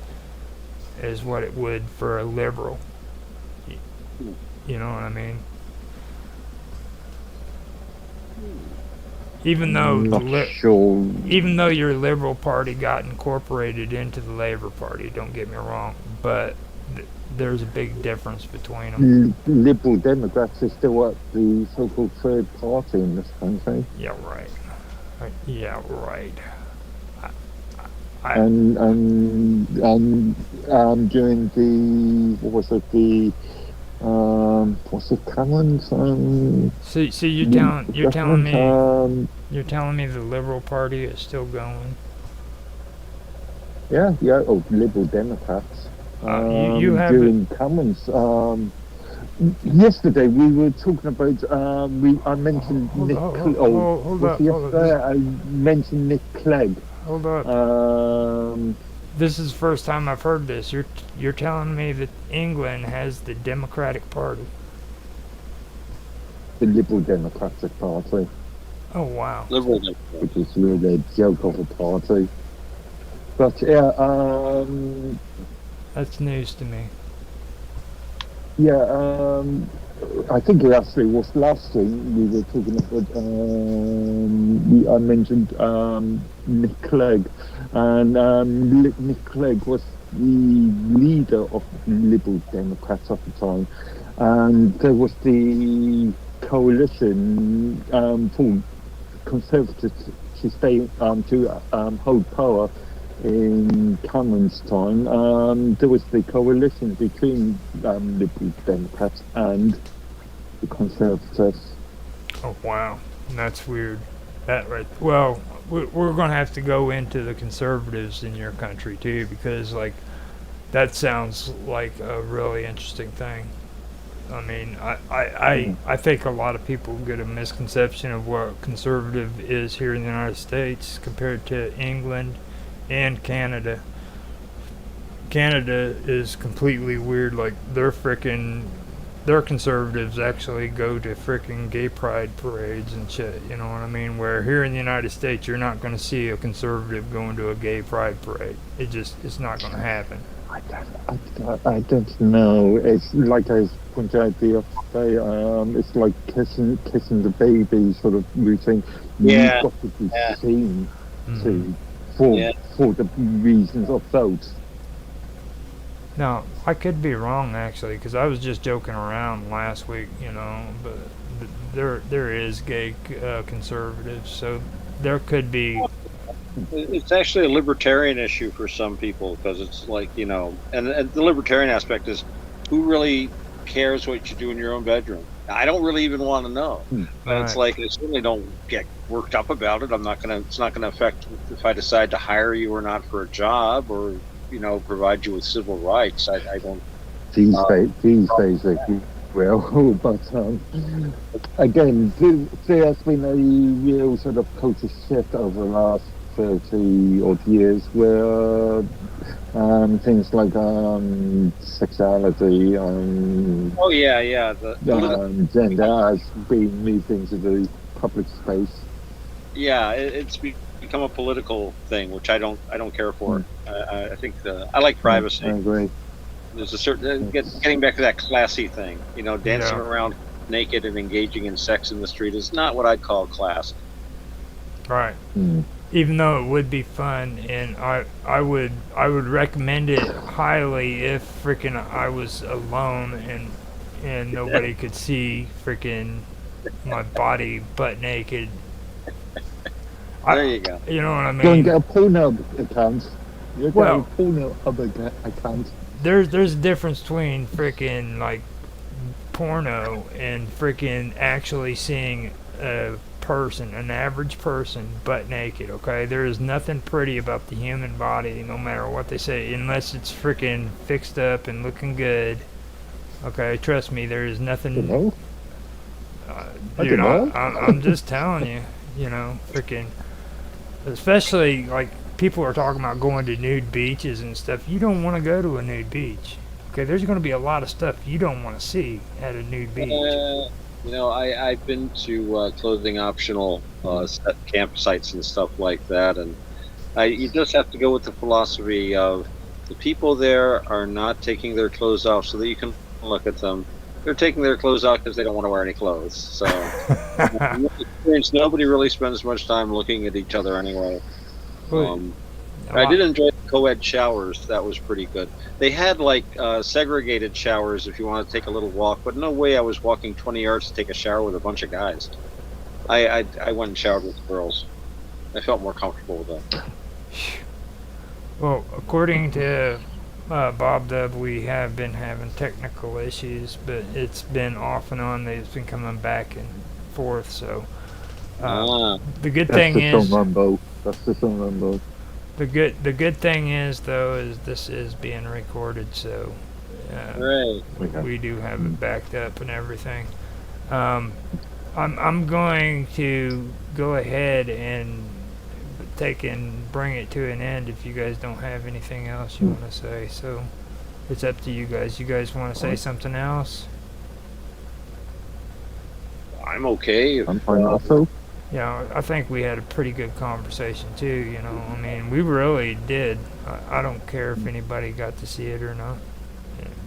as what it would for a liberal. You know what I mean? Even though Sure. even though your Liberal Party got incorporated into the Labor Party, don't get me wrong, but there's a big difference between them. Liberal Democrats are still at the so-called third party in this country. Yeah, right. Yeah, right. And during the what's it, Cameron's So you're telling me the Liberal Party is still going? yeah, Liberal Democrats. You have during Cameron's yesterday we were talking about I mentioned I mentioned Nick Clegg. Hold up. This is the first time I've heard this. You're telling me that England has the Democratic Party? The Liberal Democratic Party. Oh wow. Liberal Democrat. Which is really a joke of a party. But yeah, that's news to me. Yeah, I think it actually was last thing we were talking about. I mentioned Nick Clegg, and Nick Clegg was the leader of Liberal Democrats at the time, and there was the coalition for Conservatives to stay to hold power. In Cameron's time, there was the coalition between Liberal Democrats and the Conservatives. Oh wow, that's weird. That right. Well, we're going to have to go into the Conservatives in your country too, because like that sounds like a really interesting thing. I mean, I think a lot of people get a misconception of what conservative is here in the United States compared to England and Canada. Canada is completely weird. Like their conservatives actually go to frickin' gay pride parades and shit. You know what I mean? Where here in the United States, you're not going to see a conservative going to a gay pride parade. It's not going to happen. I don't know. It's like I pointed out the other day. It's like kissing the baby sort of routine. Yeah. You've got to be seen to. For the reasons of vote. Now, I could be wrong actually, because I was just joking around last week, you know. But there is gay conservatives, so there could be. It's actually a libertarian issue for some people, because it's like, you know, and the libertarian aspect is, who really cares what you do in your own bedroom? I don't really even want to know. But it's like, I certainly don't get worked up about it. It's not gonna affect if I decide to hire you or not for a job, or, you know, provide you with civil rights. I don't. These days they will, but again, there has been a real sort of culture shift over the last 30 odd years, where things like sexuality, gender has been moved into the public space. Yeah, it's become a political thing, which I don't care for. I think I like privacy. I agree. There's a certain getting back to that classy thing. You know, dancing around naked and engaging in sex in the street is not what I'd call class. Right. Even though it would be fun, and I would recommend it highly if freaking I was alone and nobody could see freaking my body butt naked. There you go. You know what I mean? Go and get a Pornhub account. You get a Pornhub account. There's a difference between freaking like porno and freaking actually seeing a person, an average person, butt naked. Okay, there is nothing pretty about the human body, no matter what they say, unless it's freaking fixed up and looking good. Okay, trust me, there is nothing. Dude, I'm just telling you, you know, freaking, especially like people are talking about going to nude beaches and stuff. You don't want to go to a nude beach. Okay, there's going to be a lot of stuff you don't want to see at a nude beach. I've been to clothing optional campsites and stuff like that, and you just have to go with the philosophy of the people there are not taking their clothes off so that you can look at them. They're taking their clothes off because they don't want to wear any clothes. So, in my experience, nobody really spends much time looking at each other anyway. I did enjoy the co-ed showers. That was pretty good. They had like segregated showers if you want to take a little walk, but no way I was walking 20 yards to take a shower with a bunch of guys. I went and showered with the girls. I felt more comfortable with them. Well, according to Bob Dub, we have been having technical issues, but it's been off and on. It's been coming back and forth. So the good thing is, That's just on Rumble. the good thing is though is this is being recorded, so Right. we do have it backed up and everything. I'm going to go ahead and bring it to an end if you guys don't have anything else you want to say. So it's up to you guys. You guys want to say something else? I'm okay. I'm fine also. Yeah, I think we had a pretty good conversation too. You know, I mean, we really did. I don't care if anybody got to see it or not.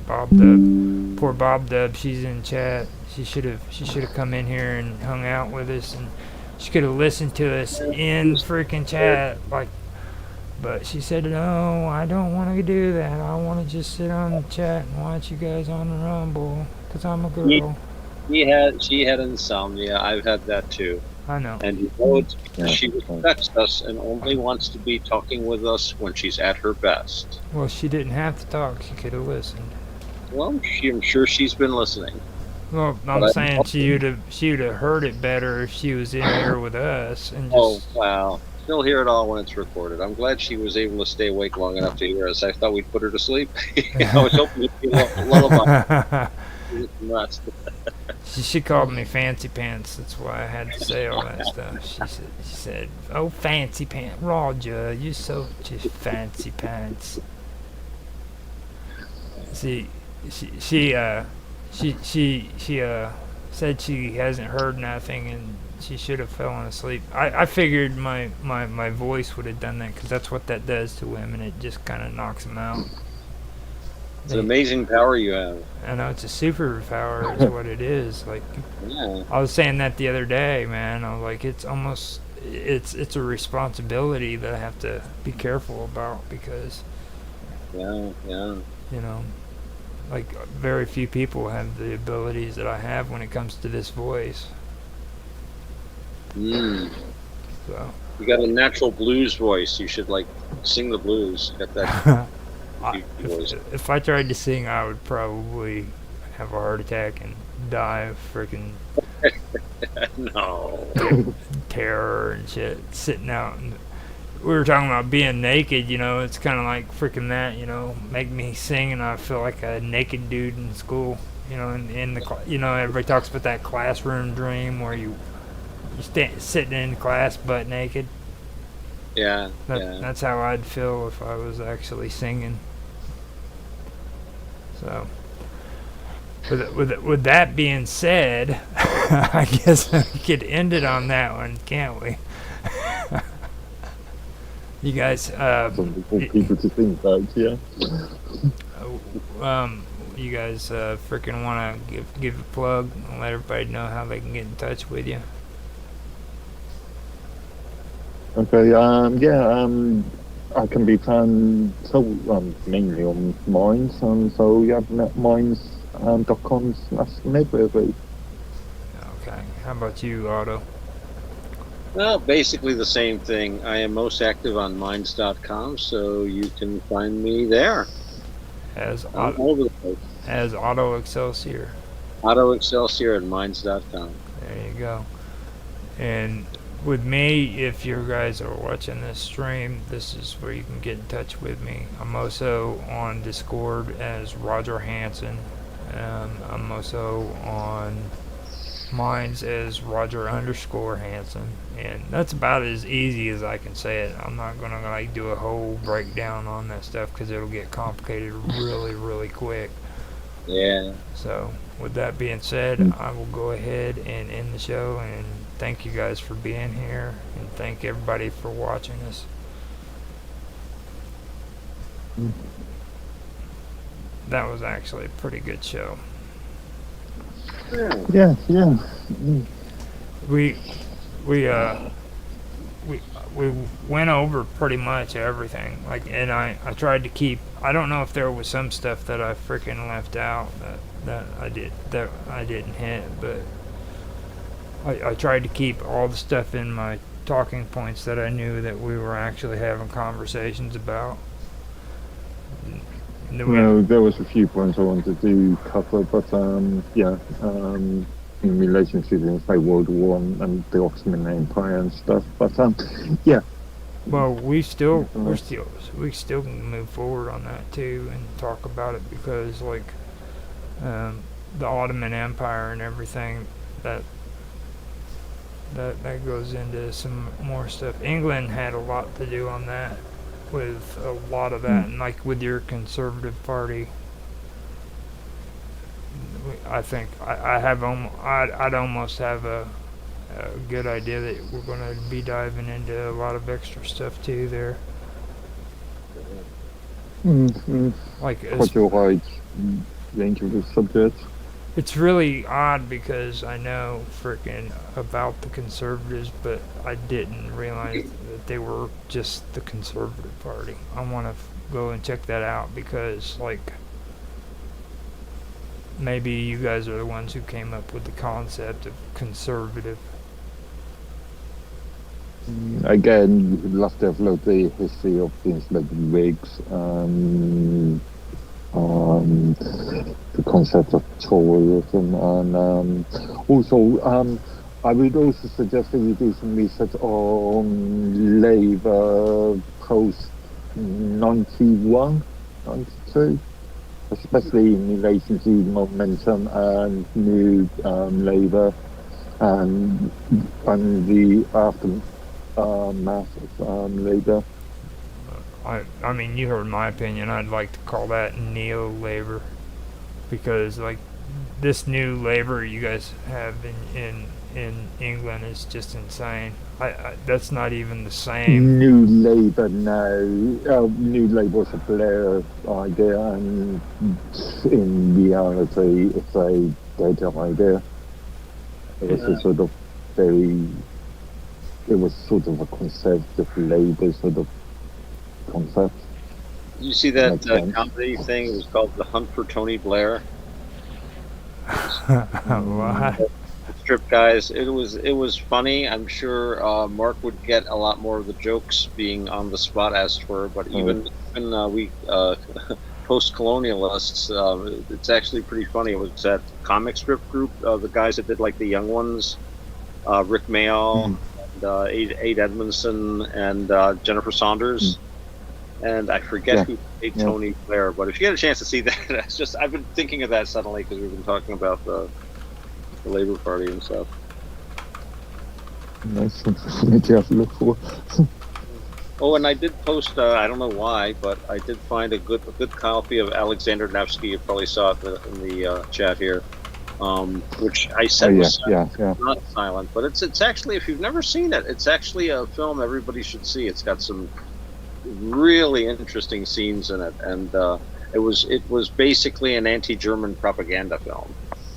Bob Dub, poor Bob Dub, she's in chat. She should have come in here and hung out with us, and she could have listened to us in freaking chat. But she said, no, I don't want to do that. I want to just sit on the chat and watch you guys on the Rumble, because I'm a girl. She had insomnia. I've had that too. I know. And it's because she respects us and only wants to be talking with us when she's at her best. Well, she didn't have to talk. She could have listened. Well, I'm sure she's been listening. Well, I'm saying she would have heard it better if she was in here with us and just. Oh wow! She'll hear it all when it's recorded. I'm glad she was able to stay awake long enough to hear us. I thought we'd put her to sleep. I was hoping it'd be a lullaby. She called me fancy pants. That's why I had to say all that stuff. She said, "Oh, fancy pants, Roger, you're so just fancy pants." See, she said she hasn't heard nothing and she should have fallen asleep. I figured my voice would have done that because that's what that does to women. It just kind of knocks them out. It's an amazing power you have. I know, it's a superpower is what it is. Like, yeah. I was saying that the other day, man. I was like, it's almost, it's a responsibility that I have to be careful about because, yeah, you know, like very few people have the abilities that I have when it comes to this voice. So you got a natural blues voice. You should like sing the blues. Got that. If I tried to sing, I would probably have a heart attack and die of freaking terror and shit. Sitting out, and we were talking about being naked. You know, it's kind of like freaking that. You know, make me sing, and I feel like a naked dude in school. You know, in the everybody talks about that classroom dream where you sitting in class butt naked. Yeah, That's how I'd feel if I was actually singing. So, with that being said, I guess we could end it on that one, can't we? You guys, Something for people to think about, yeah. You guys freaking want to give a plug and let everybody know how they can get in touch with you? Okay, I can be found mainly on Minds, so yeah, minds.com/neighborhood. Okay, how about you, Otto? Well, basically the same thing. I am most active on minds.com, so you can find me there. As all over the place. As Otto Excelsior. Otto Excelsior at minds.com. There you go. And with me, if you guys are watching this stream, this is where you can get in touch with me. I'm also on Discord as Roger Hansen. I'm also on Mine's as Roger_Hanson, and that's about as easy as I can say it. I'm not gonna like do a whole breakdown on that stuff because it'll get complicated really, really quick. Yeah. So, with that being said, I will go ahead and end the show. And thank you guys for being here, and thank everybody for watching us. That was actually a pretty good show. Yeah. We went over pretty much everything. Like, and I tried to keep. I don't know if there was some stuff that I freaking left out that I didn't hit, but I tried to keep all the stuff in my talking points that I knew that we were actually having conversations about. Well, there was a few points I wanted to cover, but in relation to the World War and the Ottoman Empire and stuff. But yeah. Well, we still can move forward on that too and talk about it, because like the Ottoman Empire and everything that goes into some more stuff. England had a lot to do on that, with a lot of that, and like with your Conservative Party, I think I'd almost have a good idea that we're going to be diving into a lot of extra stuff too there. Like Quite a wide range of the subjects. It's really odd because I know freaking about the Conservatives, but I didn't realize that they were just the Conservative Party. I want to go and check that out, because like maybe you guys are the ones who came up with the concept of conservative. Again, you'd love to have looked at the history of things like Whigs, the concept of Toryism, and also I would also suggest that you do some research on Labour post 91, 92, especially in relation to momentum and new Labour and the aftermath of Labour. I mean, you heard my opinion. I'd like to call that neo-labor, because like this new labor you guys have in England is just insane. That's not even the same. New Labour now. New Labour was a Blair idea, and in reality, it's a dead idea. It was sort of a conservative Labour sort of concept. You see that comedy thing? It was called The Hunt for Tony Blair. What? Strip guys. It was funny. I'm sure Mark would get a lot more of the jokes being on the spot, as it were. But even we post-colonialists, it's actually pretty funny. It was that comic strip group, the guys that did like the Young Ones, Rick Mayall, and Aid Edmondson, and Jennifer Saunders. And I forget who played Tony Blair, but if you get a chance to see that, that's just, I've been thinking of that suddenly because we've been talking about the Labour Party and stuff. Nice something to have to look for. Oh, and I did post, I don't know why, but I did find a good copy of Alexander Nevsky. You probably saw it in the chat here, which I said was not silent, but it's actually, if you've never seen it, it's actually a film everybody should see. It's got some really interesting scenes in it, and it was basically an anti-German propaganda film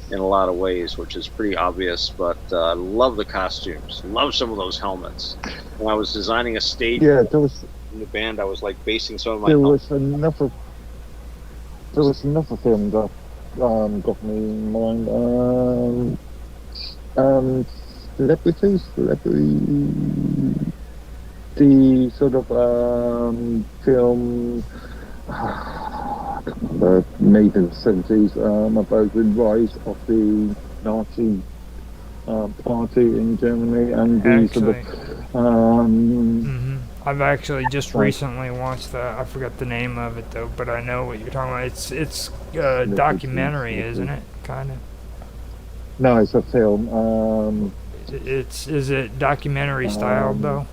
in a lot of ways, which is pretty obvious. But I love the costumes, love some of those helmets. When I was designing a stage in the band, I was like basing some of my. There was another film that got me in mind. Celebrity. The sort of film, made in the 70s, about the rise of the Nazi party in Germany, and the I've actually just recently watched that. I forgot the name of it though, but I know what you're talking about. It's a documentary, isn't it? Kind of. No, it's a film. Is it documentary styled though?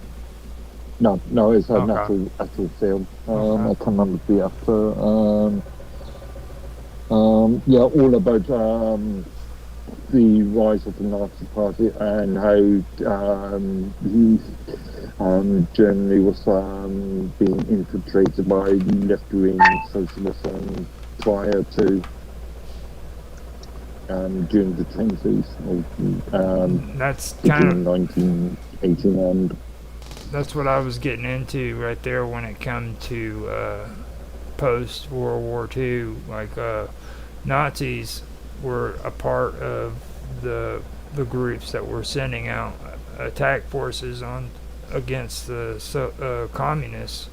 No, it's an Okay. actual film. Okay. I can't remember the actor. Yeah, all about the rise of the Nazi Party and how Germany was being infiltrated by left-wing socialism prior to during the 20s or That's between kind of 1918 and that's what I was getting into right there when it come to post World War II. Like Nazis were a part of the groups that were sending out attack forces on against the communists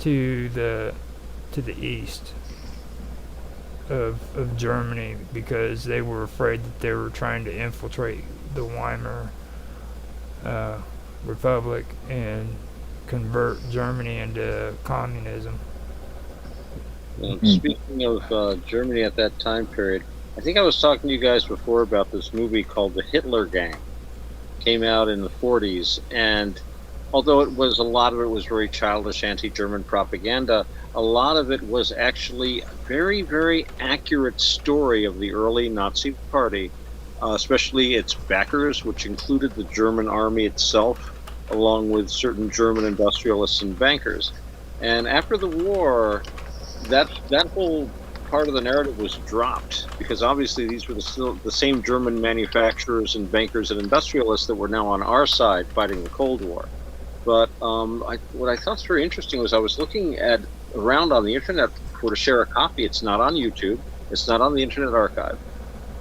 to the east of Germany because they were afraid that they were trying to infiltrate the Weimar Republic and convert Germany into communism. Speaking of Germany at that time period, I think I was talking to you guys before about this movie called The Hitler Gang. Came out in the 40s, and although a lot of it was very childish anti-German propaganda, a lot of it was actually a very, very accurate story of the early Nazi Party, especially its backers, which included the German army itself, along with certain German industrialists and bankers. And after the war, that whole part of the narrative was dropped because obviously these were the same German manufacturers and bankers and industrialists that were now on our side fighting the Cold War. But what I thought was very interesting was I was looking around on the internet to share a copy. It's not on YouTube. It's not on the Internet Archive.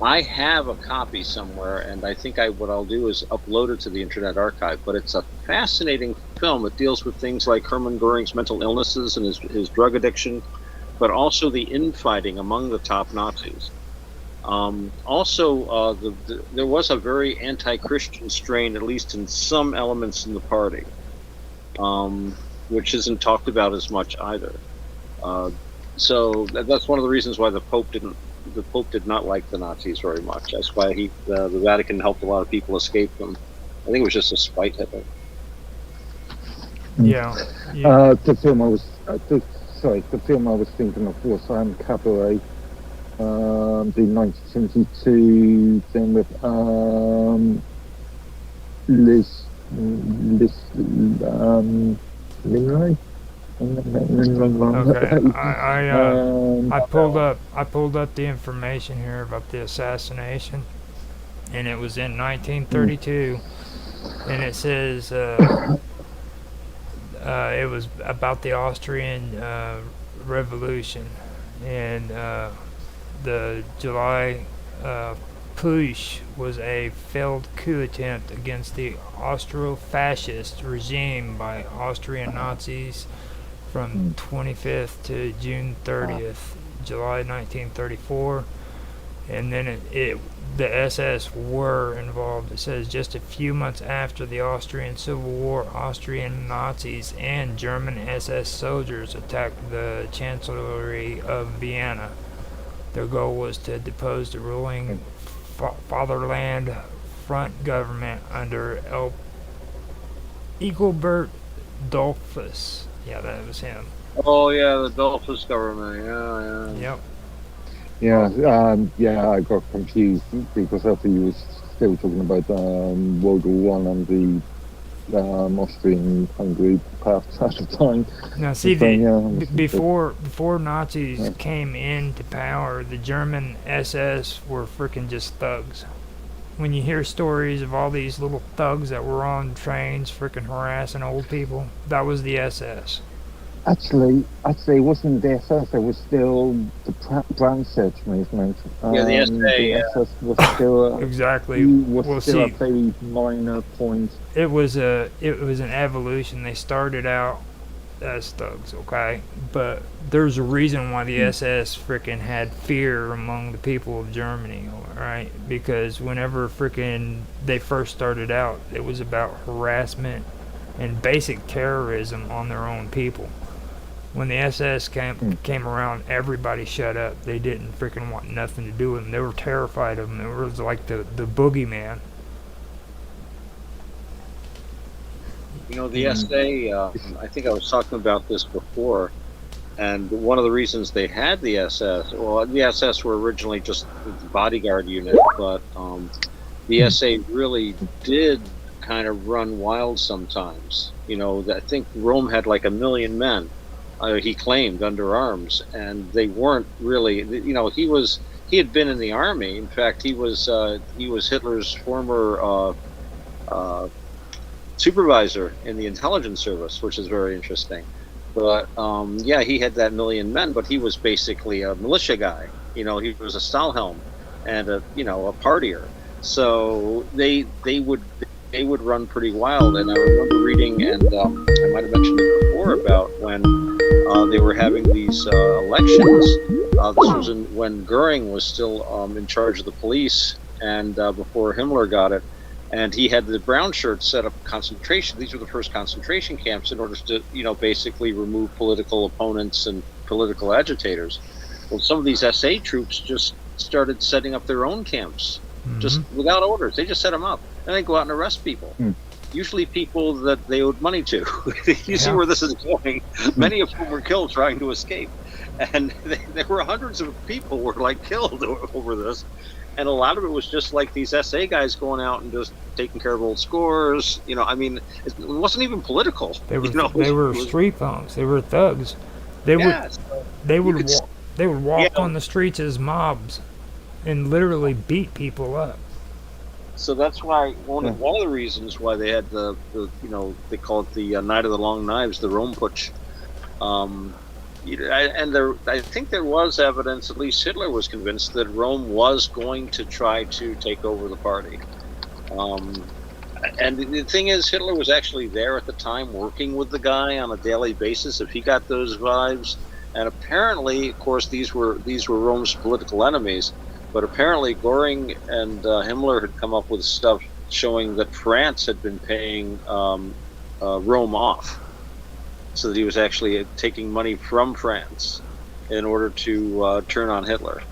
I have a copy somewhere, and I think what I'll do is upload it to the Internet Archive. But it's a fascinating film. It deals with things like Hermann Goering's mental illnesses and his drug addiction, but also the infighting among the top Nazis. Also, there was a very anti-Christian strain, at least in some elements in the party, which isn't talked about as much either. So that's one of the reasons why the Pope did not like the Nazis very much. That's why the Vatican helped a lot of people escape them. I think it was just a spite Hitler. Yeah. the film I was thinking of was Cabaret, the 1972 thing with Liz Linley. Okay. I pulled up the information here about the assassination, and it was in 1932, and it says it was about the Austrian Revolution, and the July Push was a failed coup attempt against the Austro-fascist regime by Austrian Nazis from 25th to June 30th, July 1934. And then the SS were involved. It says just a few months after the Austrian Civil War, Austrian Nazis and German SS soldiers attacked the Chancellery of Vienna. Their goal was to depose the ruling Fatherland Front government under Engelbert Dollfuss. Yeah, that was him. Oh yeah, the Dollfuss government. Yeah. Yep. Yeah, I got confused because I thought you was still talking about World War One and the Austrian-Hungary path at the time. Now, see, before Nazis Yeah. came into power, the German SS were freaking just thugs. When you hear stories of all these little thugs that were on trains freaking harassing old people, that was the SS. Actually, it wasn't the SS. It was still the Brown Search movement. Yeah, the SA. The SS was still Exactly. was Well, still a see, very minor point. it was an evolution. They started out as thugs, okay, but there's a reason why the SS freaking had fear among the people of Germany, right? Because whenever freaking they first started out, it was about harassment and basic terrorism on their own people. When the SS came around, everybody shut up. They didn't freaking want nothing to do with them. They were terrified of them. It was like the boogeyman. You know, the SA, I think I was talking about this before, and one of the reasons they had the SS, well, the SS were originally just the bodyguard unit, but the SA really did kind of run wild sometimes. You know, I think Rome had like 1 million men, he claimed, under arms, and they weren't really, you know, he had been in the army. In fact, he was Hitler's former supervisor in the intelligence service, which is very interesting. But yeah, he had that 1 million men, but he was basically a militia guy. You know, he was a Stahlhelm and a partier. So they would run pretty wild. And I remember reading, and I might have mentioned it before, about when they were having these elections. This was when Goering was still in charge of the police, and before Himmler got it. And he had the brown shirts set up concentration. These were the first concentration camps in order to, basically remove political opponents and political agitators. Well, some of these SA troops just started setting up their own camps, just without orders. They just set them up, and they go out and arrest people. Usually people that they owed money to. You see where this is going. Many of whom were killed trying to escape. And there were hundreds of people were like killed over this. And a lot of it was just like these SA guys going out and just taking care of old scores. I mean, it wasn't even political. They were street punks. They were thugs. They would walk on the streets as mobs and literally beat people up. So that's why one of the reasons why they had the they call it the Night of the Long Knives, the Rome Putsch. I think there was evidence, at least Hitler was convinced, that Rome was going to try to take over the party. And the thing is, Hitler was actually there at the time working with the guy on a daily basis, if he got those vibes. And apparently, of course, these were Rome's political enemies, but apparently Goering and Himmler had come up with stuff showing that France had been paying Rome off. So that he was actually taking money from France in order to turn on Hitler.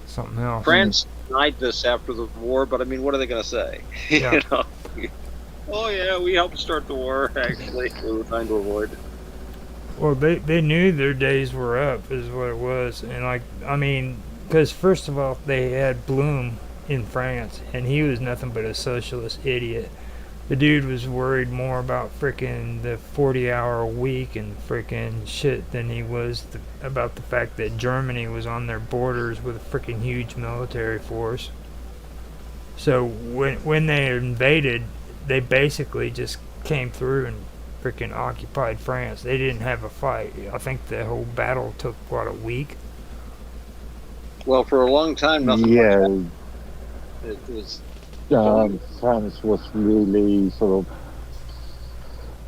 Something else. France denied this after the war, but I mean, what are they going to say? Yeah. Oh yeah, we helped start the war. Actually, we were trying to avoid it. Well, they knew their days were up, is what it was, and because first of all, they had Blum in France, and he was nothing but a socialist idiot. The dude was worried more about frickin' the 40-hour week and frickin' shit than he was about the fact that Germany was on their borders with a frickin' huge military force. So when they invaded, they basically just came through and frickin' occupied France. They didn't have a fight. I think the whole battle took, a week? Well, for a long time, nothing much happened. It was... France was really sort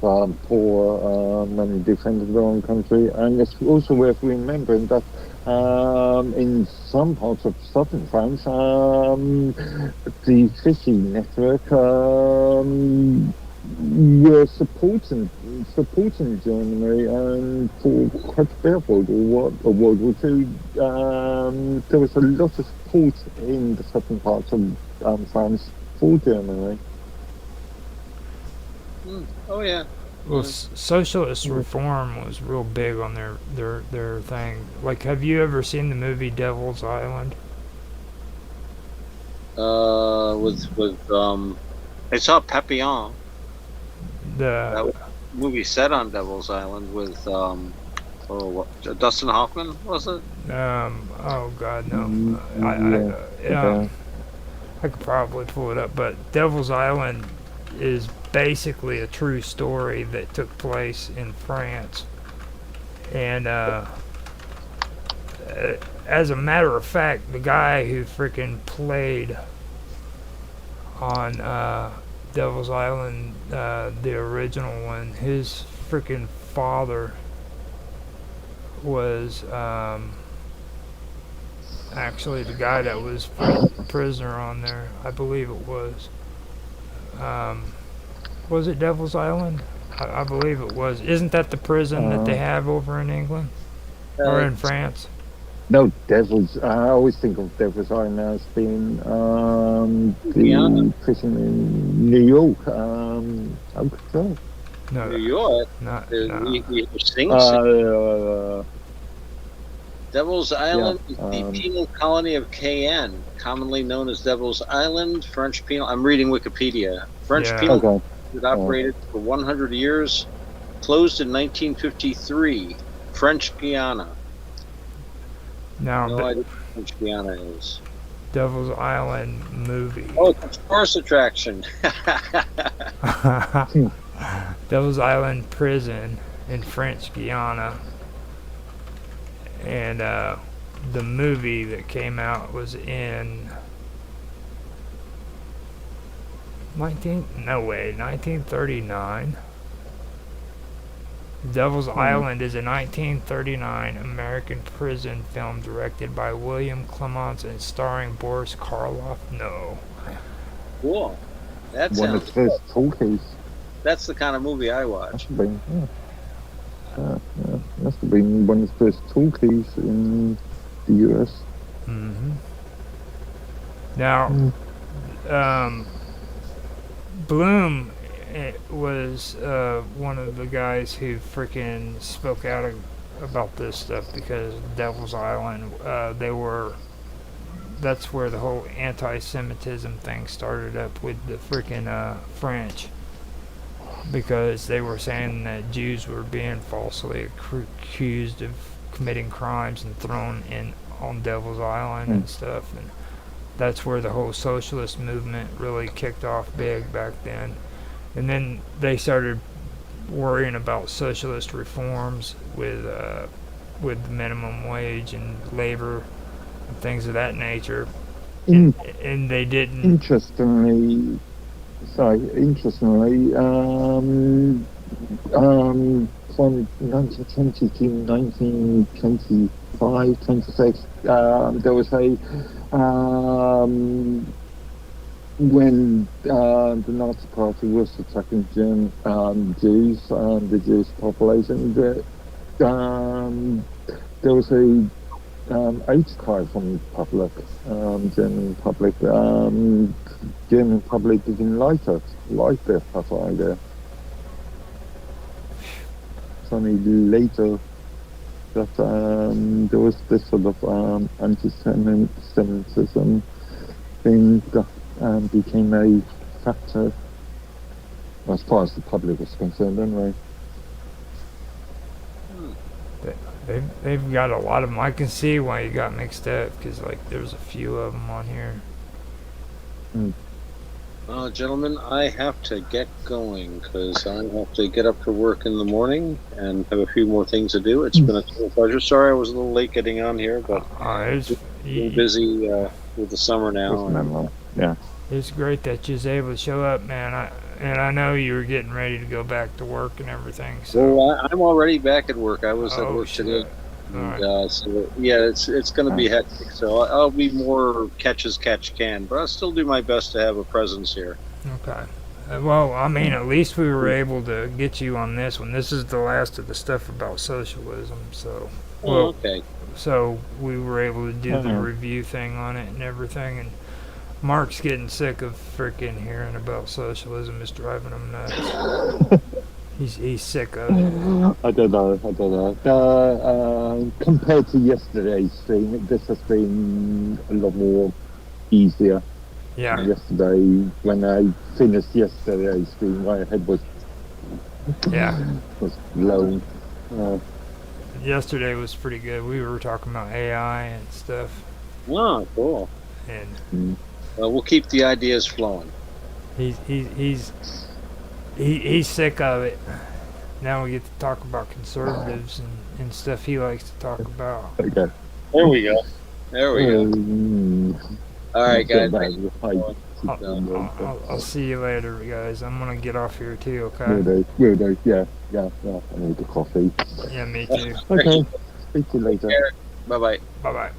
of poor when they defended their own country, and it's also worth remembering that in some parts of southern France, the fishing network were supporting Germany, and for quite a bit of World War II, there was a lot of support in the southern parts of France for Germany. Oh yeah. Well, socialist reform was real big on their thing. Like, have you ever seen the movie Devil's Island? I saw Papillon. The movie set on Devil's Island with Dustin Hoffman, was it? Oh God, no. I could probably pull it up, but Devil's Island is basically a true story that took place in France. And as a matter of fact, the guy who freaking played on Devil's Island, the original one, his freaking father was actually the guy that was prisoner on there. I believe it was. Was it Devil's Island? I believe it was. Isn't that the prison that they have over in England or in France? No, Devil's. I always think of Devil's Island as being Guyana. the prison in New York. Okay. No, New York. not We no. hear Sing Sing. Uh, Devil's Island is the um, penal colony of Cayenne, commonly known as Devil's Island. French penal. I'm reading Wikipedia. French Yeah. penal okay. that operated for 100 years, closed in 1953. French Guiana. Now, No idea what French Guiana is. Devil's Island movie. Oh, it's a tourist attraction. Devil's Island prison in French Guiana. And the movie that came out was in 1939. Devil's Island is a 1939 American prison film directed by William Clements and starring Boris Karloff. No. Cool. That One of sounds. the first talkies. That's the kind of movie I watch. Must have been. Must have been one of the first talkies in the US. Mm-hmm. Now, Bloom was one of the guys who freaking spoke out about this stuff because Devil's Island, that's where the whole anti-Semitism thing started up with the freaking French, because they were saying that Jews were being falsely accused of committing crimes and thrown in on Devil's Island and stuff, and that's where the whole socialist movement really kicked off big back then. And then they started worrying about socialist reforms with minimum wage and labor and things of that nature, and they didn't. Interestingly, from 1920 to 1925, 26, there was a when the Nazi Party was attacking Jews, the Jewish population, there was a outcry from the public, German public. German public didn't like that idea. It's only later that there was this sort of anti-Semitism thing that became a factor, as far as the public was concerned, anyway. They've got a lot of them. I can see why you got mixed up, because like there's a few of them on here. Gentlemen, I have to get going because I have to get up to work in the morning and have a few more things to do. It's been a total pleasure. Sorry I was a little late getting on here, but I'm busy with the summer now. Yeah. It's great that you was able to show up, man. I know you were getting ready to go back to work and everything. So. Well, I'm already back at work. I was at work today. And, so yeah, it's going to be hectic. So I'll be more catch as catch can, but I'll still do my best to have a presence here. Okay. Well, I mean, at least we were able to get you on this one. This is the last of the stuff about socialism. So. Well, okay. So we were able to do the review thing on it and everything, and Mark's getting sick of freaking hearing about socialism. It's driving him nuts. He's sick of it. I don't know. Compared to yesterday's stream, this has been a lot more easier. Yeah. Yesterday, when I finished yesterday's stream, my head was blown. Yesterday was pretty good. We were talking about AI and stuff. Oh, cool. And we'll keep the ideas flowing. He's sick of it. Now we get to talk about conservatives and stuff he likes to talk about. Okay. There we go. All right, guys. I'll see you later, guys. I'm gonna get off here too. Okay. Will do. Yeah. I need the coffee. Yeah, me too. Okay. Speak to you later. Bye bye.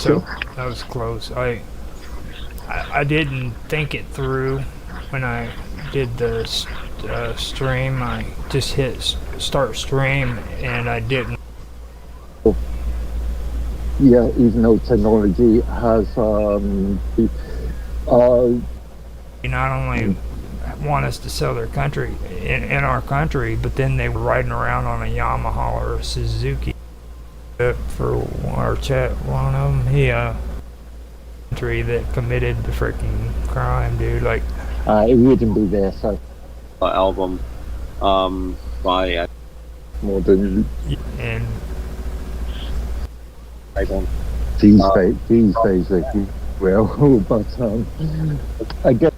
So that was close. I didn't think it through when I did the stream. I just hit start stream and I didn't. Yeah, even though technology has Not only want us to sell their country in our country, but then they were riding around on a Yamaha or a Suzuki. For our chat, one of them, he country that committed the freaking crime, dude. Like, it wouldn't be there, so album by more than and I don't these days, if you will. But I guess